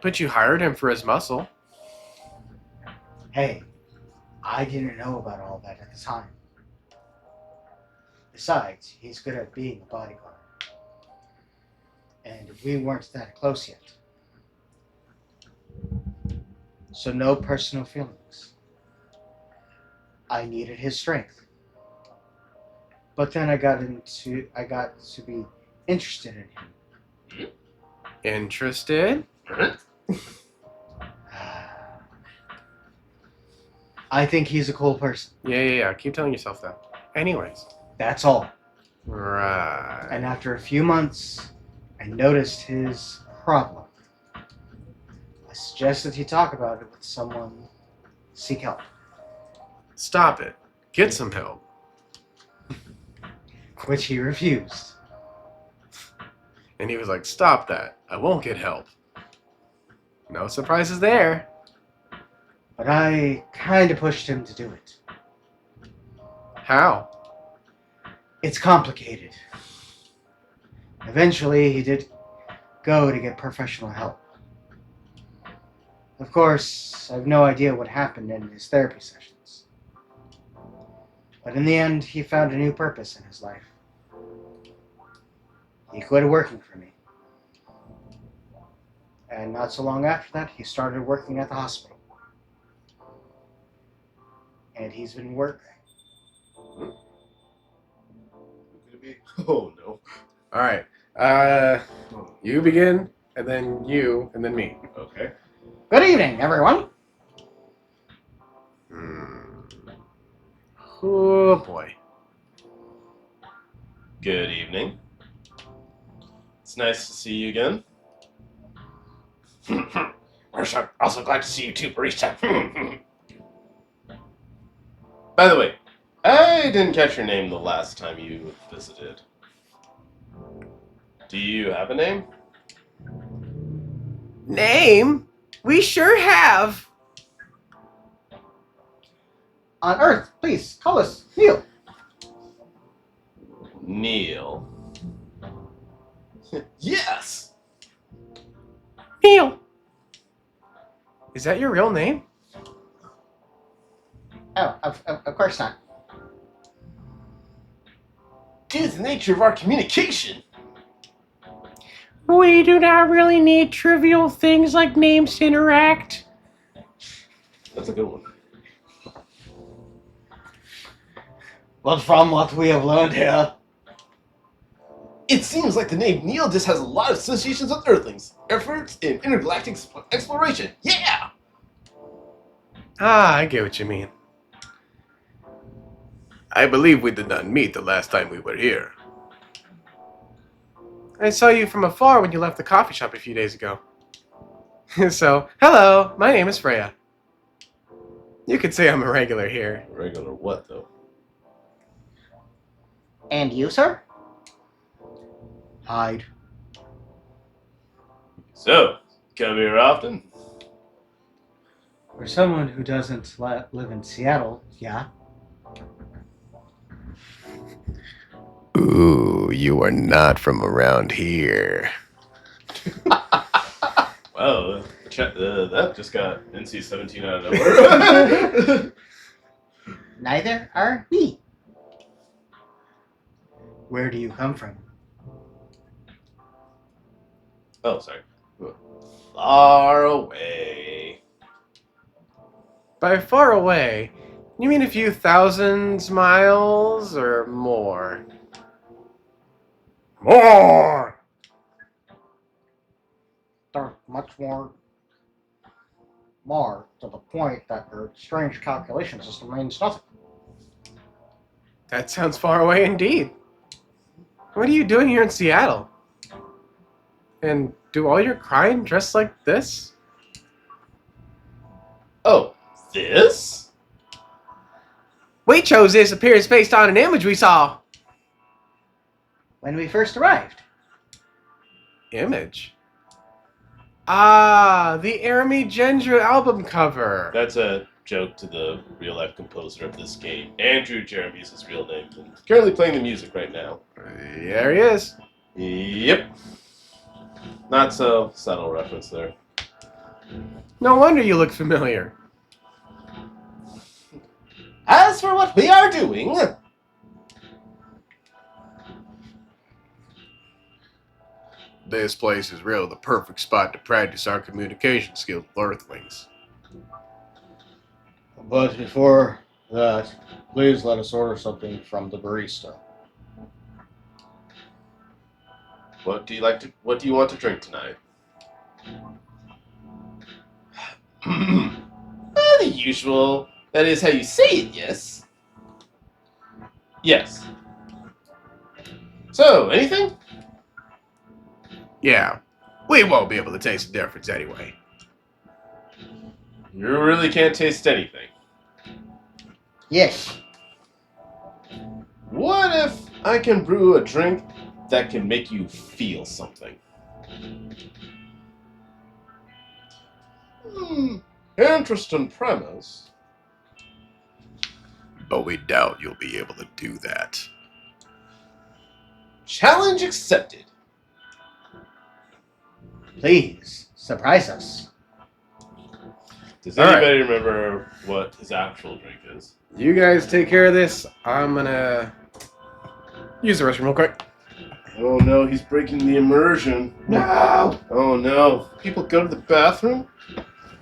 But you hired him for his muscle. Hey, I didn't know about all that at the time. Besides, he's good at being a bodyguard. And we weren't that close yet. So no personal feelings. I needed his strength. But then I got to be interested in him. Interested? I think he's a cool person. Yeah. Keep telling yourself that. Anyways. That's all. Right. And after a few months, I noticed his problem. I suggested he talk about it with someone, seek help. Stop it. Get some help. Which he refused. And he was like, stop that. I won't get help. No surprises there. But I kind of pushed him to do it. How? It's complicated. Eventually, he did go to get professional help. Of course, I have no idea what happened in his therapy sessions. But in the end, he found a new purpose in his life. He quit working for me. And not so long after that, he started working at the hospital. And he's been working. Oh no. All right. You begin, and then you, and then me. Okay. Good evening, everyone. Oh boy. Good evening. It's nice to see you again. We're also glad to see you too, barista. By the way, I didn't catch your name the last time you visited. Do you have a name? Name? We sure have. on Earth. Please, call us Neil. Neil. Yes! Neil! Is that your real name? Oh, of course not. Due to the nature of our communication. We do not really need trivial things like names to interact. That's a good one. But from what we have learned here, It seems like the name Neil just has a lot of associations with Earthlings. Efforts in intergalactic exploration. Yeah! Ah, I get what you mean. I believe we did not meet the last time we were here. I saw you from afar when you left the coffee shop a few days ago. So, hello, my name is Freya. You could say I'm a regular here. Regular what, though? and you, sir? Hide. So, come here often? For someone who doesn't live in Seattle, yeah. Ooh, you are not from around here. Wow, that just got NC-17 out of nowhere. Neither are we. Where do you come from? Oh, sorry. Far away. By far away, you mean a few thousands miles or more? More! They're much more to the point that your strange calculation system means nothing. That sounds far away indeed. What are you doing here in Seattle? And do all your crime dress like this? Oh, this? We chose this appearance based on an image we saw. When we first arrived. Image? Ah, the Arami Gendra album cover. That's a joke to the real-life composer of this game. Andrew Jeremy is his real name. And currently playing the music right now. There he is. Yep. Not so subtle reference there. No wonder you look familiar. As for what we are doing... This place is really the perfect spot to practice our communication skills with Earthlings. But before that, please let us order something from the barista. What do you want to drink tonight? The usual. That is how you say it, yes? Yes. So, anything? Yeah, we won't be able to taste the difference anyway. You really can't taste anything. Yes. What if I can brew a drink that can make you feel something? Interesting premise. But we doubt you'll be able to do that. Challenge accepted. Please, surprise us. Does All right. anybody remember what his actual drink is? You guys take care of this. I'm gonna use the restroom real quick. Oh no, he's breaking the immersion. No! Oh no. People go to the bathroom?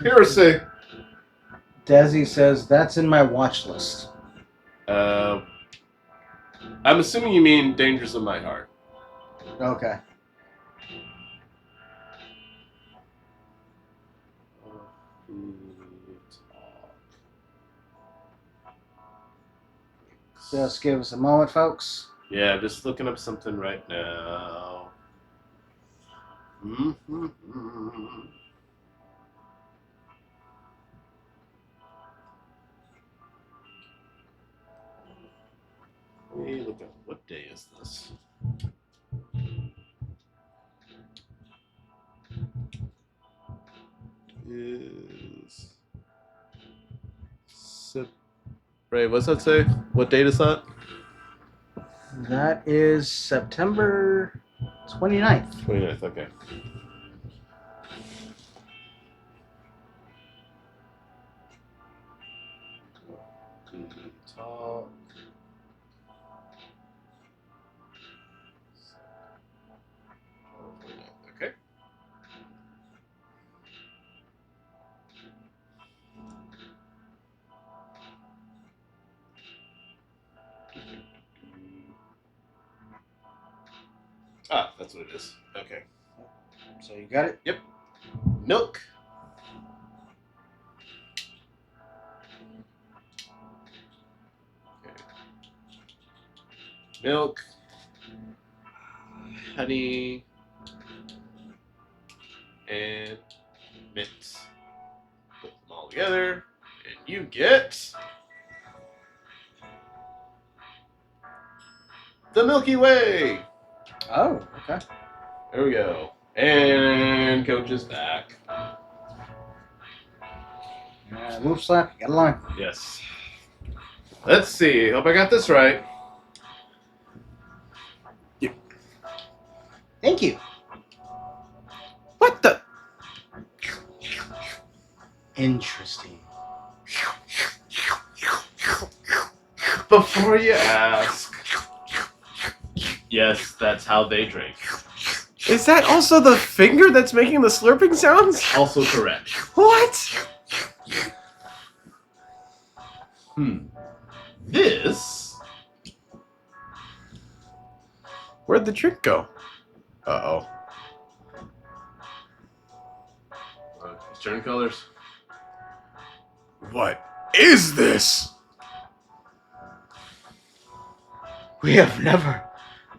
Heresy. Desi says that's in my watch list. I'm assuming you mean Dangers of My Heart. Okay. Just give us a moment, folks. Yeah, I'm just looking up something right now. Let me look up, what day is this? Is Ray, what's that say? What date is that? That is September 29th. 29th, okay. Talk. Okay. Ah, that's what it is. Okay. So you got it? Milk. Okay. Milk. Honey. And mint. Put them all together. And you get the Milky Way. Oh, okay. There we go. And Coach is back. Move slap, got a line. Yes. Let's see. Hope I got this right. Thank you. What the? Interesting. Before you ask. Yes, that's how they drink. Is that also the finger that's making the slurping sounds? Also correct. What? This. Where'd the trick go? Uh-oh. It's turn colors. What is this? We have never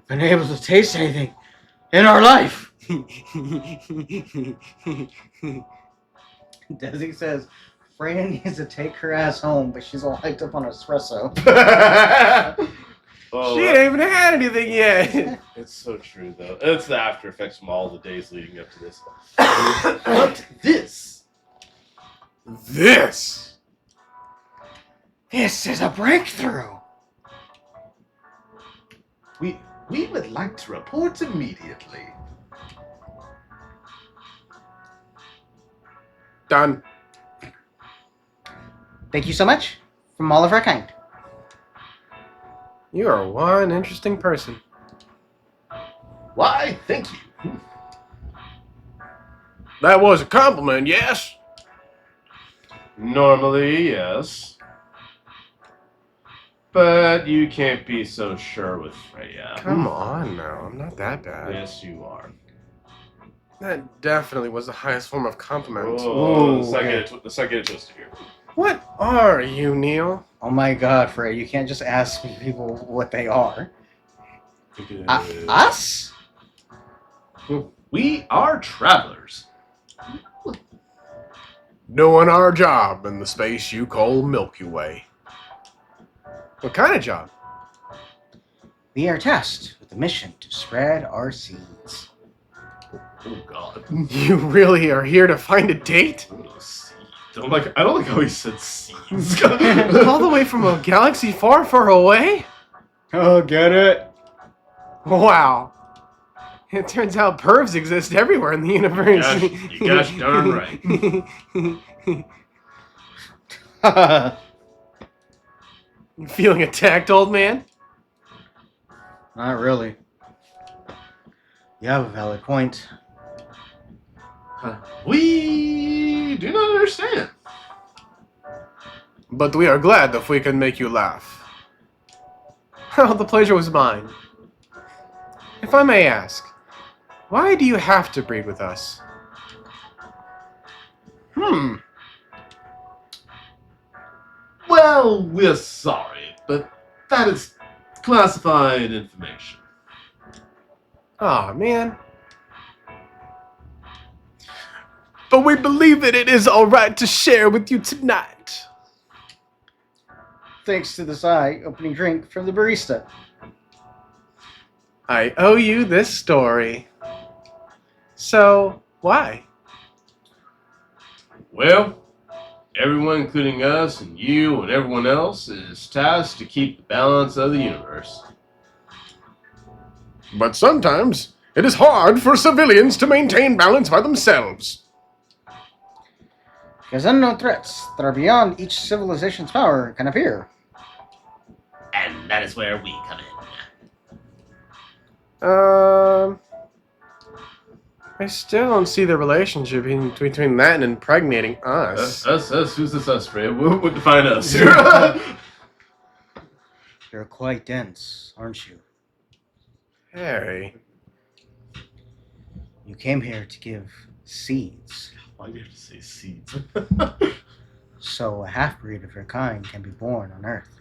been able to taste anything in our life. Desi says, Fran needs to take her ass home, but she's all hyped up on espresso. Oh, She ain't even had anything yet. it's so true, though. It's the after effects from all the days leading up to this. But this. This. This is a breakthrough. We would like to report immediately. Done. Thank you so much from all of our kind. You are one interesting person. Why, thank you. That was a compliment, yes? Normally, yes. But you can't be so sure with Freya. Come on now, I'm not that bad. Yes, you are. That definitely was the highest form of compliment. Oh, Ooh, let's not get it twisted here. What are you, Neil? Oh my god, Frey, you can't just ask people what they are. Us? We are travelers. Doing our job in the space you call Milky Way. What kind of job? We are tasked with the mission to spread our seeds. Oh God. You really are here to find a date? I don't like how he said seeds. All the way from a galaxy far, far away? Oh, get it? Wow. It turns out pervs exist everywhere in the universe. You gosh darn right. You feeling attacked, old man? Not really. You have a valid point. We do not understand. But we are glad if we can make you laugh. Oh, the pleasure was mine. If I may ask, why do you have to breed with us? Well, we're sorry, but that is classified information. Aw, man. But we believe that it is alright to share with you tonight. Thanks to this eye-opening drink from the barista. I owe you this story. So, why? Well, Everyone, including us and you and everyone else, is tasked to keep the balance of the universe. But sometimes it is hard for civilians to maintain balance by themselves. Because unknown threats that are beyond each civilization's power can appear. And that is where we come in. I still don't see the relationship between that and impregnating us. Us? Who's this us, Fred? What would define us? You're quite dense, aren't you? Harry. You came here to give seeds, Why do you have to say seeds? so a half-breed of your kind can be born on Earth.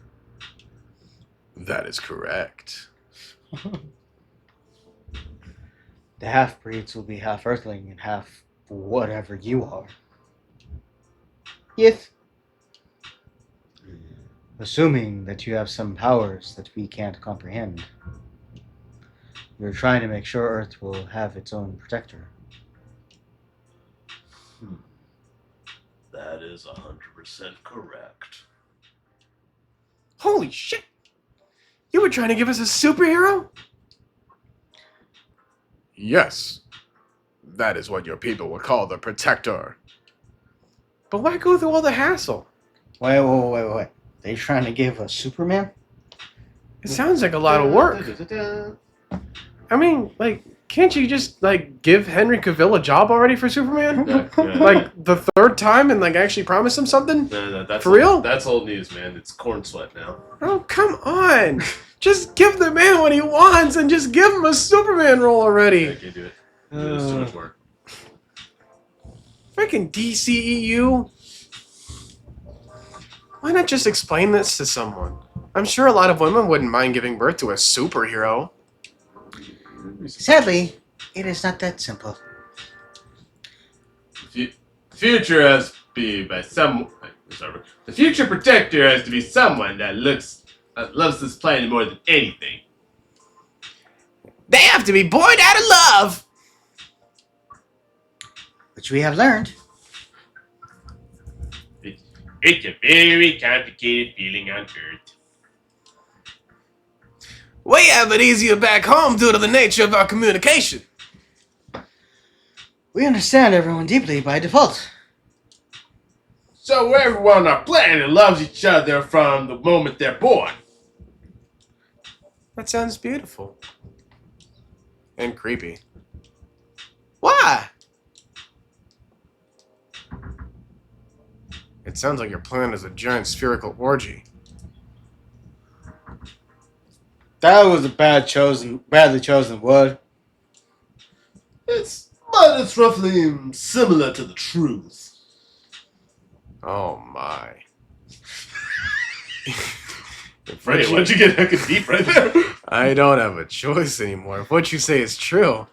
That is correct. The half-breeds will be half Earthling and half whatever you are. Yes. Assuming that you have some powers that we can't comprehend. We're trying to make sure Earth will have its own protector. That is 100% correct. Holy shit! You were trying to give us a superhero? Yes. That is what your people would call the Protector. But why go through all the hassle? Wait. They trying to give us Superman? It sounds like a lot of work. I mean, like, can't you just, like, give Henry Cavill a job already for Superman? Like, the third time and, like, actually promise him something? No, that's For real? That's old news, man. It's corn sweat now. Oh, come on. Just give the man what he wants and just give him a Superman role I already. can't do it. It's too much work. Freaking DCEU. Why not just explain this to someone? I'm sure a lot of women wouldn't mind giving birth to a superhero. Sadly, it is not that simple. The future has to be by some. Sorry, the future protector has to be someone that loves this planet more than anything. They have to be born out of love. Which we have learned. It's a very complicated feeling on Earth. We have it easier back home due to the nature of our communication. We understand everyone deeply by default. So everyone on our planet loves each other from the moment they're born. That sounds beautiful. And creepy. Why? It sounds like your plan is a giant spherical orgy. That was a badly chosen word. But it's roughly similar to the truth. Oh my. Freddie, why'd you get heckin' deep right there? I don't have a choice anymore. If what you say is true,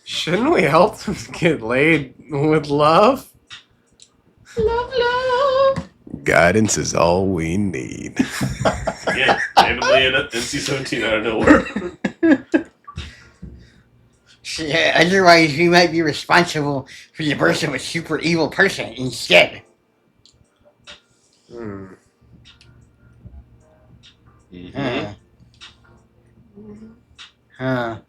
shouldn't we help them get laid with love? Love. Guidance is all we need. Yeah, randomly in NC-17 out of nowhere. Otherwise, we might be responsible for the birth of a super evil person instead. Hmm. Huh.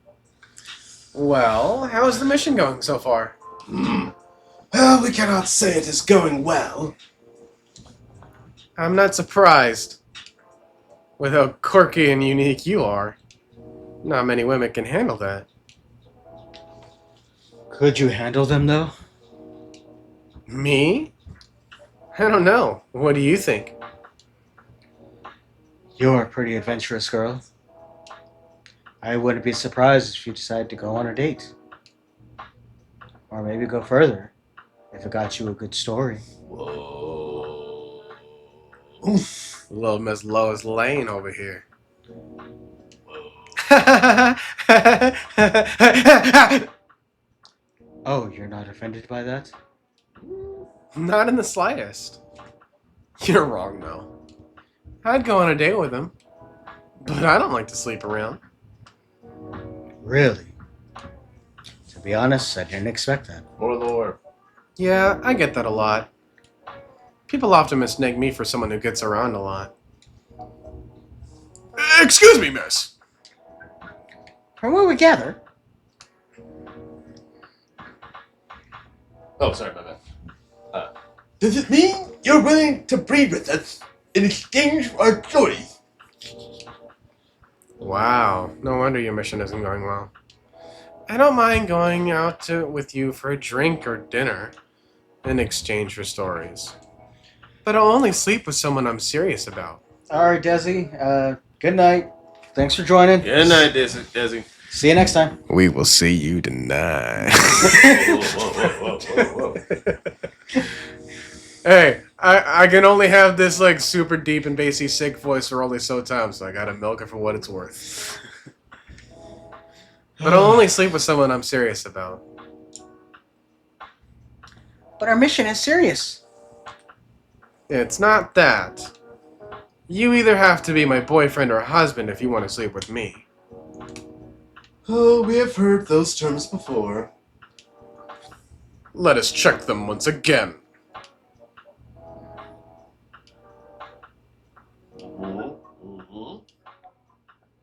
Well, how's the mission going so far? Well, we cannot say it is going well. I'm not surprised. With how quirky and unique you are. Not many women can handle that. Could you handle them, though? Me? I don't know. What do you think? You're a pretty adventurous girl. I wouldn't be surprised if you decided to go on a date. Or maybe go further, if it got you a good story. Whoa. Little Miss Lois Lane over here. Whoa. Oh, you're not offended by that? Not in the slightest. You're wrong, though. I'd go on a date with him. But I don't like to sleep around. Really? To be honest, I didn't expect that. More lore. Yeah, I get that a lot. People often mistake me for someone who gets around a lot. Excuse me, miss. From what we gather, Oh, sorry, my bad. Does it mean you're willing to breed with us in exchange for our stories? Wow, no wonder your mission isn't going well. I don't mind going out with you for a drink or dinner in exchange for stories. But I'll only sleep with someone I'm serious about. alright, Desi. Good night. Thanks for joining. Good night, Desi. See you next time. We will see you tonight. Whoa. Hey, I can only have this like super deep and bassy sick voice for only so time, so I gotta milk it for what it's worth. But I'll only sleep with someone I'm serious about. But our mission is serious. It's not that. You either have to be my boyfriend or husband if you want to sleep with me. Oh, we have heard those terms before. Let us check them once again.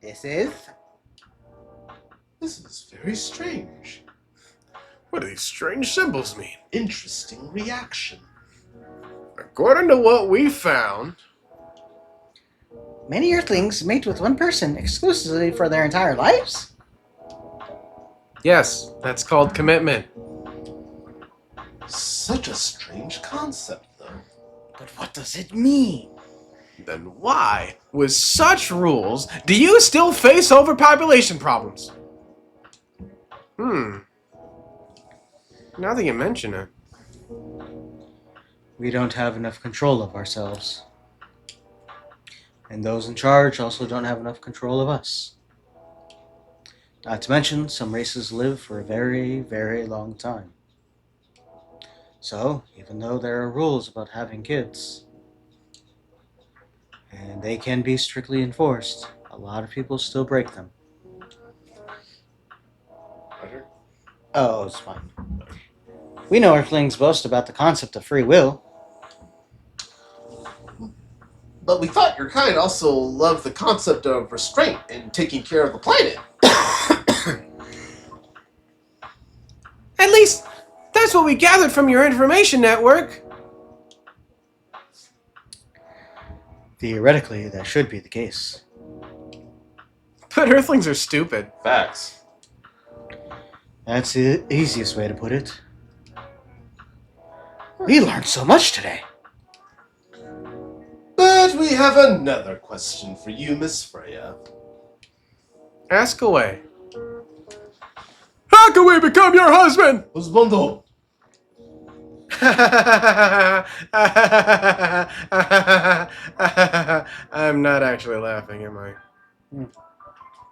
This is... This is very strange. What do these strange symbols mean? Interesting reaction. According to what we found, Many Earthlings mate with one person exclusively for their entire lives? yes, that's called commitment. Such a strange concept, though. But what does it mean? Then why, with such rules, do you still face overpopulation problems? Now that you mention it. We don't have enough control of ourselves. And those in charge also don't have enough control of us. Not to mention, some races live for a very, very long time. So, even though there are rules about having kids, and they can be strictly enforced, a lot of people still break them. Roger. Oh, it's fine. We know Earthlings boast about the concept of free will. But we thought your kind also loved the concept of restraint and taking care of the planet. At least, that's what we gathered from your information network. Theoretically, that should be the case. But Earthlings are stupid. Facts. That's the easiest way to put it. We learned so much today. But we have another question for you, Miss Freya. Ask away. How can we become your husband? Husbando. I'm not actually laughing, am I?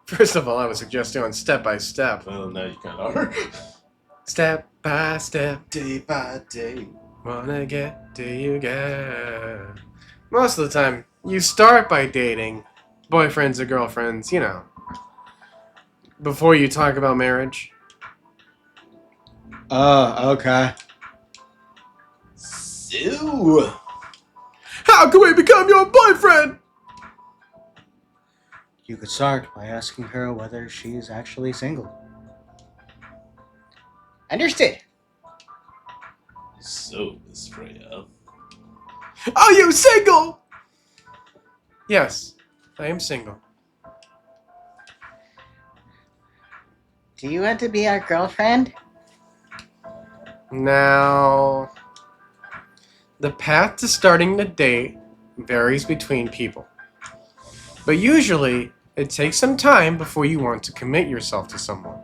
First of all, I was suggesting on step by step. Well, now you kind of are. Step by step, Day by day. wanna get to you get. Most of the time, you start by dating boyfriends or girlfriends, you know, before you talk about marriage. Okay. So, How can we become your boyfriend? You could start by asking her whether she is actually single. Understood. So, Miss Freya. Are you single? Yes, I am single. Do you want to be our girlfriend? Now, the path to starting the date varies between people. But usually, it takes some time before you want to commit yourself to someone.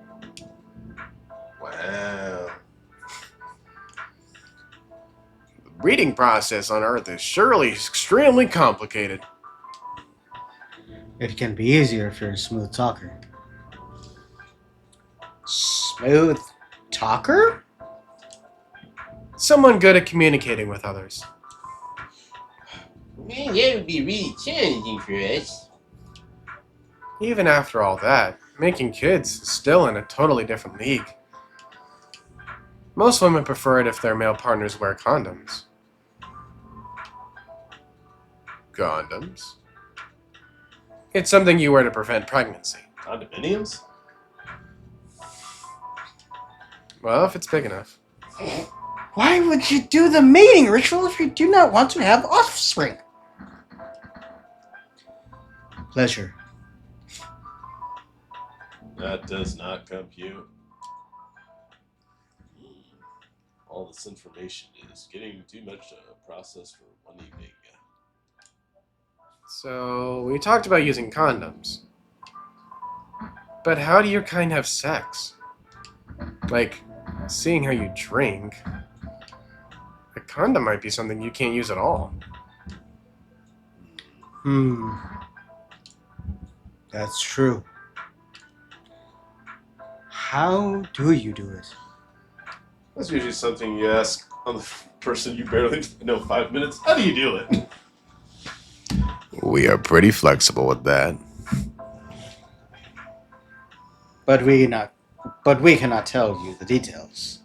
wow. The breeding process on Earth is surely extremely complicated. It can be easier if you're a smooth talker. Smooth talker? Someone good at communicating with others. Man, that would be really challenging for us. Even after all that, making kids is still in a totally different league. Most women prefer it if their male partners wear condoms. Condoms. It's something you wear to prevent pregnancy. Condominiums? Well, if it's big enough. Why would you do the mating ritual if you do not want to have offspring? Pleasure. That does not compute. All this information is getting too much to process for one evening. So, we talked about using condoms. But how do your kind have sex? Like, seeing how you drink, a condom might be something you can't use at all. That's true. How do you do it? That's usually something you ask on the person you barely know 5 minutes. How do you do it? We are pretty flexible with that. But we cannot tell you the details.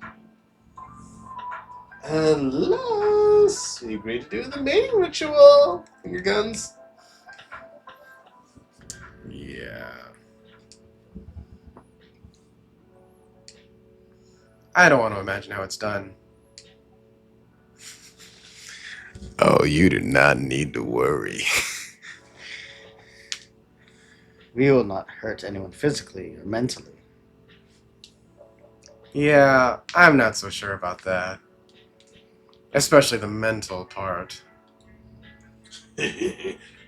Unless you agree to do the mating ritual. Finger guns. Yeah. I don't want to imagine how it's done. Oh, you do not need to worry. We will not hurt anyone physically or mentally. Yeah, I'm not so sure about that. Especially the mental part.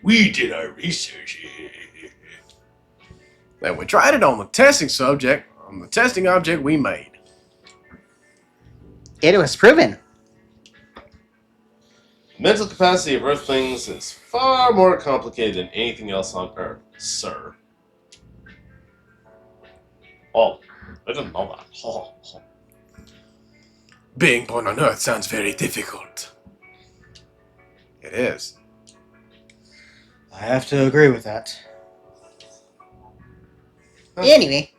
We did our research. And we tried it on the testing subject, on the testing object we made. It was proven. Mental capacity of Earthlings is far more complicated than anything else on Earth, sir. Oh, I didn't know that. Oh. Being born on Earth sounds very difficult. It is. I have to agree with that. Anyway.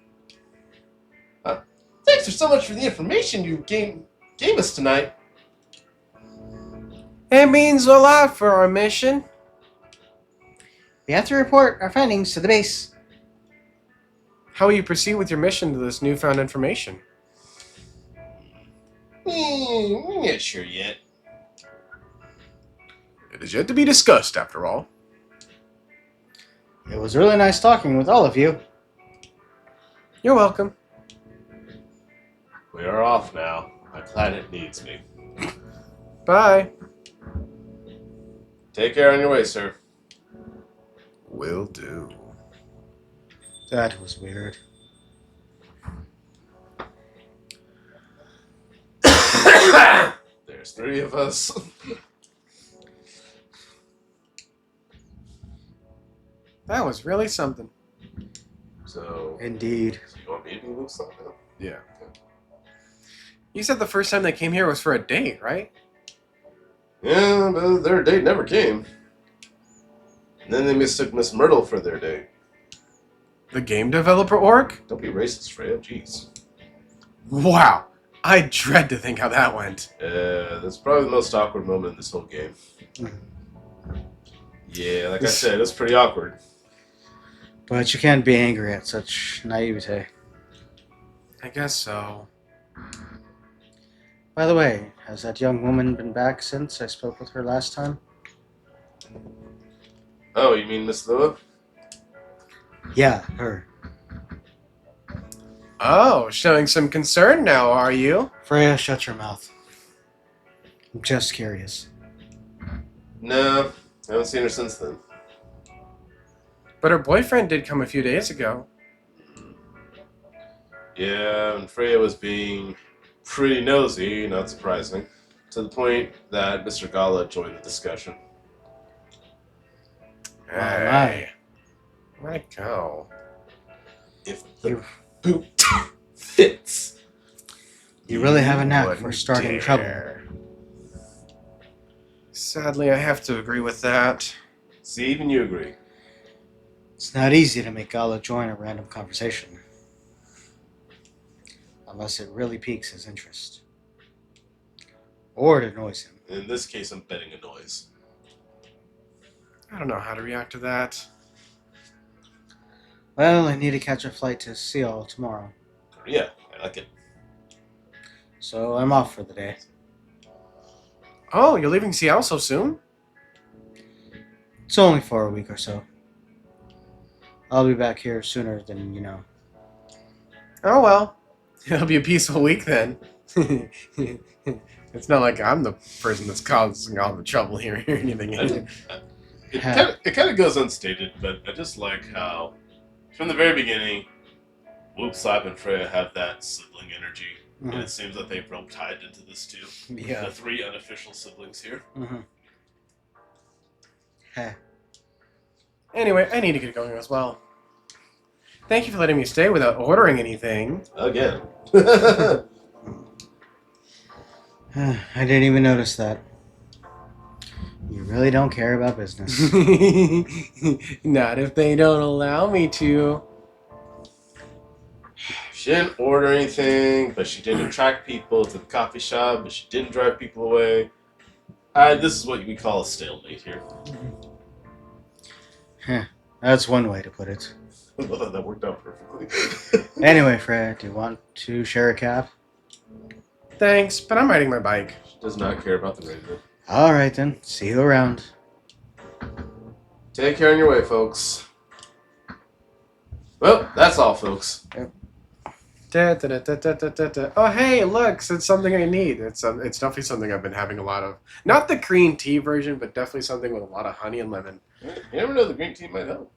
Thanks so much for the information you gave us tonight. It means a lot for our mission. We have to report our findings to the base. How will you proceed with your mission to this newfound information? We're not sure yet. It is yet to be discussed, after all. It was really nice talking with all of you. You're welcome. We are off now. My planet needs me. Bye. Take care on your way, sir. Will do. That was weird. There's 3 of us. That was really something. So Indeed. you want me to do something? Yeah. You said the first time they came here was for a date, right? Yeah, but their date never came. And then they mistook Miss Myrtle for their date. The game developer org? Don't be racist, Freya. Jeez. Wow. I dread to think how that went. That's probably the most awkward moment in this whole game. Yeah, like I said, it's pretty awkward. But you can't be angry at such naivete. I guess so. By the way, has that young woman been back since I spoke with her last time? Oh, you mean Miss Lua? Yeah, her. Oh, showing some concern now, are you? Freya, shut your mouth. I'm just curious. No, I haven't seen her since then. But her boyfriend did come a few days ago. Yeah, and Freya was being pretty nosy, not surprising, to the point that Mr. Gala joined the discussion. Hey. Let go. If the You, boot fits. you really have a knack wouldn't for starting dare. trouble. Sadly, I have to agree with that. See, even you agree. It's not easy to make Gala join a random conversation. Unless it really piques his interest. Or it annoys him. In this case, I'm betting a noise. I don't know how to react to that. Well, I need to catch a flight to Seoul tomorrow, Yeah, I like it. so I'm off for the day. Oh, you're leaving Seattle so soon? It's only for a week or so. I'll be back here sooner than you know. Oh well. It'll be a peaceful week then. It's not like I'm the person that's causing all the trouble here or anything. It kind of goes unstated, but I just like how, from the very beginning, Whoop, Slap, and Freya have that sibling energy. And it seems that they've real tied into this too. Yeah. The 3 unofficial siblings here. Mm-hmm. Heh. Anyway, I need to get going as well. Thank you for letting me stay without ordering anything. Again. I didn't even notice that. You really don't care about business. Not if they don't allow me to. She didn't order anything, but she did attract people to the coffee shop, but she didn't drive people away. This is what we call a stalemate here. That's one way to put it. Well, that worked out perfectly. Anyway, Fred, do you want to share a cab? Thanks, but I'm riding my bike. She does not care about the radio. All right then. See you around. Take care on your way, folks. Well, that's all, folks. Oh, hey, look, it's something I need. It's definitely something I've been having a lot of. Not the green tea version, but definitely something with a lot of honey and lemon. You never know, the green tea might help.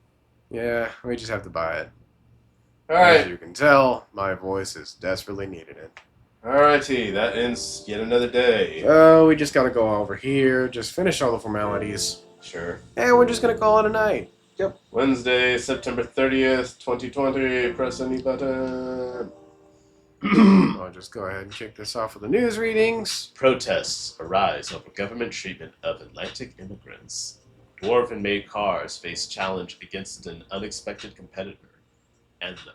Yeah, we just have to buy it. All As right. you can tell, my voice is desperately needed it. Alrighty, that ends yet another day. Oh, we just gotta go over here, just finish all the formalities. Sure. And we're just gonna call it a night. Wednesday, September 30th, 2020. Press any button. I'll just go ahead and kick this off with the news readings. Protests arise over government treatment of Atlantic immigrants. Dwarven made cars face challenge against an unexpected competitor. And the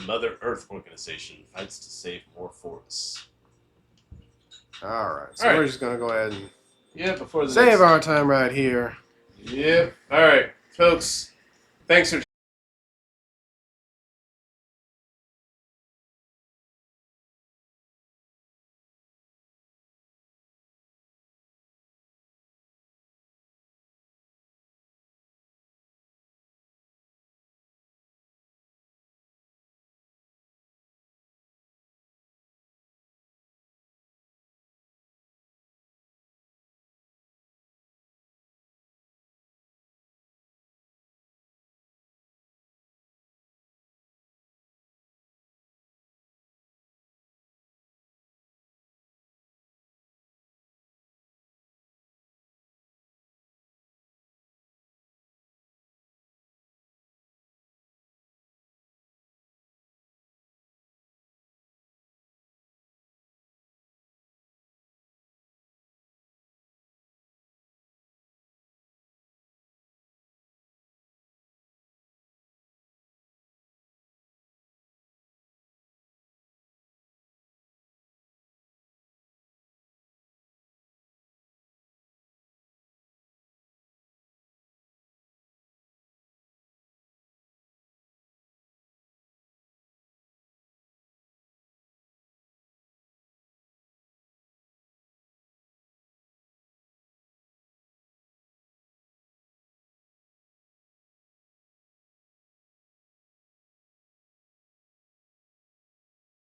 Mother Earth organization fights to save more forests. Alright, so Alright. we're just gonna go ahead and Yeah, before the save next... our time right here. Yep. Alright, folks. Thanks for